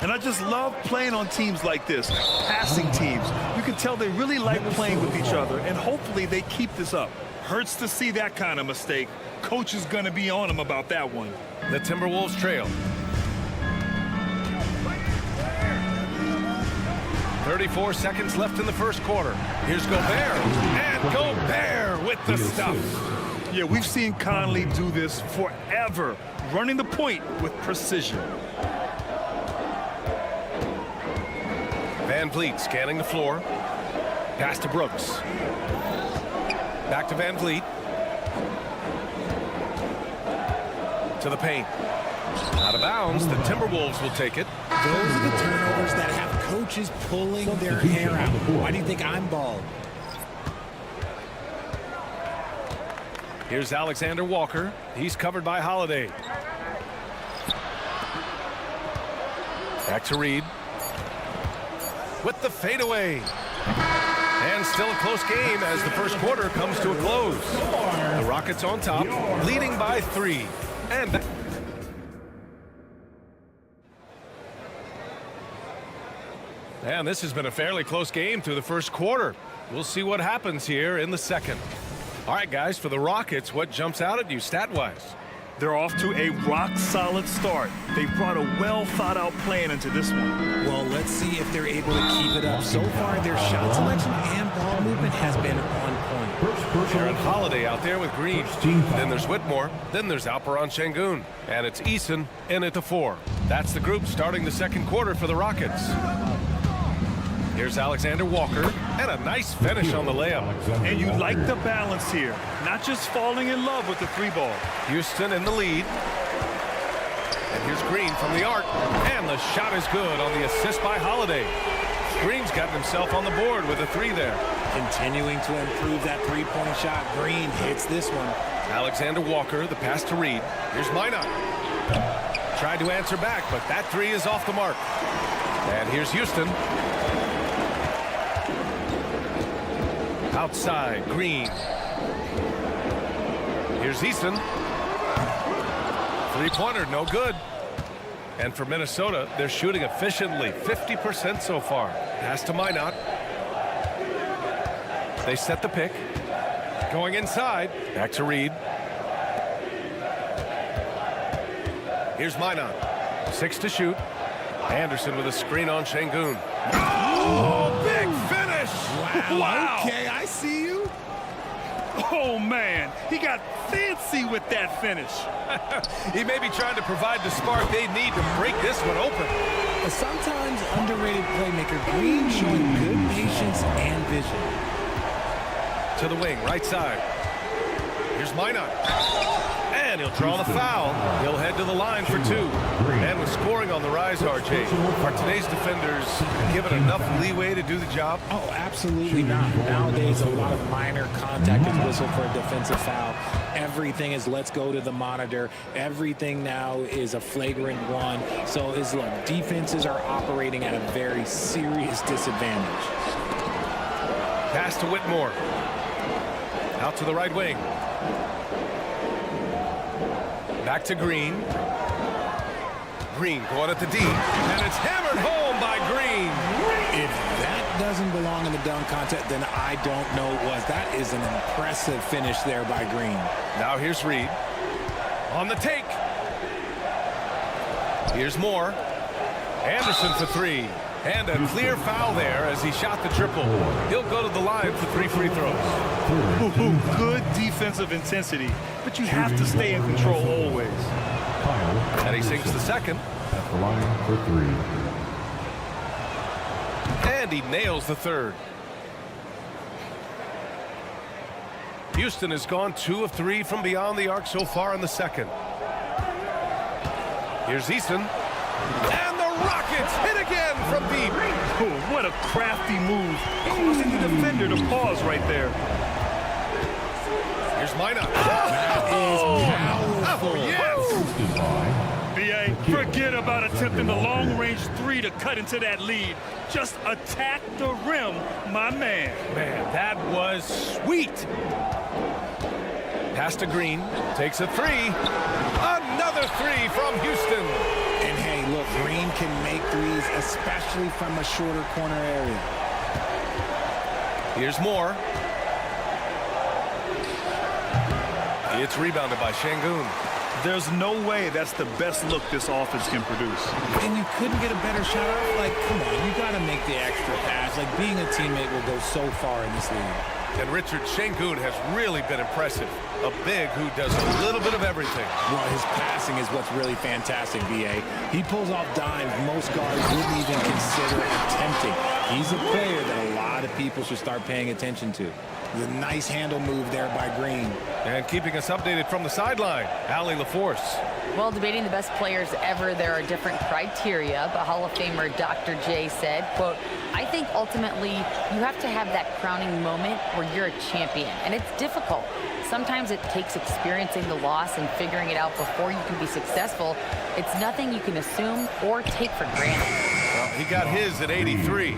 And I just love playing on teams like this, passing teams. You can tell they really like playing with each other, and hopefully they keep this up. Hurts to see that kind of mistake. Coach is going to be on him about that one. The Timberwolves trail. 34 seconds left in the first quarter. Here's Gobert. And Gobert with the stuff. Yeah, we've seen Conley do this forever, running the point with precision. Van Vliet scanning the floor. Pass to Brooks. Back to Van Vliet. To the paint. Out of bounds. The Timberwolves will take it. Those are the turnovers that have coaches pulling their hair out. Why do you think I'm bald? Here's Alexander Walker. He's covered by Holiday. Back to Reed. With the fadeaway. And still a close game as the first quarter comes to a close. The Rockets on top, leading by 3. And this has been a fairly close game through the first quarter. We'll see what happens here in the second. All right, guys, for the Rockets, what jumps out at you stat-wise? They're off to a rock-solid start. They brought a well-thought-out plan into this one. Well, let's see if they're able to keep it up. So far, their shot selection and ball movement has been on point. Aaron Holiday out there with Green. Then there's Whitmore. Then there's Alperon Şengün. And it's Eason in at the 4. That's the group starting the second quarter for the Rockets. Here's Alexander Walker, and a nice finish on the layup. And you like the balance here, not just falling in love with the 3-ball. Houston in the lead. And here's Green from the arc, and the shot is good on the assist by Holiday. Green's gotten himself on the board with a 3 there. Continuing to improve that three-point shot. Green hits this one. Alexander Walker, the pass to Reed. Here's Minot. Tried to answer back, but that 3 is off the mark. And here's Houston. Outside, Green. Here's Eason. Three-pointer, no good. And for Minnesota, they're shooting efficiently, 50% so far. Pass to Minot. They set the pick. Going inside. Back to Reed. Here's Minot. 6 to shoot. Anderson with a screen on Şengün. Oh, big finish! Wow. Okay, I see you. Oh, man. He got fancy with that finish. He may be trying to provide the spark they need to break this one open. A sometimes underrated playmaker, Green showing good patience and vision. To the wing, right side. Here's Minot. And he'll draw the foul. He'll head to the line for 2. And with scoring on the rise, RJ, are today's defenders given enough leeway to do the job? Oh, absolutely not. Nowadays, a lot of minor contact is whistled for a defensive foul. Everything is let's go to the monitor. Everything now is a flagrant 1. So, look, defenses are operating at a very serious disadvantage. Pass to Whitmore. Out to the right wing. Back to Green. Green going at the D. And it's hammered home by Green. If that doesn't belong in the dunk contest, then I don't know what. That is an impressive finish there by Green. Now here's Reed. On the take. Here's Moore. Anderson for 3. And a clear foul there as he shot the triple. He'll go to the line for 3 free throws. Good defensive intensity, but you have to stay in control always. And he sinks the second. At the line for 3. And he nails the third. Houston has gone 2 of 3 from beyond the arc so far in the second. Here's Eason. And the Rockets hit again from deep. Oh, what a crafty move, causing the defender to pause right there. Here's Minot. Powerful. Oh, yes. B.A., forget about attempting the long-range 3 to cut into that lead. Just attack the rim, my man. Man, that was sweet. Pass to Green. Takes a 3. Another 3 from Houston. And hey, look, Green can make threes, especially from a shorter corner area. Here's Moore. It's rebounded by Şengün. There's no way that's the best look this offense can produce. And you couldn't get a better shot off? Like, come on, you got to make the extra pass. Like, being a teammate will go so far in this league. And Richard, Şengün has really been impressive. A big who does a little bit of everything. Well, his passing is what's really fantastic, B.A. He pulls off dimes most guards wouldn't even consider attempting. He's a player that a lot of people should start paying attention to. The nice handle move there by Green. And keeping us updated from the sideline, Allie LaForce. Well, debating the best players ever, there are different criteria, but Hall of Famer Dr. J said, quote, I think ultimately you have to have that crowning moment where you're a champion, and it's difficult. Sometimes it takes experiencing the loss and figuring it out before you can be successful. It's nothing you can assume or take for granted. Well, he got his at 83.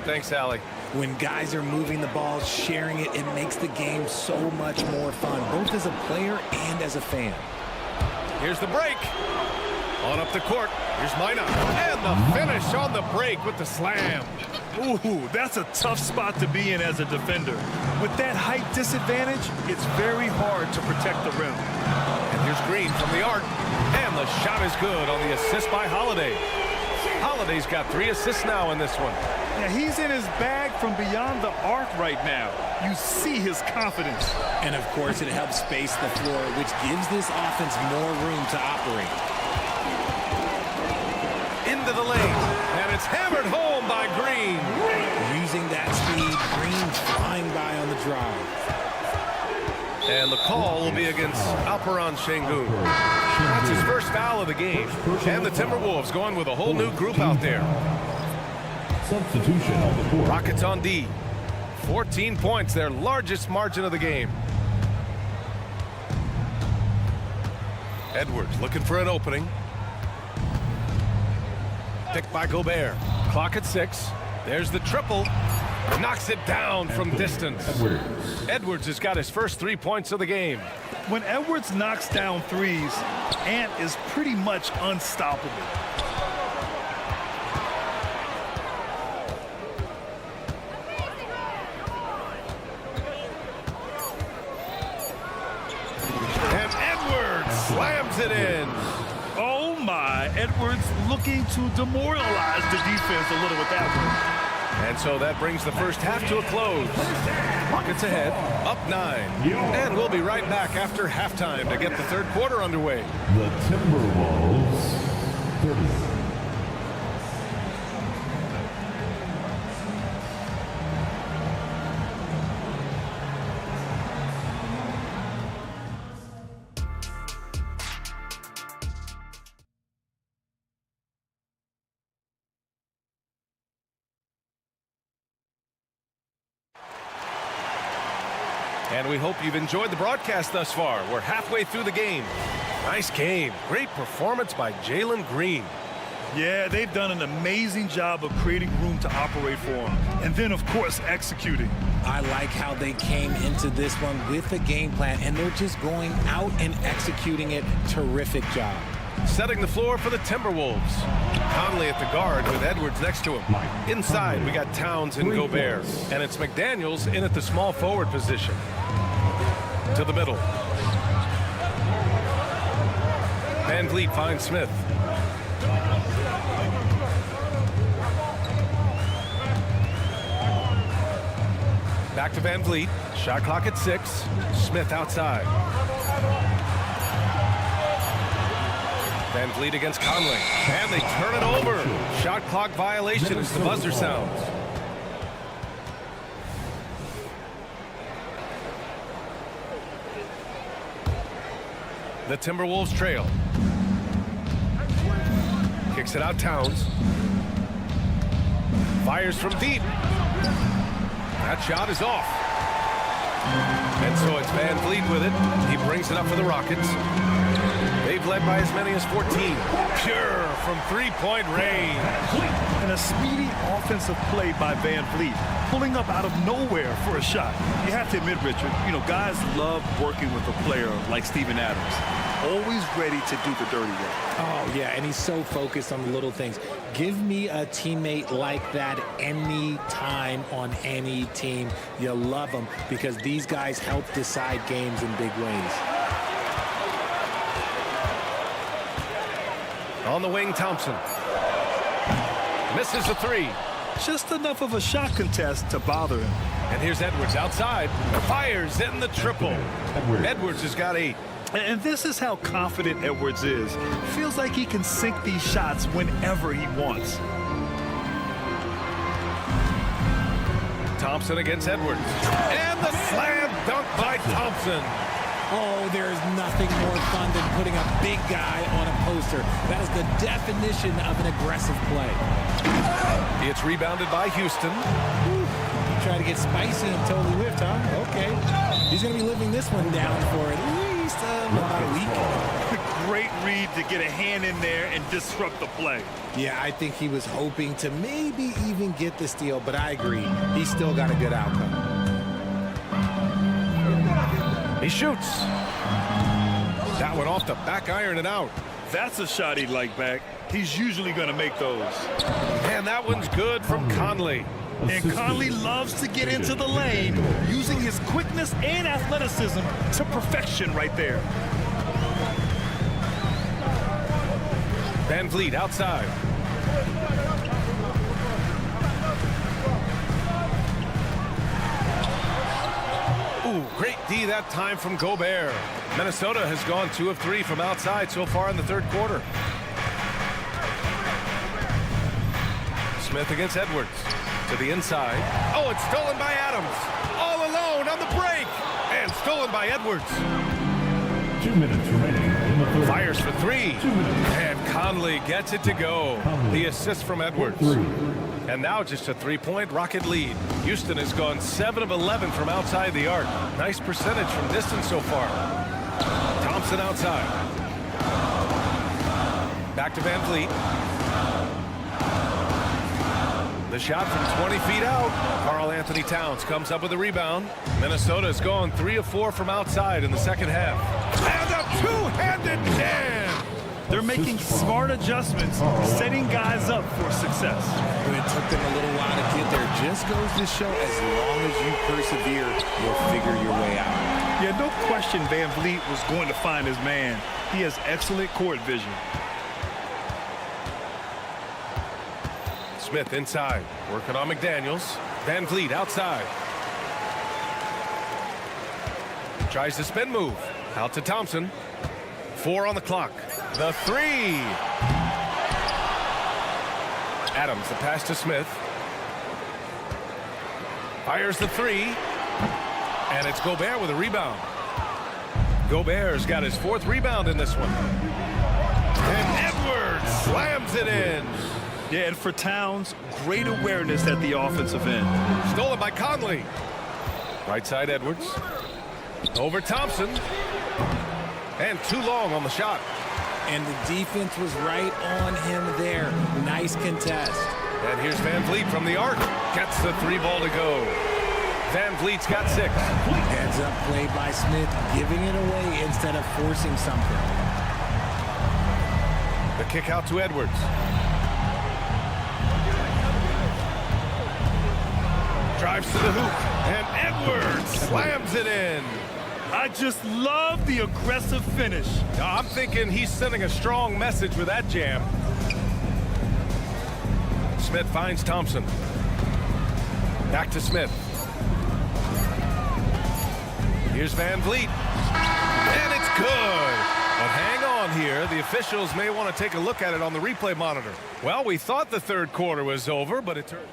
Thanks, Allie. When guys are moving the ball, sharing it, it makes the game so much more fun, both as a player and as a fan. Here's the break. On up the court. Here's Mina. And the finish on the break with the slam. Ooh, that's a tough spot to be in as a defender. With that height disadvantage, it's very hard to protect the rim. And here's Green from the arc. And the shot is good on the assist by Holiday. Holiday's got 3 assists now in this one. Yeah, he's in his bag from beyond the arc right now. You see his confidence. And of course, it helps space the floor, which gives this offense more room to operate. Into the lane. And it's hammered home by Green. Using that speed, Green flying by on the drive. And the call will be against Alperen Şengün. That's his first foul of the game. And the Timberwolves going with a whole new group out there. Substitution on the court. Rockets on D. 14 points, their largest margin of the game. Edwards looking for an opening. Picked by Gobert. Clock at 6. There's the triple. Knocks it down from distance. Edwards has got his first 3 points of the game. When Edwards knocks down threes, Ant is pretty much unstoppable. And Edwards slams it in. Oh my, Edwards looking to demoralize the defense a little with that one. And so that brings the first half to a close. Rockets ahead, up 9. And we'll be right back after halftime to get the third quarter underway. The Timberwolves 30. And we hope you've enjoyed the broadcast thus far. We're halfway through the game. Nice game. Great performance by Jalen Green. Yeah, they've done an amazing job of creating room to operate for him. And then, of course, executing. I like how they came into this one with a game plan, and they're just going out and executing it. Terrific job. Setting the floor for the Timberwolves. Conley at the guard with Edwards next to him. Inside, we got Towns and Gobert. And it's McDaniels in at the small forward position. To the middle. Van Vliet finds Smith. Back to Van Vliet. Shot clock at 6. Smith outside. Van Vliet against Conley. And they turn it over. Shot clock violation as the buzzer sounds. The Timberwolves trail. Kicks it out Towns. Fires from deep. That shot is off. And so it's Van Vliet with it. He brings it up for the Rockets. They've led by as many as 14. Pure from three-point range. And a speedy offensive play by Van Vliet, pulling up out of nowhere for a shot. You have to admit, Richard, guys love working with a player like Steven Adams. Always ready to do the dirty work. Oh, yeah, and he's so focused on the little things. Give me a teammate like that any time on any team. You love them because these guys help decide games in big ways. On the wing, Thompson. Misses the three. Just enough of a shot contest to bother him. And here's Edwards outside. Fires in the triple. Edwards has got 8. And this is how confident Edwards is. Feels like he can sink these shots whenever he wants. Thompson against Edwards. And the slam dunk by Thompson. Oh, there's nothing more fun than putting a big guy on a poster. That is the definition of an aggressive play. It's rebounded by Houston. You try to get spicy and totally whiffed, huh? Okay. He's going to be living this one down for at least about a week. Great read to get a hand in there and disrupt the play. Yeah, I think he was hoping to maybe even get the steal, but I agree. He's still got a good outcome. He shoots. That one off the back iron and out. That's a shot he'd like back. He's usually going to make those. And that one's good from Conley. And Conley loves to get into the lane, using his quickness and athleticism to perfection right there. Van Vliet outside. Ooh, great D that time from Gobert. Minnesota has gone 2 of 3 from outside so far in the third quarter. Smith against Edwards. To the inside. Oh, it's stolen by Adams. All alone on the break. And stolen by Edwards. 2 minutes remaining in the third. Fires for 3. 2 minutes. And Conley gets it to go. The assist from Edwards. 3. And now just a 3-point Rocket lead. Houston has gone 7 of 11 from outside the arc. Nice percentage from distance so far. Thompson outside. Back to Van Vliet. The shot from 20 feet out. Karl Anthony Towns comes up with a rebound. Minnesota has gone 3 of 4 from outside in the second half. And a two-handed jam. They're making smart adjustments, setting guys up for success. It took them a little while to get there. Just goes to show as long as you persevere, you'll figure your way out. Yeah, no question Van Vliet was going to find his man. He has excellent court vision. Smith inside, working on McDaniels. Van Vliet outside. Tries the spin move. Out to Thompson. 4 on the clock. The 3. Adams, the pass to Smith. Fires the 3. And it's Gobert with a rebound. Gobert's got his 4th rebound in this one. And Edwards slams it in. Yeah, and for Towns, great awareness at the offensive end. Stolen by Conley. Right side Edwards. Over Thompson. And too long on the shot. And the defense was right on him there. Nice contest. And here's Van Vliet from the arc. Gets the 3 ball to go. Van Vliet's got 6. Heads up play by Smith, giving it away instead of forcing something. The kick out to Edwards. Drives to the hoop. And Edwards slams it in. I just love the aggressive finish. I'm thinking he's sending a strong message with that jam. Smith finds Thompson. Back to Smith. Here's Van Vliet. And it's good. But hang on here. The officials may want to take a look at it on the replay monitor. Well, we thought the third quarter was over, but it turned.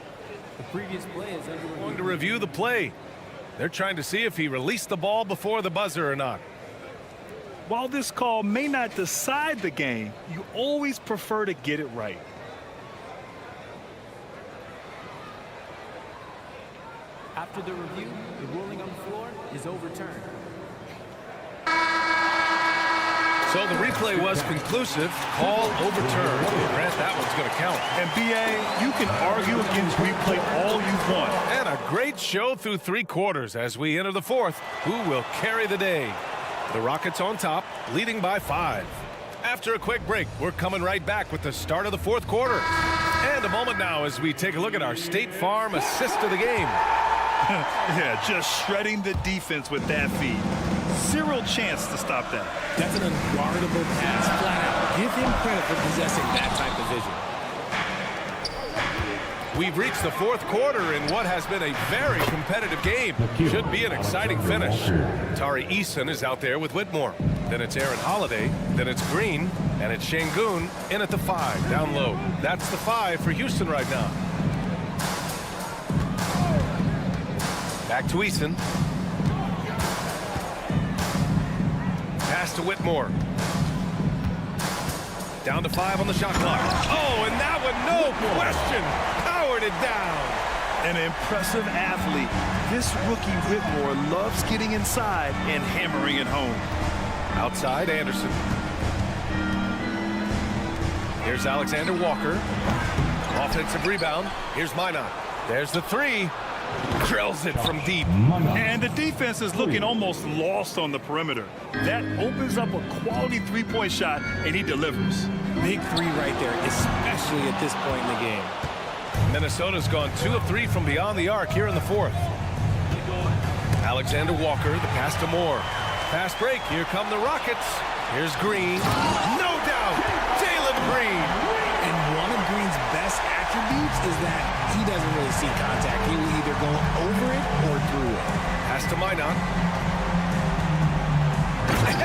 The previous play is under review. Going to review the play. They're trying to see if he released the ball before the buzzer or not. While this call may not decide the game, you always prefer to get it right. After the review, the ruling on the floor is overturned. So the replay was conclusive. Call overturned. Grant, that one's going to count. And BA, you can argue against replay all you want. And a great show through 3 quarters as we enter the 4th. Who will carry the day? The Rockets on top, leading by 5. After a quick break, we're coming right back with the start of the 4th quarter. And a moment now as we take a look at our State Farm assist of the game. Yeah, just shredding the defense with that feed. Zero chance to stop that. That's an unguardable pass, flat out. Give him credit for possessing that type of vision. We've reached the fourth quarter in what has been a very competitive game. Should be an exciting finish. Tari Eason is out there with Whitmore. Then it's Aaron Holiday. Then it's Green. And it's Şengün in at the 5, down low. That's the 5 for Houston right now. Back to Eason. Pass to Whitmore. Down to 5 on the shot clock. Oh, and that one, no question, powered it down. An impressive athlete. This rookie Whitmore loves getting inside and hammering it home. Outside, Anderson. Here's Alexander Walker. Offensive rebound. Here's Minot. There's the 3. Drills it from deep. And the defense is looking almost lost on the perimeter. That opens up a quality three-point shot, and he delivers. Big 3 right there, especially at this point in the game. Minnesota's gone 2 of 3 from beyond the arc here in the 4th. Alexander Walker, the pass to Moore. Fast break, here come the Rockets. Here's Green. No doubt, Jalen Green. And one of Green's best attributes is that he doesn't really see contact. He will either go over it or through it. Pass to Minot.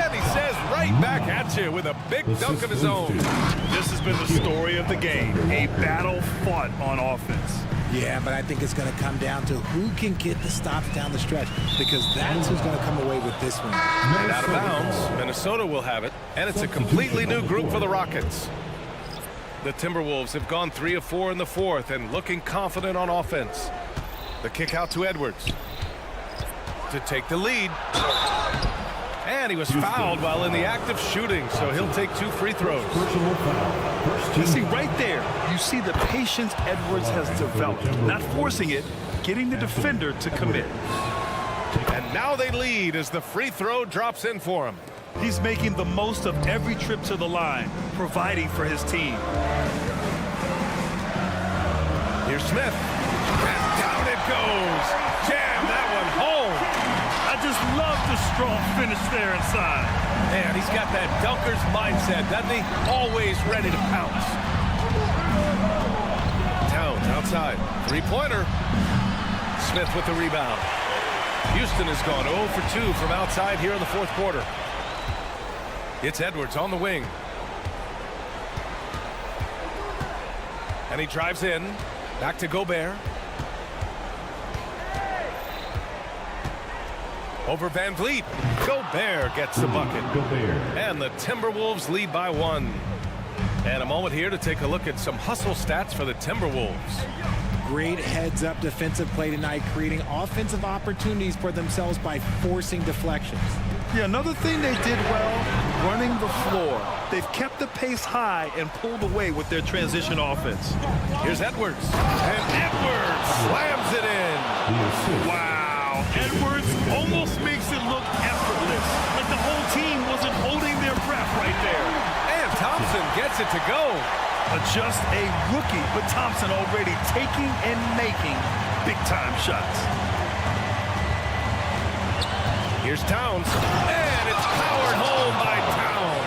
And he says right back at you with a big dunk of his own. This has been the story of the game, a battle fought on offense. Yeah, but I think it's going to come down to who can get the stops down the stretch, because that's who's going to come away with this one. And out of bounds, Minnesota will have it, and it's a completely new group for the Rockets. The Timberwolves have gone 3 of 4 in the 4th and looking confident on offense. The kick out to Edwards to take the lead. And he was fouled while in the act of shooting, so he'll take 2 free throws. You see, right there, you see the patience Edwards has developed. Not forcing it, getting the defender to commit. And now they lead as the free throw drops in for him. He's making the most of every trip to the line, providing for his team. Here's Smith. And down it goes. Jam that one home. I just love the strong finish there inside. Man, he's got that dunker's mindset, doesn't he? Always ready to pounce. Towns outside. Three-pointer. Smith with the rebound. Houston has gone 0 for 2 from outside here in the 4th quarter. It's Edwards on the wing. And he drives in. Back to Gobert. Over Van Vliet. Gobert gets the bucket. And the Timberwolves lead by 1. And a moment here to take a look at some hustle stats for the Timberwolves. Great heads-up defensive play tonight, creating offensive opportunities for themselves by forcing deflections. Yeah, another thing they did well, running the floor. They've kept the pace high and pulled away with their transition offense. Here's Edwards. And Edwards slams it in. Wow. Edwards almost makes it look effortless, like the whole team wasn't holding their breath right there. And Thompson gets it to go. Just a rookie, but Thompson already taking and making big-time shots. Here's Towns, and it's powered home by Towns.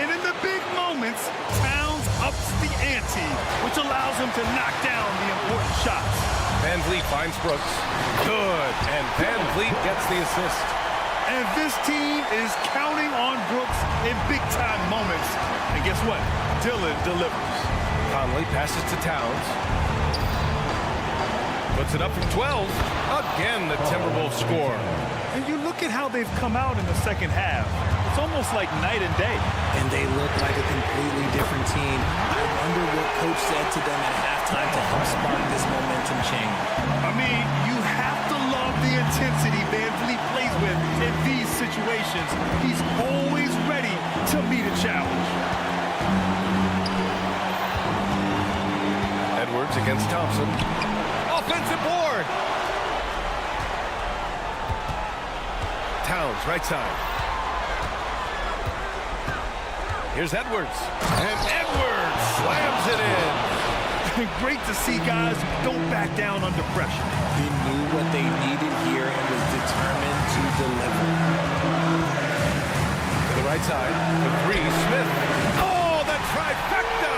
And in the big moments, Towns ups the ante, which allows him to knock down the important shots. Van Vliet finds Brooks. Good, and Van Vliet gets the assist. And this team is counting on Brooks in big-time moments. And guess what? Dillon delivers. Conley passes to Towns. Puts it up from 12. Again, the Timberwolves score. And you look at how they've come out in the second half. It's almost like night and day. And they look like a completely different team. I wonder what coach said to them at halftime to help spark this momentum change. I mean, you have to love the intensity Van Vliet plays with in these situations. He's always ready to meet a challenge. Edwards against Thompson. Offensive board. Towns, right side. Here's Edwards. And Edwards slams it in. Great to see guys who don't back down under pressure. He knew what they needed here and was determined to deliver. right side. The three, Smith. Oh, the trifecta!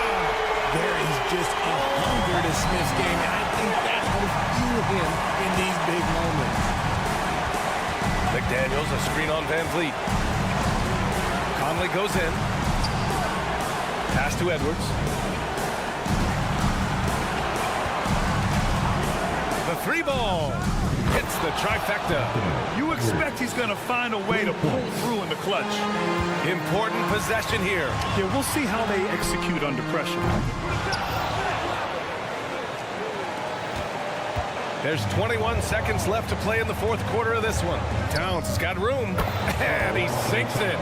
There is just a hunger to Smith's game, and I think that will fuel him in these big moments. McDaniels, a screen on Van Vliet. Conley goes in. Pass to Edwards. The three ball hits the trifecta. You expect he's going to find a way to pull through in the clutch. Important possession here. Yeah, we'll see how they execute under pressure. There's 21 seconds left to play in the fourth quarter of this one. Towns has got room, and he sinks it.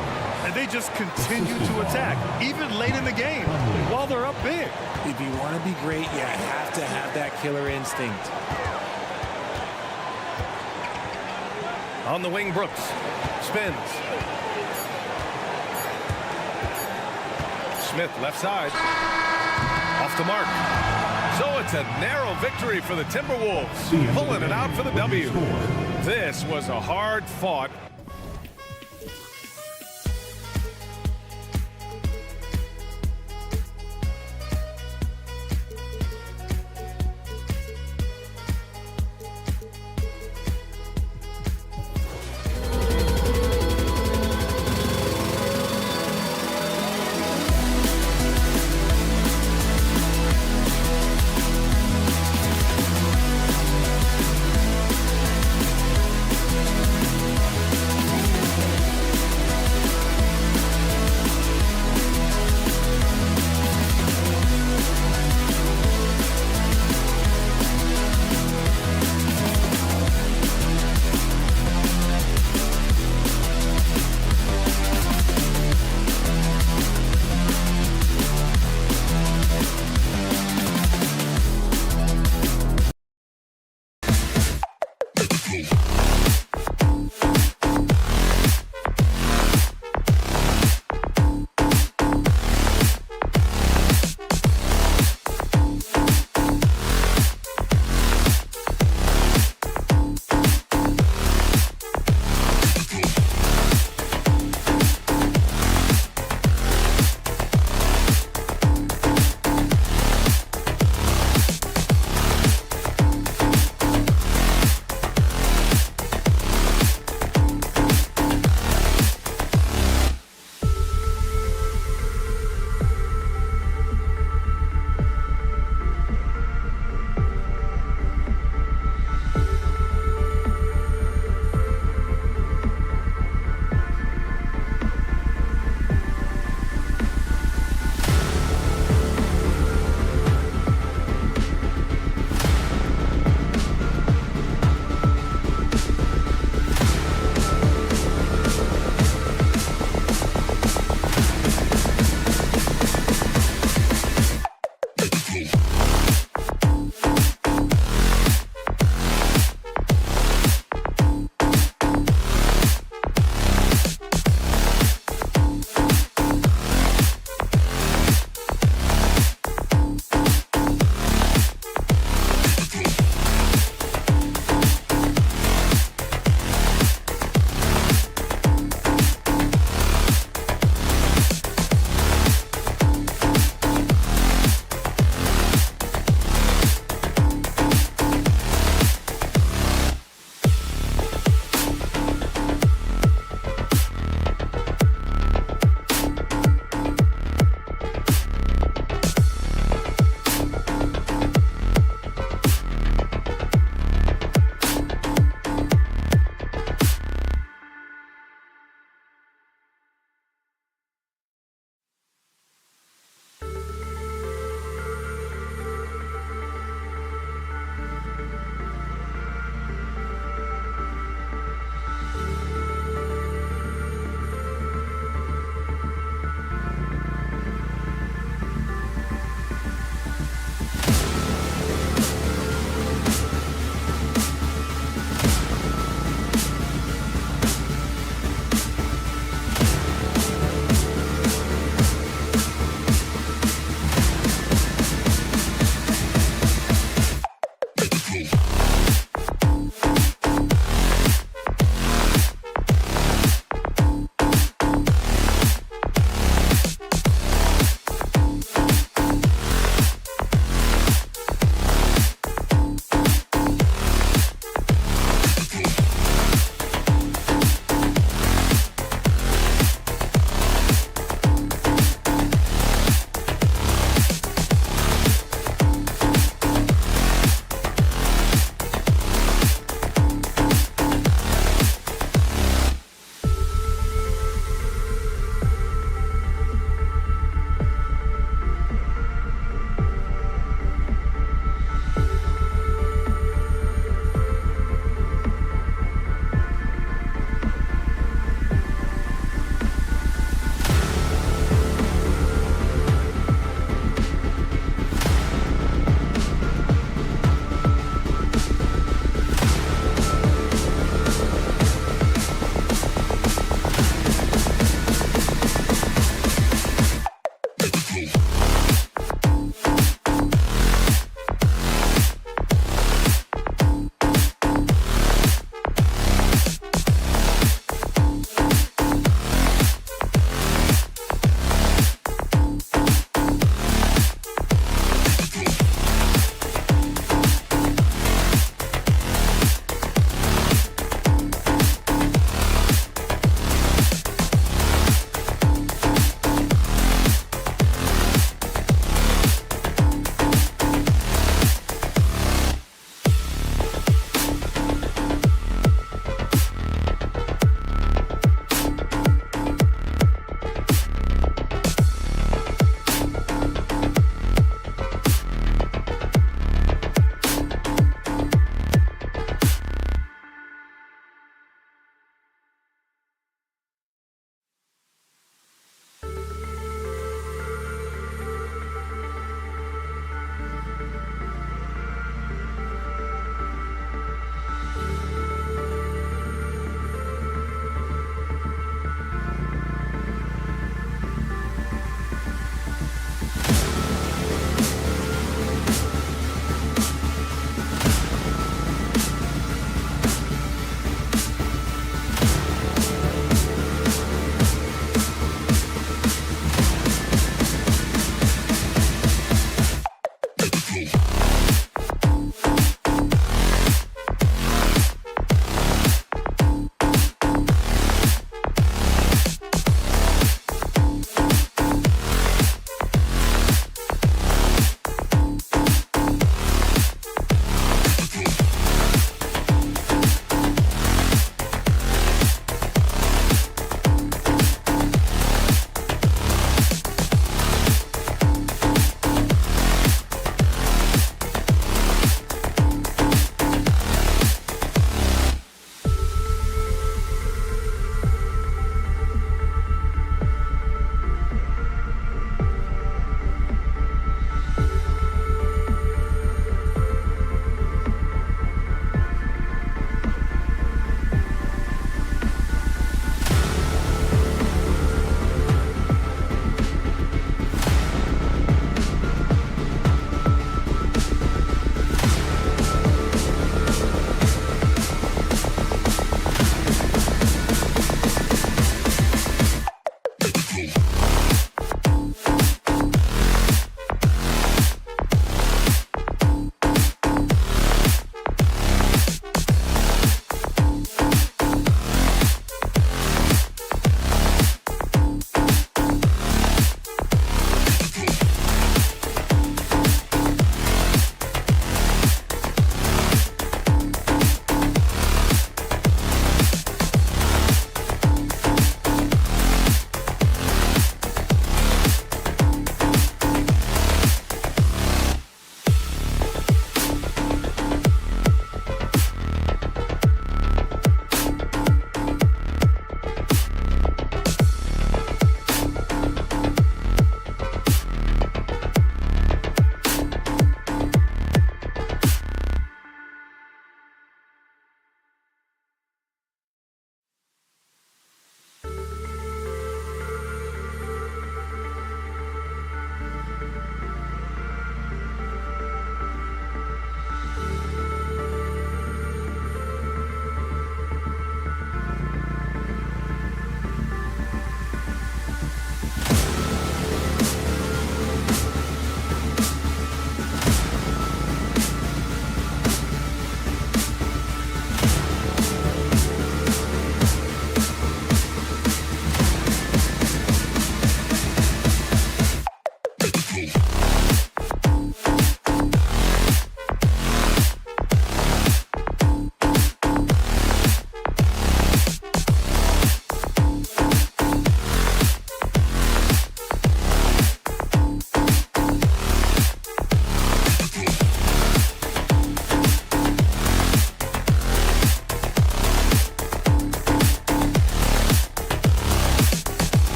And they just continue to attack, even late in the game, while they're up big. If you want to be great, you have to have that killer instinct. On the wing, Brooks spins. Smith left side. Off the mark. So it's a narrow victory for the Timberwolves, pulling it out for the W. This was a hard-fought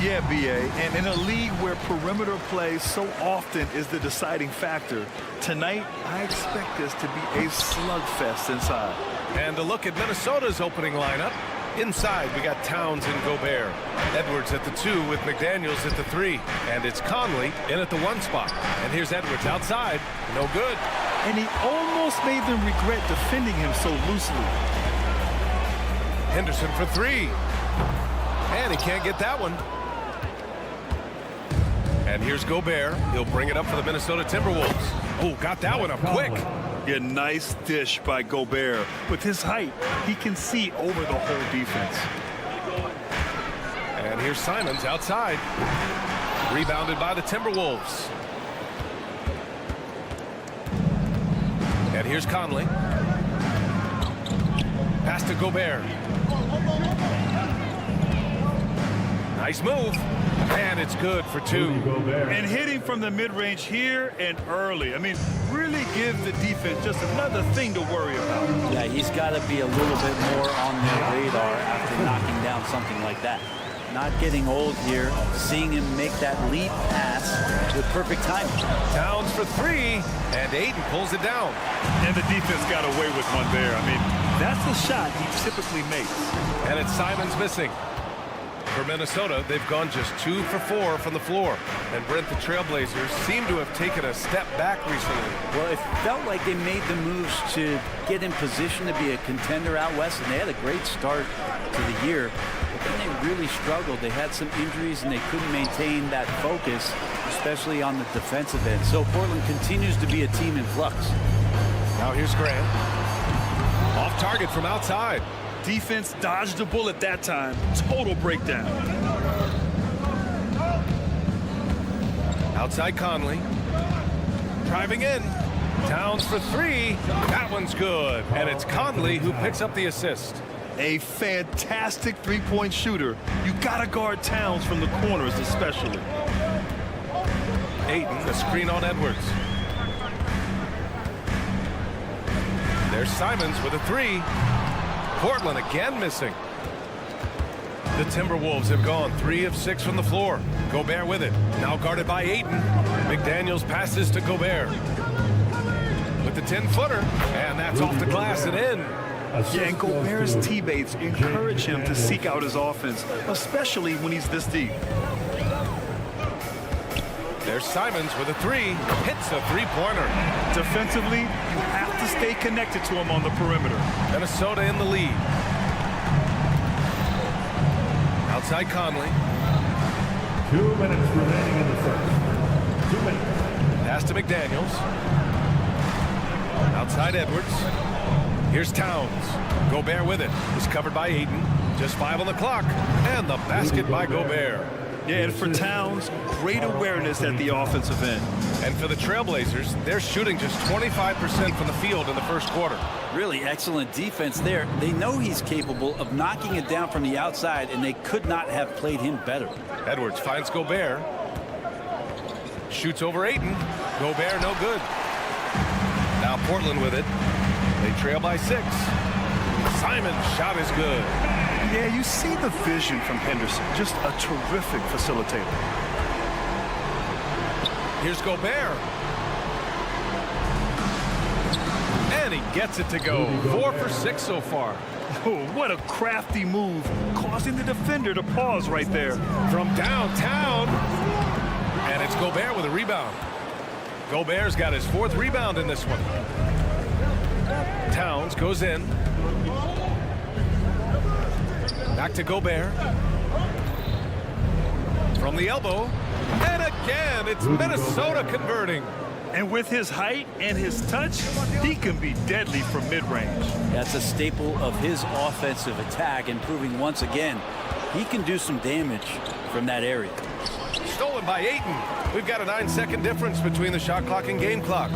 Yeah, B.A., and in a league where perimeter play so often is the deciding factor, tonight I expect this to be a slugfest inside. And a look at Minnesota's opening lineup. Inside, we got Towns and Gobert. Edwards at the 2 with McDaniels at the 3. And it's Conley in at the 1 spot. And here's Edwards outside. No good. And he almost made them regret defending him so loosely. Henderson for 3. And he can't get that one. And here's Gobert. He'll bring it up for the Minnesota Timberwolves. Oh, got that one up quick. A nice dish by Gobert. With his height, he can see over the whole defense. And here's Simons outside. Rebounded by the Timberwolves. And here's Conley. Pass to Gobert. Nice move. And it's good for 2. And hitting from the mid-range here and early. I mean, really give the defense just another thing to worry about. Yeah, he's got to be a little bit more on their radar after knocking down something like that. Not getting old here, seeing him make that lead pass with perfect timing. Towns for 3, and Ayton pulls it down. And the defense got away with one there. I mean, that's the shot he typically makes. And it's Simons missing. For Minnesota, they've gone just 2 for 4 from the floor. And Brent, the Trailblazers seem to have taken a step back recently. Well, it felt like they made the moves to get in position to be a contender out west, and they had a great start to the year. But then they really struggled. They had some injuries, and they couldn't maintain that focus, especially on the defensive end. So Portland continues to be a team in flux. Now here's Grant. Off target from outside. Defense dodged the bullet that time. Total breakdown. Outside Conley. Driving in. Towns for 3. That one's good. And it's Conley who picks up the assist. A fantastic three-point shooter. You gotta guard Towns from the corners especially. Ayton, the screen on Edwards. There's Simons with a 3. Portland again missing. The Timberwolves have gone 3 of 6 from the floor. Gobert with it. Now guarded by Ayton. McDaniels passes to Gobert. With the 10-footer. And that's off the glass and in. Yeah, and Gobert's teammates encourage him to seek out his offense, especially when he's this deep. There's Simons with a 3. Hits a 3-pointer. Defensively, you have to stay connected to him on the perimeter. Minnesota in the lead. Outside Conley. 2 minutes remaining in the first. 2 minutes. Pass to McDaniels. Outside Edwards. Here's Towns. Gobert with it. He's covered by Ayton. Just 5 on the clock. And the basket by Gobert. Yeah, and for Towns, great awareness at the offensive end. And for the Trailblazers, they're shooting just 25% from the field in the first quarter. Really excellent defense there. They know he's capable of knocking it down from the outside, and they could not have played him better. Edwards finds Gobert. Shoots over Ayton. Gobert no good. Now Portland with it. They trail by 6. Simon's shot is good. Yeah, you see the vision from Henderson. Just a terrific facilitator. Here's Gobert. And he gets it to go. 4 for 6 so far. Oh, what a crafty move, causing the defender to pause right there. From downtown. And it's Gobert with a rebound. Gobert's got his 4th rebound in this one. Towns goes in. Back to Gobert. From the elbow. And again, it's Minnesota converting. And with his height and his touch, he can be deadly from mid-range. That's a staple of his offensive attack, and proving once again he can do some damage from that area. Stolen by Ayton. We've got a 9-second difference between the shot clock and game clock.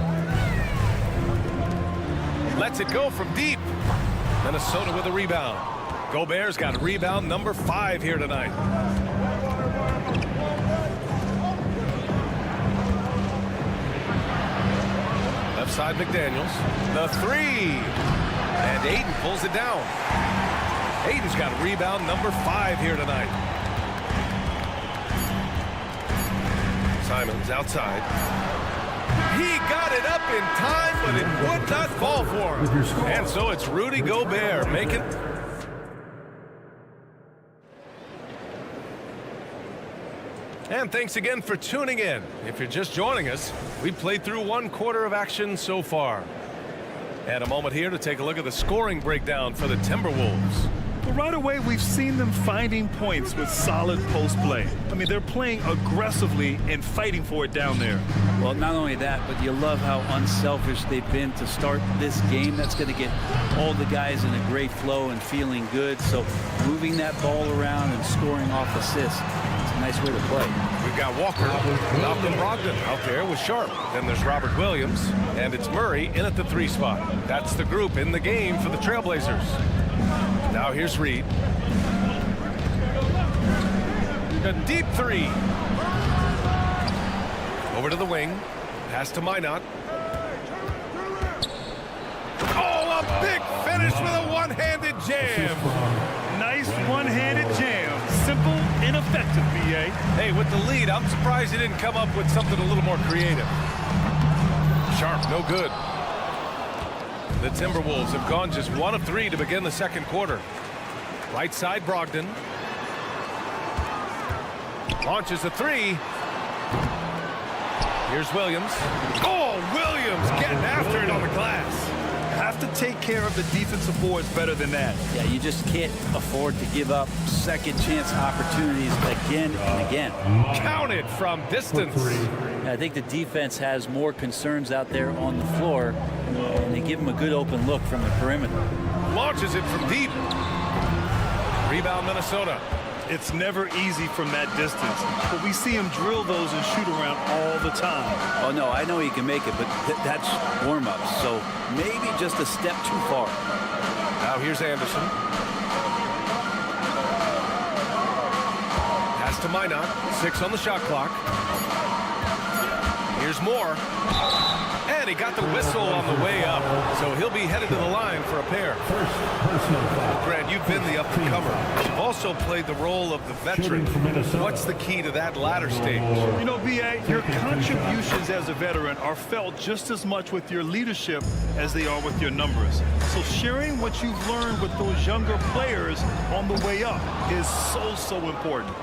Lets it go from deep. Minnesota with a rebound. Gobert's got rebound number 5 here tonight. Left side McDaniels. The 3. And Ayton pulls it down. Ayton's got rebound number 5 here tonight. Simons outside. He got it up in time, but it would not fall for him. And so it's Rudy Gobert making... And thanks again for tuning in. If you're just joining us, we've played through 1 quarter of action so far. And a moment here to take a look at the scoring breakdown for the Timberwolves. Well, right away, we've seen them finding points with solid post play. I mean, they're playing aggressively and fighting for it down there. Well, not only that, but you love how unselfish they've been to start this game. That's going to get all the guys in a great flow and feeling good. So moving that ball around and scoring off assists, it's a nice way to play. We've got Walker, Malcolm Brogdon out there with Sharp. Then there's Robert Williams, and it's Murray in at the 3 spot. That's the group in the game for the Trailblazers. Now here's Reed. A deep 3. Over to the wing. Pass to Minot. Oh, a big finish with a one-handed jam. Nice one-handed jam. Simple and effective, B.A. Hey, with the lead, I'm surprised he didn't come up with something a little more creative. Sharp, no good. The Timberwolves have gone just 1 of 3 to begin the second quarter. Right side, Brogdon. Launches a 3. Here's Williams. Oh, Williams getting after it on the glass. Have to take care of the defensive boards better than that. Yeah, you just can't afford to give up second chance opportunities again and again. Counted from distance. I think the defense has more concerns out there on the floor, and they give them a good open look from the perimeter. Launches it from deep. Rebound, Minnesota. It's never easy from that distance, but we see him drill those and shoot around all the time. Oh, no, I know he can make it, but that's warm-ups, so maybe just a step too far. Now here's Anderson. Pass to Minot. 6 on the shot clock. Here's Moore. And he got the whistle on the way up, so he'll be headed to the line for a pair. Grant, you've been the up-and-comer. You've also played the role of the veteran. What's the key to that latter stage? You know, B.A., your contributions as a veteran are felt just as much with your leadership as they are with your numbers. So sharing what you've learned with those younger players on the way up is so important.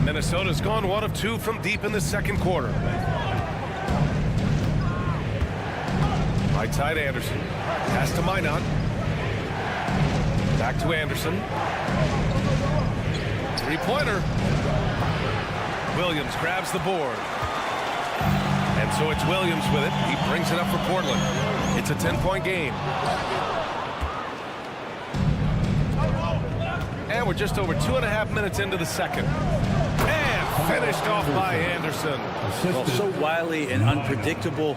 Minnesota's gone 1 of 2 from deep in the second quarter. Right side, Anderson. Pass to Minot. Back to Anderson. 3-pointer. Williams grabs the board. And so it's Williams with it. He brings it up for Portland. It's a 10-point game. And we're just over 2.5 minutes into the second. And finished off by Anderson. Well, so wily and unpredictable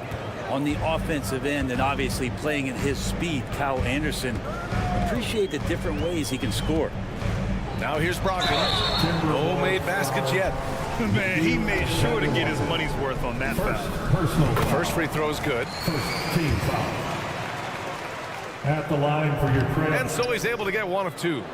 on the offensive end, and obviously playing at his speed. Kyle Anderson, appreciate the different ways he can score. Now here's Brogdon. No made baskets yet. Man, he made sure to get his money's worth on that foul. The first free throw is good. First team foul. At the line for your trail. And so he's able to get 1 of 2.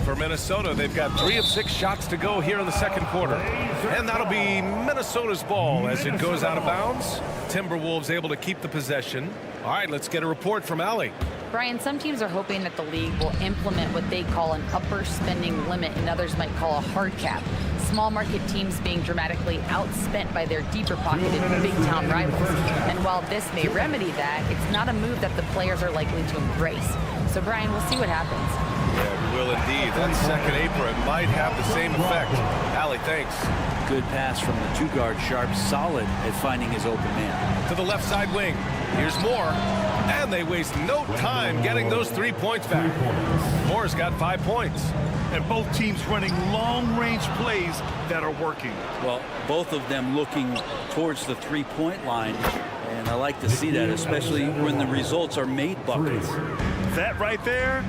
For Minnesota, they've got 3 of 6 shots to go here in the second quarter. And that'll be Minnesota's ball as it goes out of bounds. Timberwolves able to keep the possession. All right, let's get a report from Allie. Brian, some teams are hoping that the league will implement what they call an upper spending limit and others might call a hard cap. Small market teams being dramatically outspent by their deeper pocketed big town rivals. And while this may remedy that, it's not a move that the players are likely to embrace. So Brian, we'll see what happens. Yeah, we will indeed. That second apron might have the same effect. Allie, thanks. Good pass from the 2-guard. Sharp, solid at finding his open man. To the left side wing. Here's Moore. And they waste no time getting those 3 points back. Moore's got 5 points. And both teams running long-range plays that are working. Well, both of them looking towards the 3-point line. And I like to see that, especially when the results are made buckets. That right there,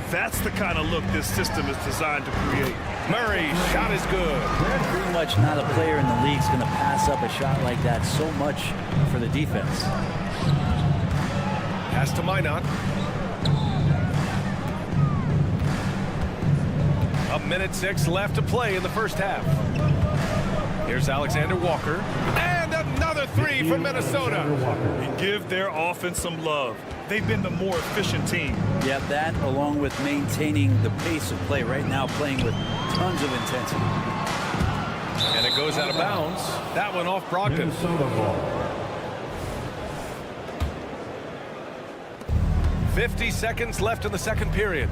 that's the kind of look this system is designed to create. Murray, shot is good. Pretty much not a player in the league is going to pass up a shot like that so much for the defense. Pass to Minot. A minute 6 left to play in the first half. Here's Alexander Walker. And another three from Minnesota. And give their offense some love. They've been the more efficient team. Yeah, that along with maintaining the pace of play right now, playing with tons of intensity. And it goes out of bounds. That one off Brogdon. 50 seconds left in the second period.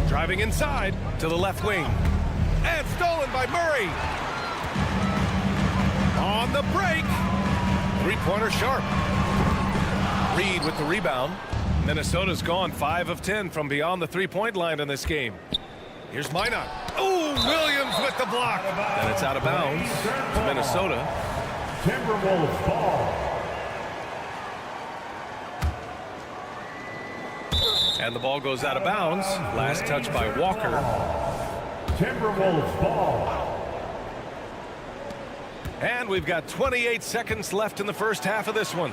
Driving inside to the left wing. And stolen by Murray. On the break. Three-pointer Sharp. Reed with the rebound. Minnesota's gone 5 of 10 from beyond the three-point line in this game. Here's Minot. Oh, Williams with the block. And it's out of bounds to Minnesota. Timberwolves ball. And the ball goes out of bounds. Last touch by Walker. Timberwolves ball. And we've got 28 seconds left in the first half of this one.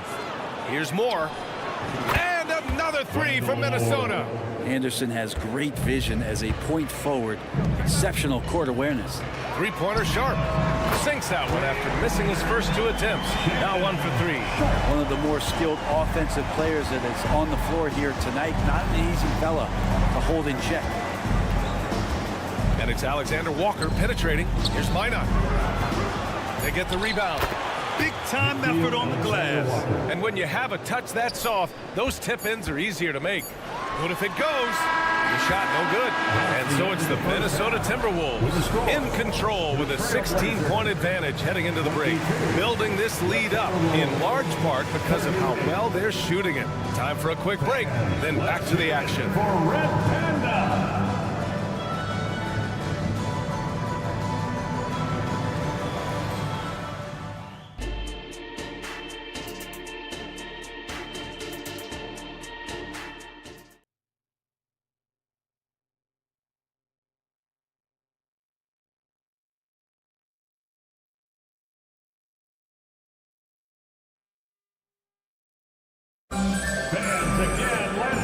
Here's more. And another three from Minnesota. Anderson has great vision as a point forward. Exceptional court awareness. Three-pointer Sharp. Sinks that one after missing his first 2 attempts. Now 1 for 3. One of the more skilled offensive players that is on the floor here tonight. Not an easy fella to hold in check. And it's Alexander Walker penetrating. Here's Minot. They get the rebound. Big time effort on the glass. And when you have a touch that soft, those tip-ins are easier to make. But if it goes, the shot no good. And so it's the Minnesota Timberwolves in control with a 16-point advantage heading into the break. Building this lead up in large part because of how well they're shooting it. Time for a quick break, then back to the action. For Red Panda.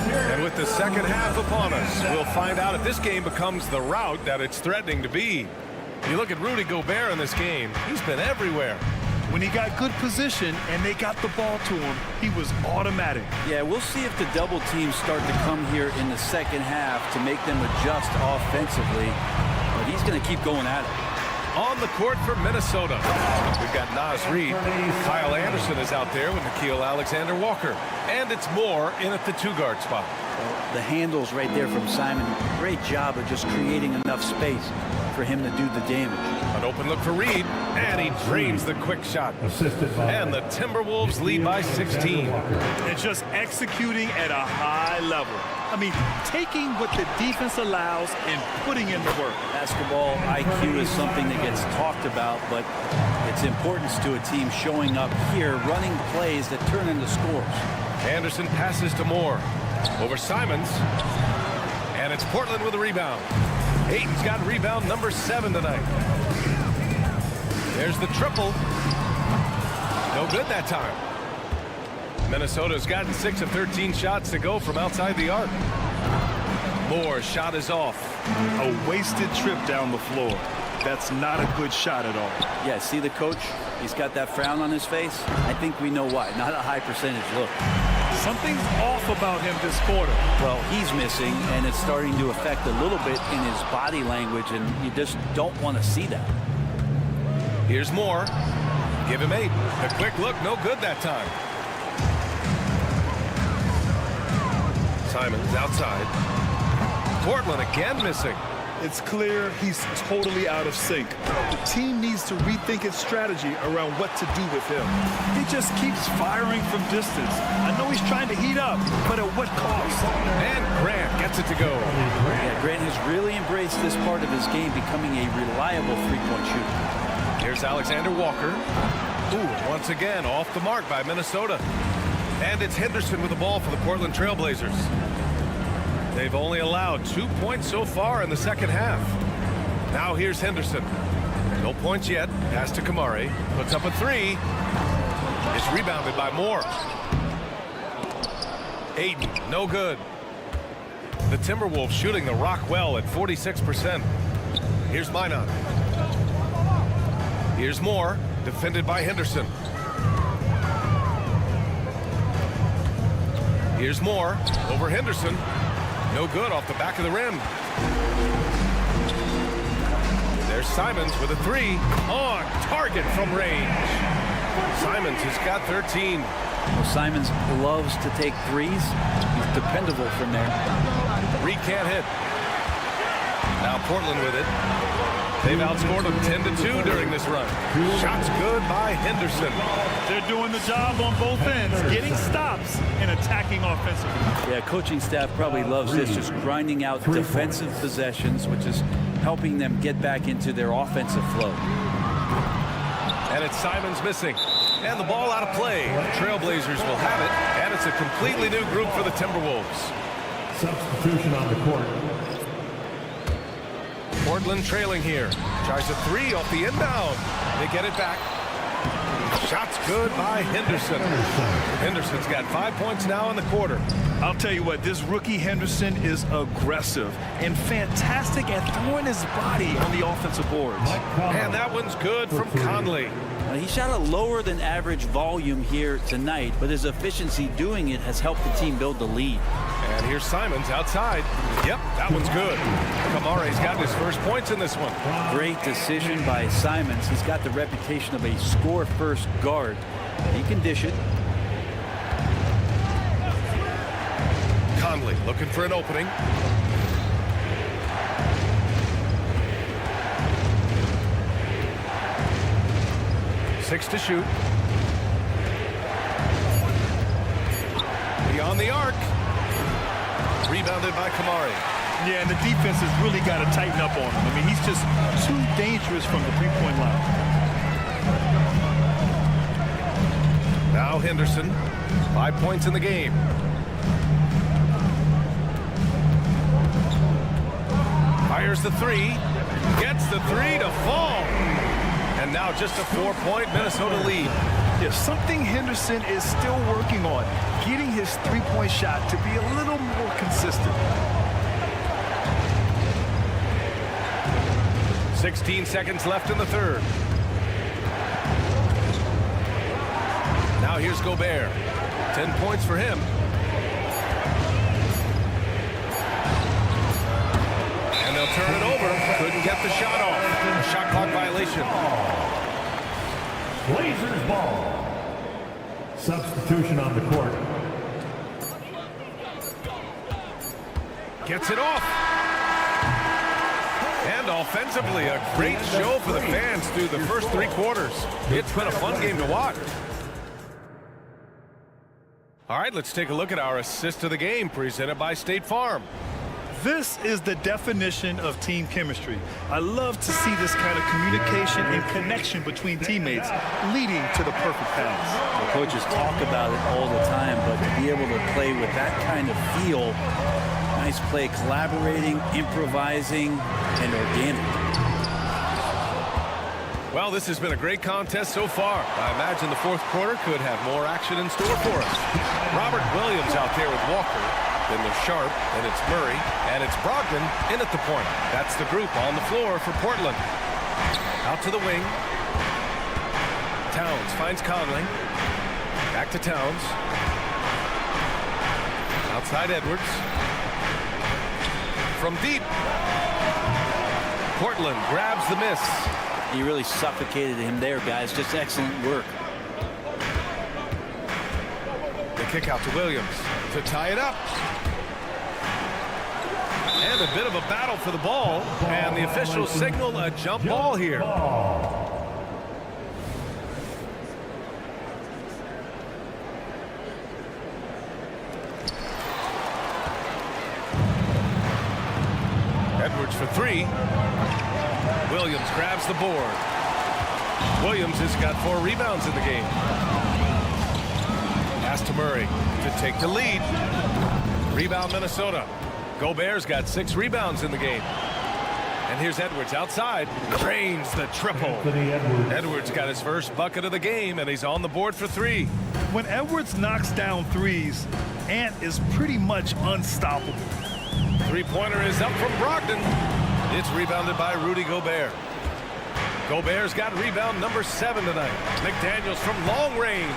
And with the second half upon us, we'll find out if this game becomes the rout that it's threatening to be. You look at Rudy Gobert in this game, he's been everywhere. When he got good position and they got the ball to him, he was automatic. Yeah, we'll see if the double teams start to come here in the second half to make them adjust offensively. But he's going to keep going at it. On the court for Minnesota, we've got Naz Reid. Kyle Anderson is out there with Nickeil Alexander-Walker. And it's Moore in at the 2-guard spot. The handles right there from Simon. Great job of just creating enough space for him to do the damage. An open look for Reid, and he drains the quick shot. And the Timberwolves lead by 16. And just executing at a high level. I mean, taking what the defense allows and putting in the work. Basketball IQ is something that gets talked about, but its importance to a team showing up here, running plays that turn into scores. Anderson passes to Moore. Over Simons. And it's Portland with a rebound. Ayton's got rebound number 7 tonight. There's the triple. No good that time. Minnesota's gotten 6 of 13 shots to go from outside the arc. Moore's shot is off. A wasted trip down the floor. That's not a good shot at all. Yeah, see the coach? He's got that frown on his face. I think we know why. Not a high percentage look. Something's off about him this quarter. Well, he's missing, and it's starting to affect a little bit in his body language, and you just don't want to see that. Here's Moore. Give him 8. A quick look, no good that time. Simons outside. Portland again missing. It's clear he's totally out of sync. The team needs to rethink its strategy around what to do with him. He just keeps firing from distance. I know he's trying to heat up, but at what cost? And Grant gets it to go. Yeah, Grant has really embraced this part of his game, becoming a reliable three-point shooter. Here's Alexander Walker. Ooh, once again off the mark by Minnesota. And it's Henderson with the ball for the Portland Trailblazers. They've only allowed 2 points so far in the second half. Now here's Henderson. No points yet. Pass to Kamari. Puts up a 3. It's rebounded by Moore. Ayton, no good. The Timberwolves shooting the rock well at 46%. Here's Minot. Here's Moore, defended by Henderson. Here's Moore over Henderson. No good off the back of the rim. There's Simons with a three. On target from range. Simons has got 13. Well, Simons loves to take threes. He's dependable from there. Reed can't hit. Now Portland with it. They've outscored them 10-2 during this run. Shots good by Henderson. They're doing the job on both ends, getting stops and attacking offensively. Yeah, coaching staff probably loves this, just grinding out defensive possessions, which is helping them get back into their offensive flow. And it's Simons missing. And the ball out of play. The Trailblazers will have it. And it's a completely new group for the Timberwolves. Substitution on the court. Portland trailing here. Tries a three off the inbound. They get it back. Shots good by Henderson. Henderson's got 5 points now in the quarter. I'll tell you what, this rookie Henderson is aggressive and fantastic at throwing his body on the offensive boards. And that one's good from Conley. He shot a lower than average volume here tonight, but his efficiency doing it has helped the team build the lead. And here's Simons outside. Yep, that one's good. Kamare's got his first points in this one. Great decision by Simons. He's got the reputation of a score-first guard. He can dish it. Conley looking for an opening. Six to shoot. Beyond the arc. Rebounded by Kamari. Yeah, and the defense has really got to tighten up on him. I mean, he's just too dangerous from the three-point line. Now Henderson, 5 points in the game. Fires the three, gets the three to fall. And now just a 4-point Minnesota lead. Yeah, something Henderson is still working on, getting his three-point shot to be a little more consistent. 16 seconds left in the third. Now here's Gobert. 10 points for him. And they'll turn it over. Couldn't get the shot off. A shot clock violation. Blazers ball. Substitution on the court. Gets it off. And offensively, a great show for the fans through the first 3 quarters. It's been a fun game to watch. All right, let's take a look at our assist of the game presented by State Farm. This is the definition of team chemistry. I love to see this kind of communication and connection between teammates leading to the perfect pass. The coaches talk about it all the time, but to be able to play with that kind of feel, nice play, collaborating, improvising, and organic. Well, this has been a great contest so far. I imagine the fourth quarter could have more action in store for us. Robert Williams out there with Walker. Then there's Sharp, then it's Murray, and it's Brogdon in at the point. That's the group on the floor for Portland. Out to the wing. Towns finds Conley. Back to Towns. Outside Edwards. From deep. Portland grabs the miss. He really suffocated him there, guys. Just excellent work. The kick out to Williams to tie it up. And a bit of a battle for the ball. And the officials signal a jump ball here. Edwards for three. Williams grabs the board. Williams has got 4 rebounds in the game. Pass to Murray to take the lead. Rebound Minnesota. Gobert's got 6 rebounds in the game. And here's Edwards outside. Drains the triple. Edwards got his first bucket of the game, and he's on the board for 3. When Edwards knocks down threes, Ant is pretty much unstoppable. 3-pointer is up from Brogdon. It's rebounded by Rudy Gobert. Gobert's got rebound number 7 tonight. McDaniels from long range.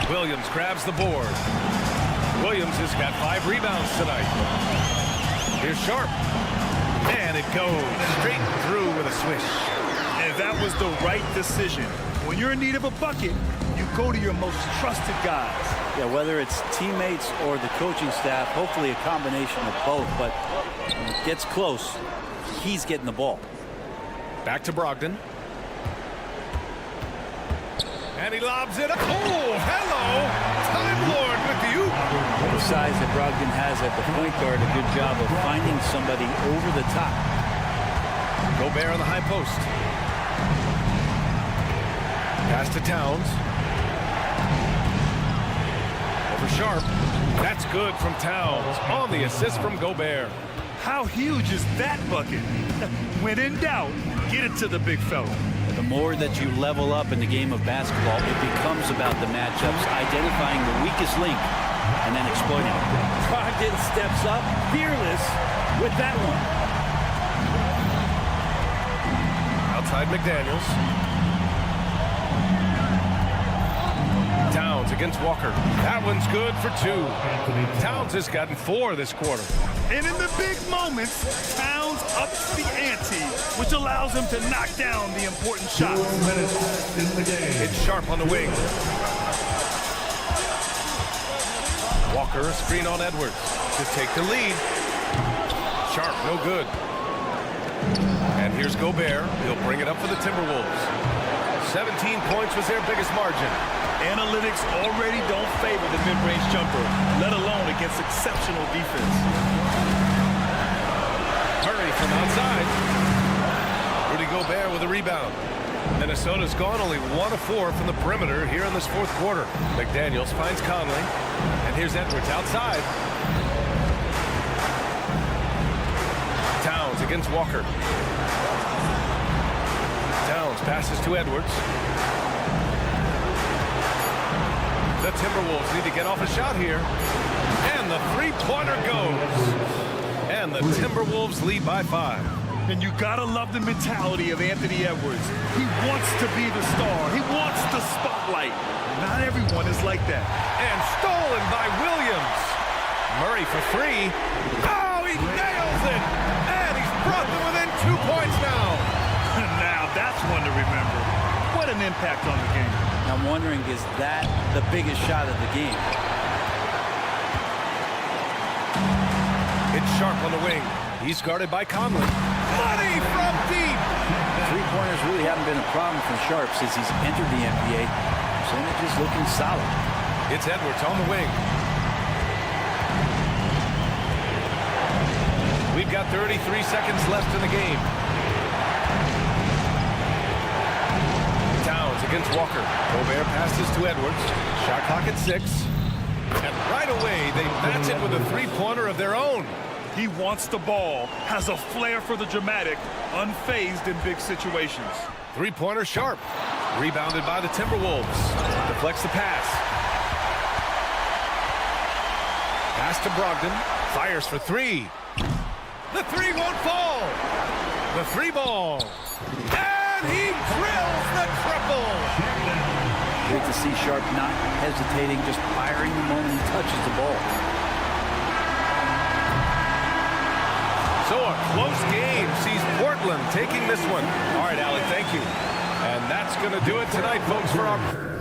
Williams grabs the board. Williams has got 5 rebounds tonight. Here's Sharp. And it goes straight through with a swish. And that was the right decision. When you're in need of a bucket, you go to your most trusted guys. Yeah, whether it's teammates or the coaching staff, hopefully a combination of both, but when it gets close, he's getting the ball. Back to Brogdon. And he lobs it up. Oh, hello! Time Lord with you. The size that Brogdon has at the point guard, a good job of finding somebody over the top. Gobert on the high post. Pass to Towns. Over Sharp. That's good from Towns. On the assist from Gobert. How huge is that bucket? When in doubt, get it to the big fella. The more that you level up in the game of basketball, it becomes about the matchups, identifying the weakest link, and then exploiting it. Brogdon steps up, fearless with that one. Outside McDaniels. Towns against Walker. That one's good for 2. Towns has gotten 4 this quarter. And in the big moments, Towns ups the ante, which allows him to knock down the important shots. 2 minutes in the game. It's Sharp on the wing. Walker, a screen on Edwards to take the lead. Sharp, no good. And here's Gobert. He'll bring it up for the Timberwolves. 17 points was their biggest margin. Analytics already don't favor the mid-range jumper, let alone against exceptional defense. Murray from outside. Rudy Gobert with a rebound. Minnesota's gone only 1 of 4 from the perimeter here in this 4th quarter. McDaniels finds Conley. And here's Edwards outside. Towns against Walker. Towns passes to Edwards. The Timberwolves need to get off a shot here. And the 3-pointer goes. And the Timberwolves lead by 5. And you gotta love the mentality of Anthony Edwards. He wants to be the star. He wants the spotlight. Not everyone is like that. And stolen by Williams. Murray for 3. Oh, he nails it. And he's brought them within 2 points now. Now that's one to remember. What an impact on the game. I'm wondering, is that the biggest shot of the game? It's Sharp on the wing. He's guarded by Conley. Money from deep. Three-pointers really haven't been a problem for Sharp since he's entered the NBA. Percentages looking solid. It's Edwards on the wing. We've got 33 seconds left in the game. Towns against Walker. Gobert passes to Edwards. Shot clock at 6. And right away, they match it with a 3-pointer of their own. He wants the ball, has a flair for the dramatic, unfazed in big situations. 3-pointer Sharp. Rebounded by the Timberwolves. Deflects the pass. Pass to Brogdon. Fires for 3. The 3 won't fall. The 3 ball. And he drills the triple. Great to see Sharp not hesitating, just firing the moment he touches the ball. So a close game sees Portland taking this one. All right, Allie, thank you. And that's going to do it tonight, folks, for our...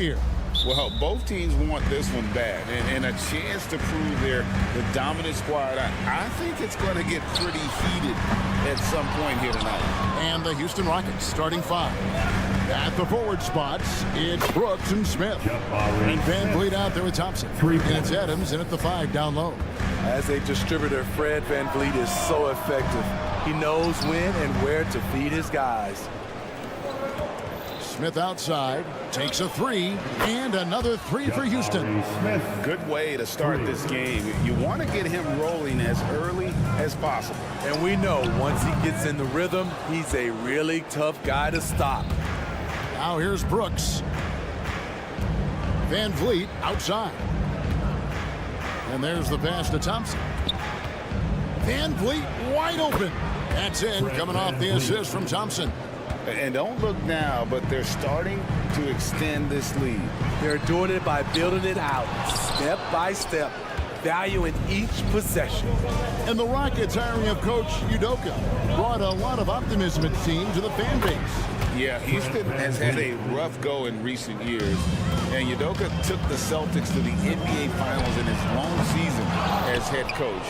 here. Well, both teams want this one bad, and a chance to prove they're the dominant squad. I think it's going to get pretty heated at some point here tonight. And the Houston Rockets starting 5. At the forward spots, it's Brooks and Smith. And Van Vliet out there with Thompson. And it's Adams in at the 5 down low. As a distributor, Fred Van Vliet is so effective. He knows when and where to feed his guys. Smith outside, takes a 3, and another 3 for Houston. Good way to start this game. You want to get him rolling as early as possible. And we know once he gets in the rhythm, he's a really tough guy to stop. Now here's Brooks. Van Vliet outside. And there's the pass to Thompson. Van Vliet wide open. That's in, coming off the assist from Thompson. And don't look now, but they're starting to extend this lead. They're doing it by building it out, step by step, valuing each possession. And the Rockets hiring of Coach Udoka brought a lot of optimism, it seems, to the fan base. Yeah, Houston has had a rough go in recent years, and Udoka took the Celtics to the NBA Finals in his long season as head coach.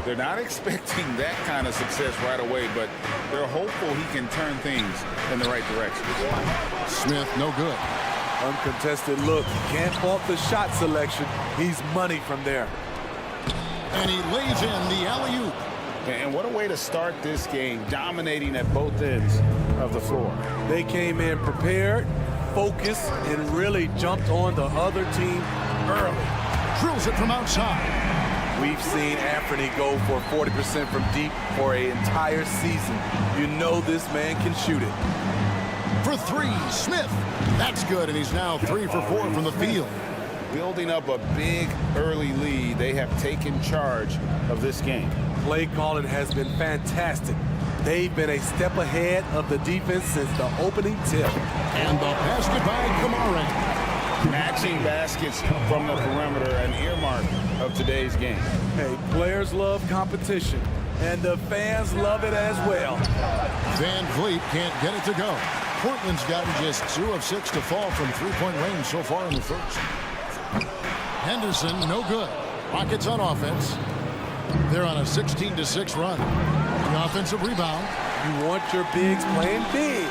They're not expecting that kind of success right away, but they're hopeful he can turn things in the right direction. Smith, no good. Uncontested look. Can't fault the shot selection. He's money from there. And he lays in the alley-oop. And what a way to start this game, dominating at both ends of the floor. They came in prepared, focused, and really jumped on the other team early. Drills it from outside. We've seen Anthony go for 40% from deep for an entire season. You know this man can shoot it. For 3, Smith. That's good, and he's now 3 for 4 from the field. Building up a big early lead, they have taken charge of this game. Play calling has been fantastic. They've been a step ahead of the defense since the opening tip. And the basket by Kamara. Matching baskets from the perimeter, an earmark of today's game. Hey, players love competition, and the fans love it as well. Van Vliet can't get it to go. Portland's gotten just 2 of 6 to fall from 3-point range so far in the first. Henderson, no good. Rockets on offense. They're on a 16-6 run. The offensive rebound. You want your bigs playing big.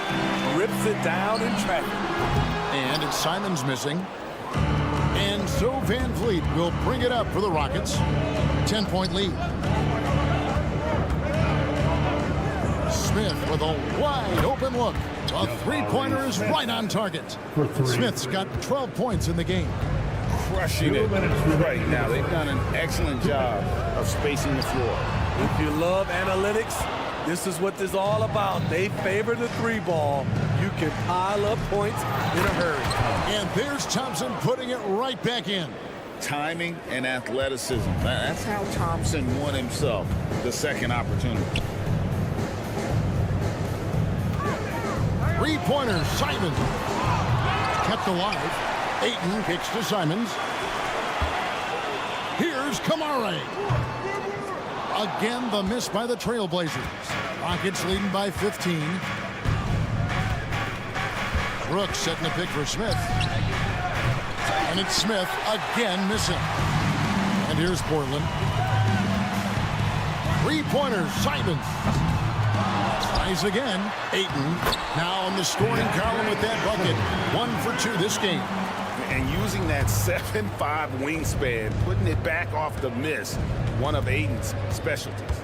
Rips it down in traffic. And it's Simons missing. And so Van Vliet will bring it up for the Rockets. 10-point lead. Smith with a wide open look. A 3-pointer is right on target. Smith's got 12 points in the game. Crushing it right now. They've done an excellent job of spacing the floor. If you love analytics, this is what this is all about. They favor the 3-ball. You can pile up points in a hurry. And there's Thompson putting it right back in. Timing and athleticism. That's how Thompson won himself the second opportunity. 3-pointer, Simons. Kept alive. Ayton kicks to Simons. Here's Kamara. Again, the miss by the Trailblazers. Rockets leading by 15. Brooks setting the pick for Smith. And it's Smith again missing. And here's Portland. 3-pointer, Simons. Tries again. Ayton now in the scoring column with that bucket. 1 for 2 this game. And using that 7'5" wingspan, putting it back off the miss, one of Ayton's specialties.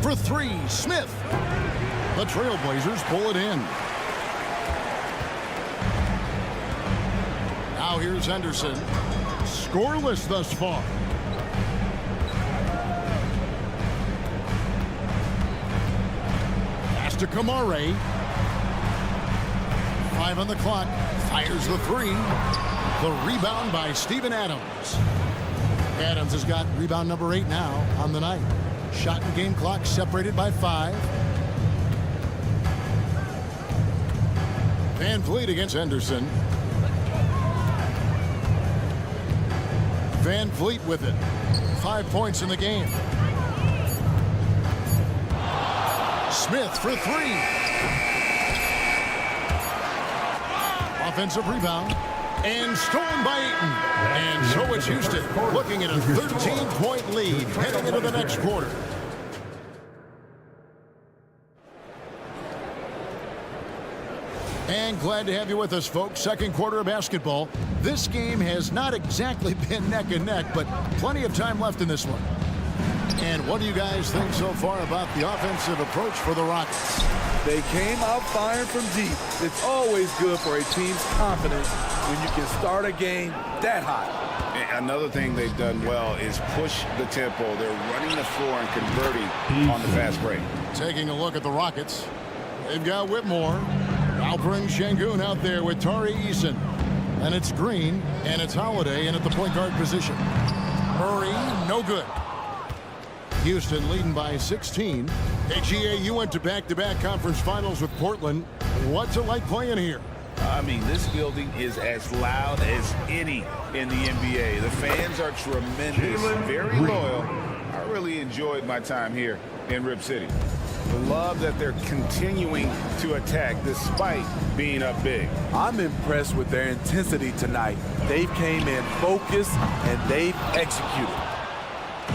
For 3, Smith. The Trailblazers pull it in. Now here's Henderson. Scoreless thus far. Pass to Kamara. 5 on the clock. Fires the 3. The rebound by Steven Adams. Adams has got rebound number 8 now on the night. Shot and game clock separated by 5. Van Vliet against Henderson. Van Vliet with it. 5 points in the game. Smith for 3. offensive rebound. And stolen by Eaton. And so it's Houston looking at a 13-point lead heading into the next quarter. And glad to have you with us, folks. Second quarter of basketball. This game has not exactly been neck and neck, but plenty of time left in this one. And what do you guys think so far about the offensive approach for the Rockets? They came out firing from deep. It's always good for a team's confidence when you can start a game that hot. Another thing they've done well is push the tempo. They're running the floor and converting on the fast break. Taking a look at the Rockets. They've got Whitmore. I'll bring Şengün out there with Tari Eason. And it's Green, and it's Holiday in at the point guard position. Murray, no good. Houston leading by 16. Hey, GA, you went to back-to-back conference finals with Portland. What's it like playing here? I mean, this building is as loud as any in the NBA. The fans are tremendous, very loyal. I really enjoyed my time here in Rip City. The love that they're continuing to attack despite being up big. I'm impressed with their intensity tonight. They came in focused and they've executed.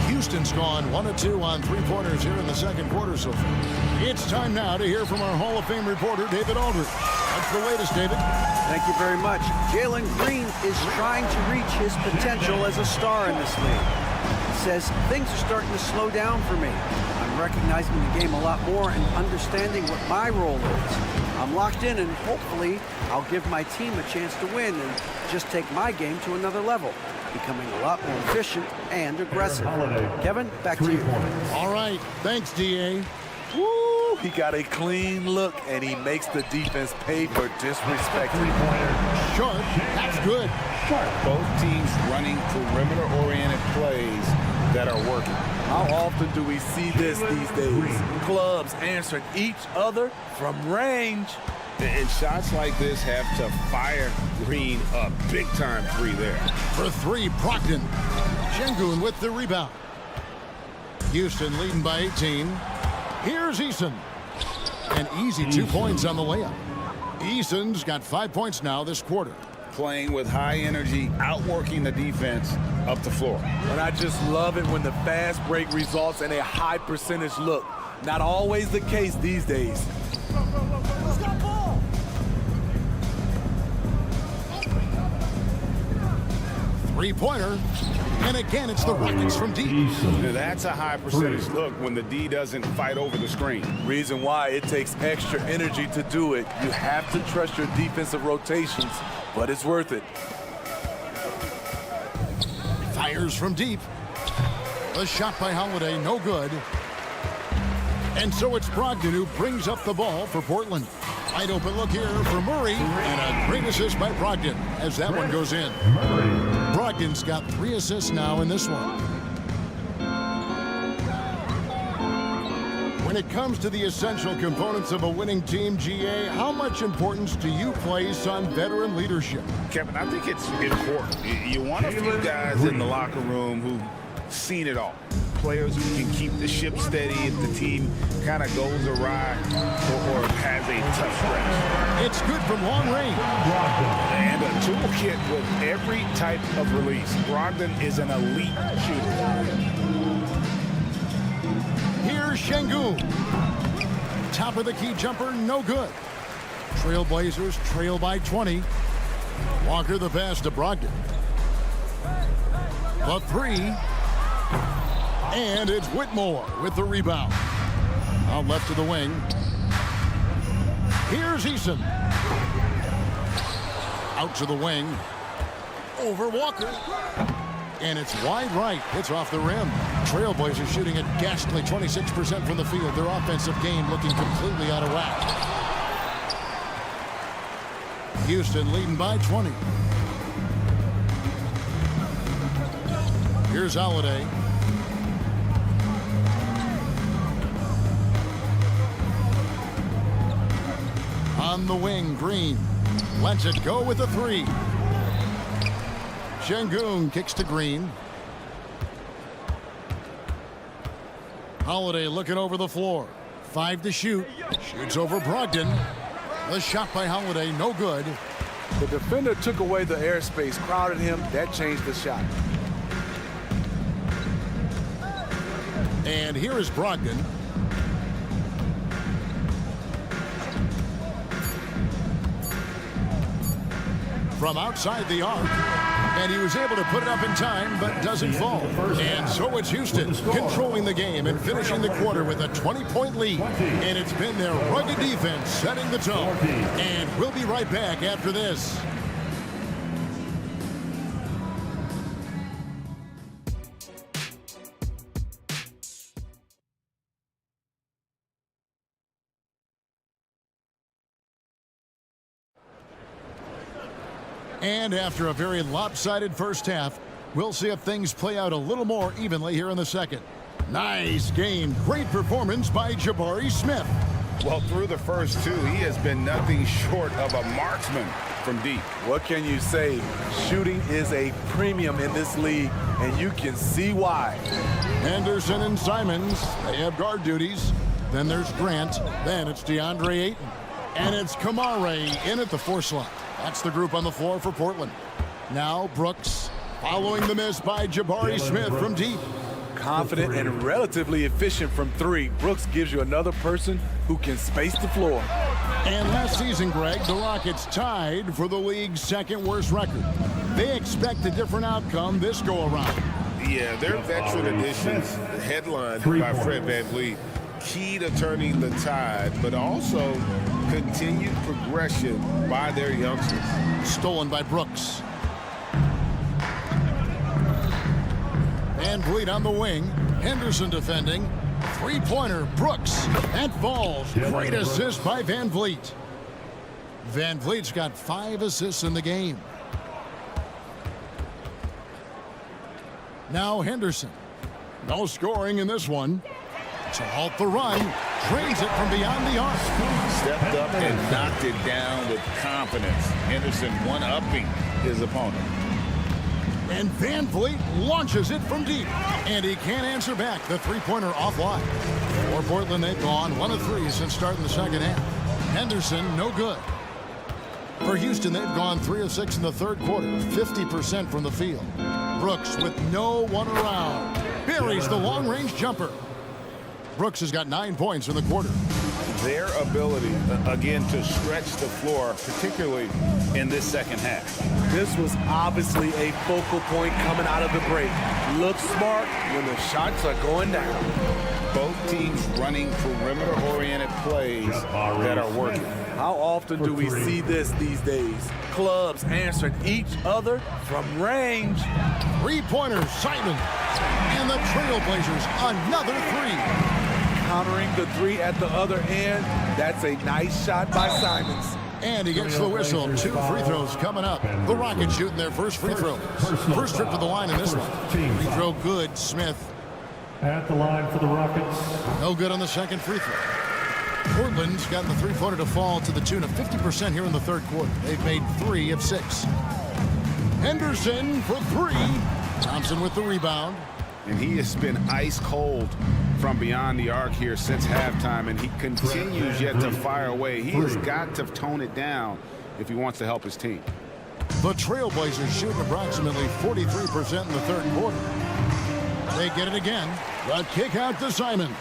Houston's gone 1 of 2 on three-pointers here in the second quarter so far. It's time now to hear from our Hall of Fame reporter, David Aldridge. What's the latest, David? Thank you very much. Jalen Green is trying to reach his potential as a star in this league. He says, things are starting to slow down for me. I'm recognizing the game a lot more and understanding what my role is. I'm locked in, and hopefully I'll give my team a chance to win and just take my game to another level, becoming a lot more efficient and aggressive. Kevin, back to you. All right. Thanks, DA. Woo! He got a clean look, and he makes the defense pay for disrespecting him. Sharp. That's good. Both teams running perimeter-oriented plays that are working. How often do we see this these days? Clubs answering each other from range. And shots like this have to fire Green a big-time three there. For three, Brogdon. Şengün with the rebound. Houston leading by 18. Here's Eason. An easy 2 points on the layup. Eason's got 5 points now this quarter. Playing with high energy, outworking the defense up the floor. And I just love it when the fast break results in a high percentage look. Not always the case these days. Three-pointer. And again, it's the Rockets from deep. That's a high percentage look when the D doesn't fight over the screen. Reason why it takes extra energy to do it. You have to trust your defensive rotations, but it's worth it. Fires from deep. The shot by Holiday, no good. And so it's Brogdon who brings up the ball for Portland. Wide open look here for Murray. And a great assist by Brogdon as that one goes in. Brogdon's got 3 assists now in this one. When it comes to the essential components of a winning team, GA, how much importance do you place on veteran leadership? Kevin, I think it's important. You want a few guys in the locker room who've seen it all. Players who can keep the ship steady if the team kind of goes awry or has a tough stretch. It's good from long range. And a toolkit with every type of release. Brogdon is an elite shooter. Here's Şengün. Top of the key jumper, no good. Trailblazers trail by 20. Walker the pass to Brogdon. The three. And it's Whitmore with the rebound. Out left to the wing. Here's Eason. Out to the wing. Over Walker. And it's wide right. It's off the rim. Trailblazers shooting at ghastly 26% from the field. Their offensive game looking completely out of whack. Houston leading by 20. Here's Holiday. On the wing, Green lets it go with a three. Şengün kicks to Green. Holiday looking over the floor. 5 to shoot. Shoots over Brogdon. The shot by Holiday, no good. The defender took away the airspace, crowded him. That changed the shot. And here is Brogdon. From outside the arc. And he was able to put it up in time, but doesn't fall. And so it's Houston controlling the game and finishing the quarter with a 20-point lead. And it's been their rugged defense setting the tone. And we'll be right back after this. And after a very lopsided first half, we'll see if things play out a little more evenly here in the second. Nice game. Great performance by Jabari Smith. Well, through the first two, he has been nothing short of a marksman from deep. What can you say? Shooting is a premium in this league, and you can see why. Henderson and Simons, they have guard duties. Then there's Grant. Then it's DeAndre Ayton. And it's Kamare in at the 4 slot. That's the group on the floor for Portland. Now Brooks following the miss by Jabari Smith from deep. Confident and relatively efficient from 3. Brooks gives you another person who can space the floor. And last season, Greg, the Rockets tied for the league's 2nd worst record. They expect a different outcome this go around. Yeah, their veteran additions, headlined by Fred VanVleet, key to turning the tide, but also continued progression by their youngsters. Stolen by Brooks. VanVleet on the wing. Henderson defending. 3-pointer, Brooks. That falls. Great assist by VanVleet. VanVleet's got 5 assists in the game. Now Henderson. No scoring in this one. To halt the run, trains it from beyond the arc. Stepped up and knocked it down with confidence. Henderson one-upping his opponent. And VanVleet launches it from deep. And he can't answer back. The 3-pointer offline. For Portland, they've gone 1 of 3 since starting the second half. Henderson, no good. For Houston, they've gone 3 of 6 in the third quarter. 50% from the field. Brooks with no one around. Buries the long-range jumper. Brooks has got 9 points in the quarter. Their ability, again, to stretch the floor, particularly in this second half. This was obviously a focal point coming out of the break. Look smart when the shots are going down. Both teams running perimeter-oriented plays that are working. How often do we see this these days? Clubs answering each other from range. 3-pointer, Simon. And the Trailblazers, another 3. Countering the 3 at the other end. That's a nice shot by Simons. And he gets the whistle. 2 free throws coming up. The Rockets shooting their first free throw. First trip to the line in this one. Free throw good, Smith. At the line for the Rockets. No good on the second free throw. Portland's gotten the 3-pointer to fall to the tune of 50% here in the third quarter. They've made 3 of 6. Henderson for 3. Thompson with the rebound. And he has been ice cold from beyond the arc here since halftime, and he continues yet to fire away. He has got to tone it down if he wants to help his team. The Trailblazers shooting approximately 43% in the third quarter. They get it again. The kick out to Simons.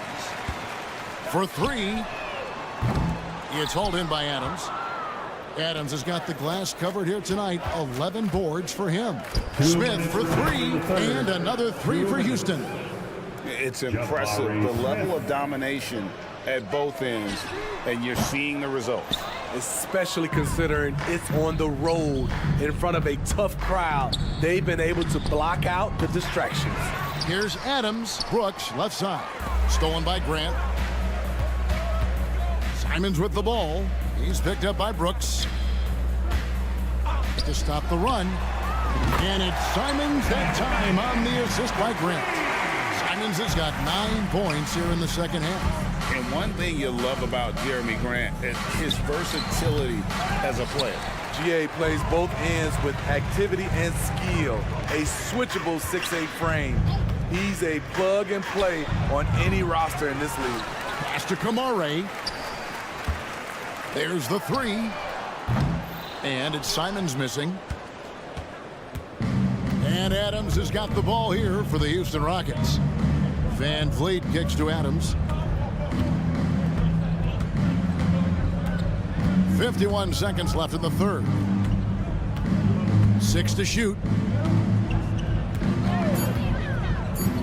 For 3. It's hauled in by Adams. Adams has got the glass covered here tonight. 11 boards for him. Smith for 3, and another 3 for Houston. It's impressive, the level of domination at both ends, and you're seeing the results. Especially considering it's on the road in front of a tough crowd. They've been able to block out the distractions. Here's Adams. Brooks, left side. Stolen by Grant. Simons with the ball. He's picked up by Brooks. To stop the run. And it's Simons that time on the assist by Grant. Simons has got 9 points here in the second half. And one thing you love about Jeremy Grant is his versatility as a player. GA plays both ends with activity and skill. A switchable 6'8" frame. He's a plug and play on any roster in this league. Pass to Kamare. There's the 3. And it's Simons missing. And Adams has got the ball here for the Houston Rockets. Van Vliet kicks to Adams. 51 seconds left in the third. 6 to shoot.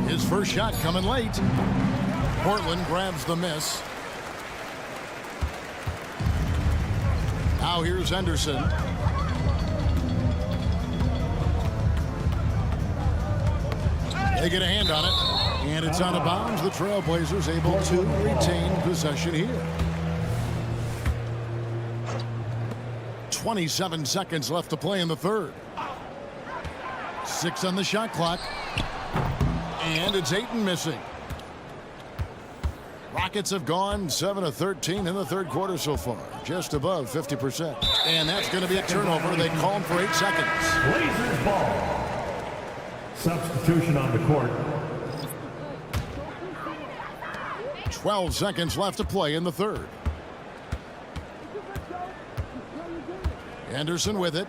His first shot coming late. Portland grabs the miss. Now here's Henderson. They get a hand on it, and it's out of bounds. The Trailblazers able to retain possession here. 27 seconds left to play in the third. 6 on the shot clock. And it's Ayton missing. Rockets have gone 7 of 13 in the third quarter so far. Just above 50%. And that's going to be a turnover. They call him for 8 seconds. Blazers ball. Substitution on the court. 12 seconds left to play in the third. Henderson with it.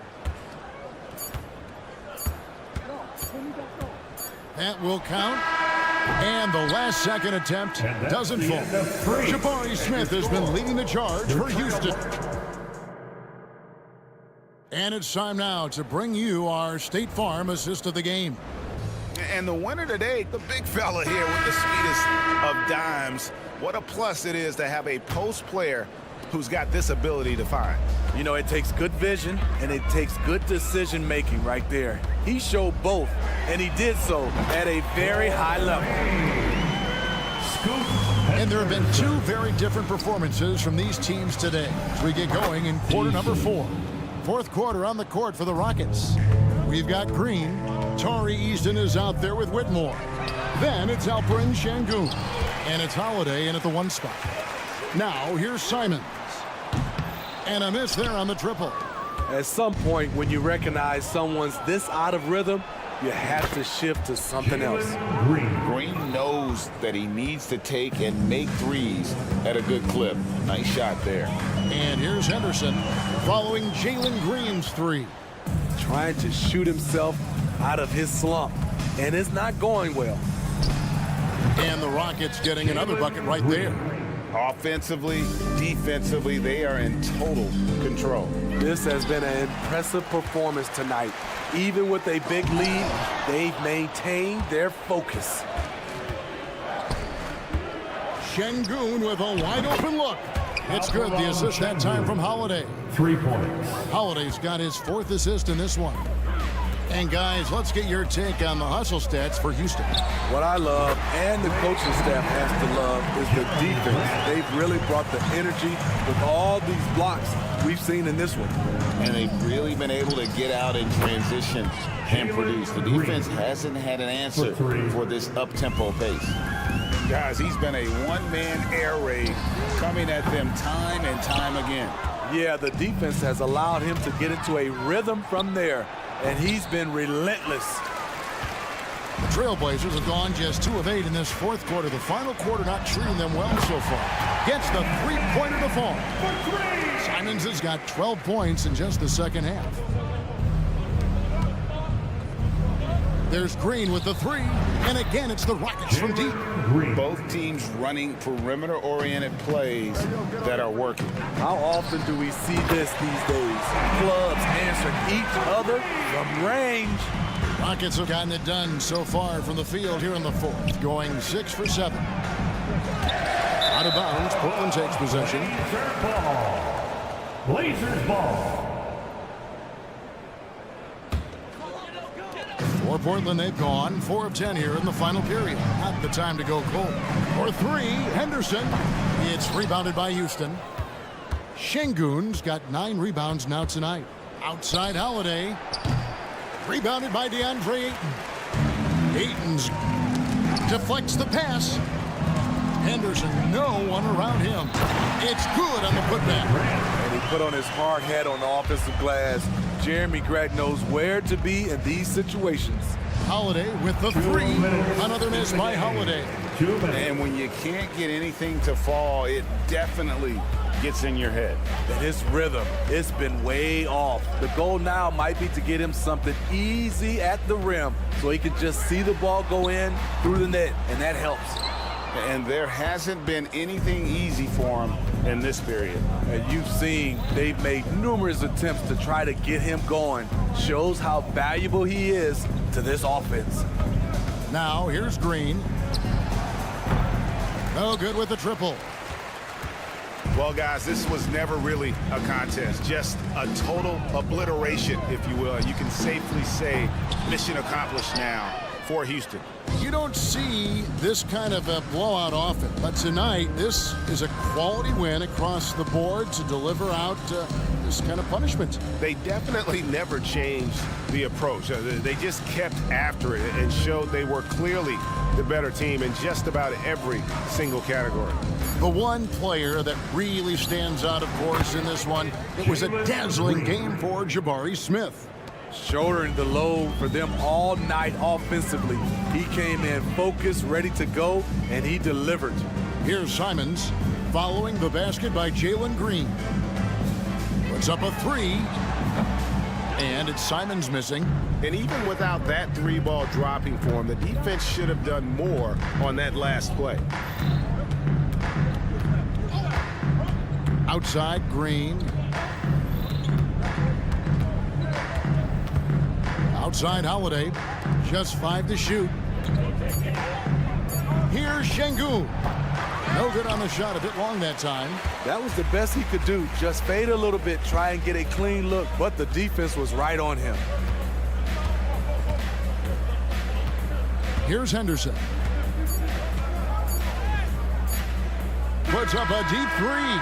That will count. And the last second attempt doesn't fall. Jabari Smith has been leading the charge for Houston. And it's time now to bring you our State Farm assist of the game. And the winner today, the big fella here with the sweetest of dimes. What a plus it is to have a post player who's got this ability to find. You know, it takes good vision and it takes good decision making right there. He showed both, and he did so at a very high level. And there have been 2 very different performances from these teams today as we get going in quarter number 4. Fourth quarter on the court for the Rockets. We've got Green. Tari Easton is out there with Whitmore. Then it's Alperen Şengün. And it's Holiday in at the 1 spot. Now here's Simons. And a miss there on the triple. At some point, when you recognize someone's this out of rhythm, you have to shift to something else. Green knows that he needs to take and make threes at a good clip. Nice shot there. And here's Henderson following Jalen Green's 3. Trying to shoot himself out of his slump, and it's not going well. And the Rockets getting another bucket right there. Offensively, defensively, they are in total control. This has been an impressive performance tonight. Even with a big lead, they've maintained their focus. Şengün with a wide open look. It's good. The assist that time from Holiday. 3 points. Holiday's got his 4th assist in this one. And guys, let's get your take on the hustle stats for Houston. What I love, and the coaching staff has to love, is the defense. They've really brought the energy with all these blocks we've seen in this one. And they've really been able to get out in transition and produce. The defense hasn't had an answer for this up-tempo pace. Guys, he's been a one-man air raid coming at them time and time again. Yeah, the defense has allowed him to get into a rhythm from there, and he's been relentless. The Trailblazers have gone just 2 of 8 in this fourth quarter. The final quarter not treating them well so far. Gets the 3-pointer to fall. Simons has got 12 points in just the second half. There's Green with the 3, and again it's the Rockets from deep. Both teams running perimeter-oriented plays that are working. How often do we see this these days? Clubs answering each other from range. Rockets have gotten it done so far from the field here in the fourth, going 6 for 7. Out of bounds, Portland takes possession. Blazers ball. For Portland, they've gone 4 of 10 here in the final period. Not the time to go cold. For 3, Henderson. It's rebounded by Houston. Şengün's got 9 rebounds now tonight. Outside Holiday. Rebounded by DeAndre Ayton. Ayton's deflects the pass. Henderson, no one around him. It's good on the putback. And he put on his hard hat on the offensive glass. Jeremy Grant knows where to be in these situations. Holiday with the 3. Another miss by Holiday. And when you can't get anything to fall, it definitely gets in your head. And his rhythm, it's been way off. The goal now might be to get him something easy at the rim so he can just see the ball go in through the net, and that helps. And there hasn't been anything easy for him in this period. And you've seen they've made numerous attempts to try to get him going. Shows how valuable he is to this offense. Now here's Green. No good with the triple. Well, guys, this was never really a contest, just a total obliteration, if you will. You can safely say mission accomplished now for Houston. You don't see this kind of a blowout often, but tonight this is a quality win across the board to deliver out this kind of punishment. They definitely never changed the approach. They just kept after it and showed they were clearly the better team in just about every single category. The one player that really stands out, of course, in this one, it was a dazzling game for Jabari Smith. Shouldering the load for them all night offensively. He came in focused, ready to go, and he delivered. Here's Simons following the basket by Jalen Green. Puts up a three, and it's Simons missing. And even without that three ball dropping for him, the defense should have done more on that last play. Outside, Green. Outside, Holiday. Just 5 to shoot. Here's Şengün. No good on the shot, a bit long that time. That was the best he could do. Just fade a little bit, try and get a clean look, but the defense was right on him. Here's Henderson. Puts up a deep three.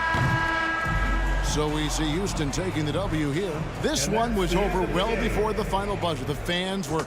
So we see Houston taking the W here. This one was over well before the final buzzer. The fans were...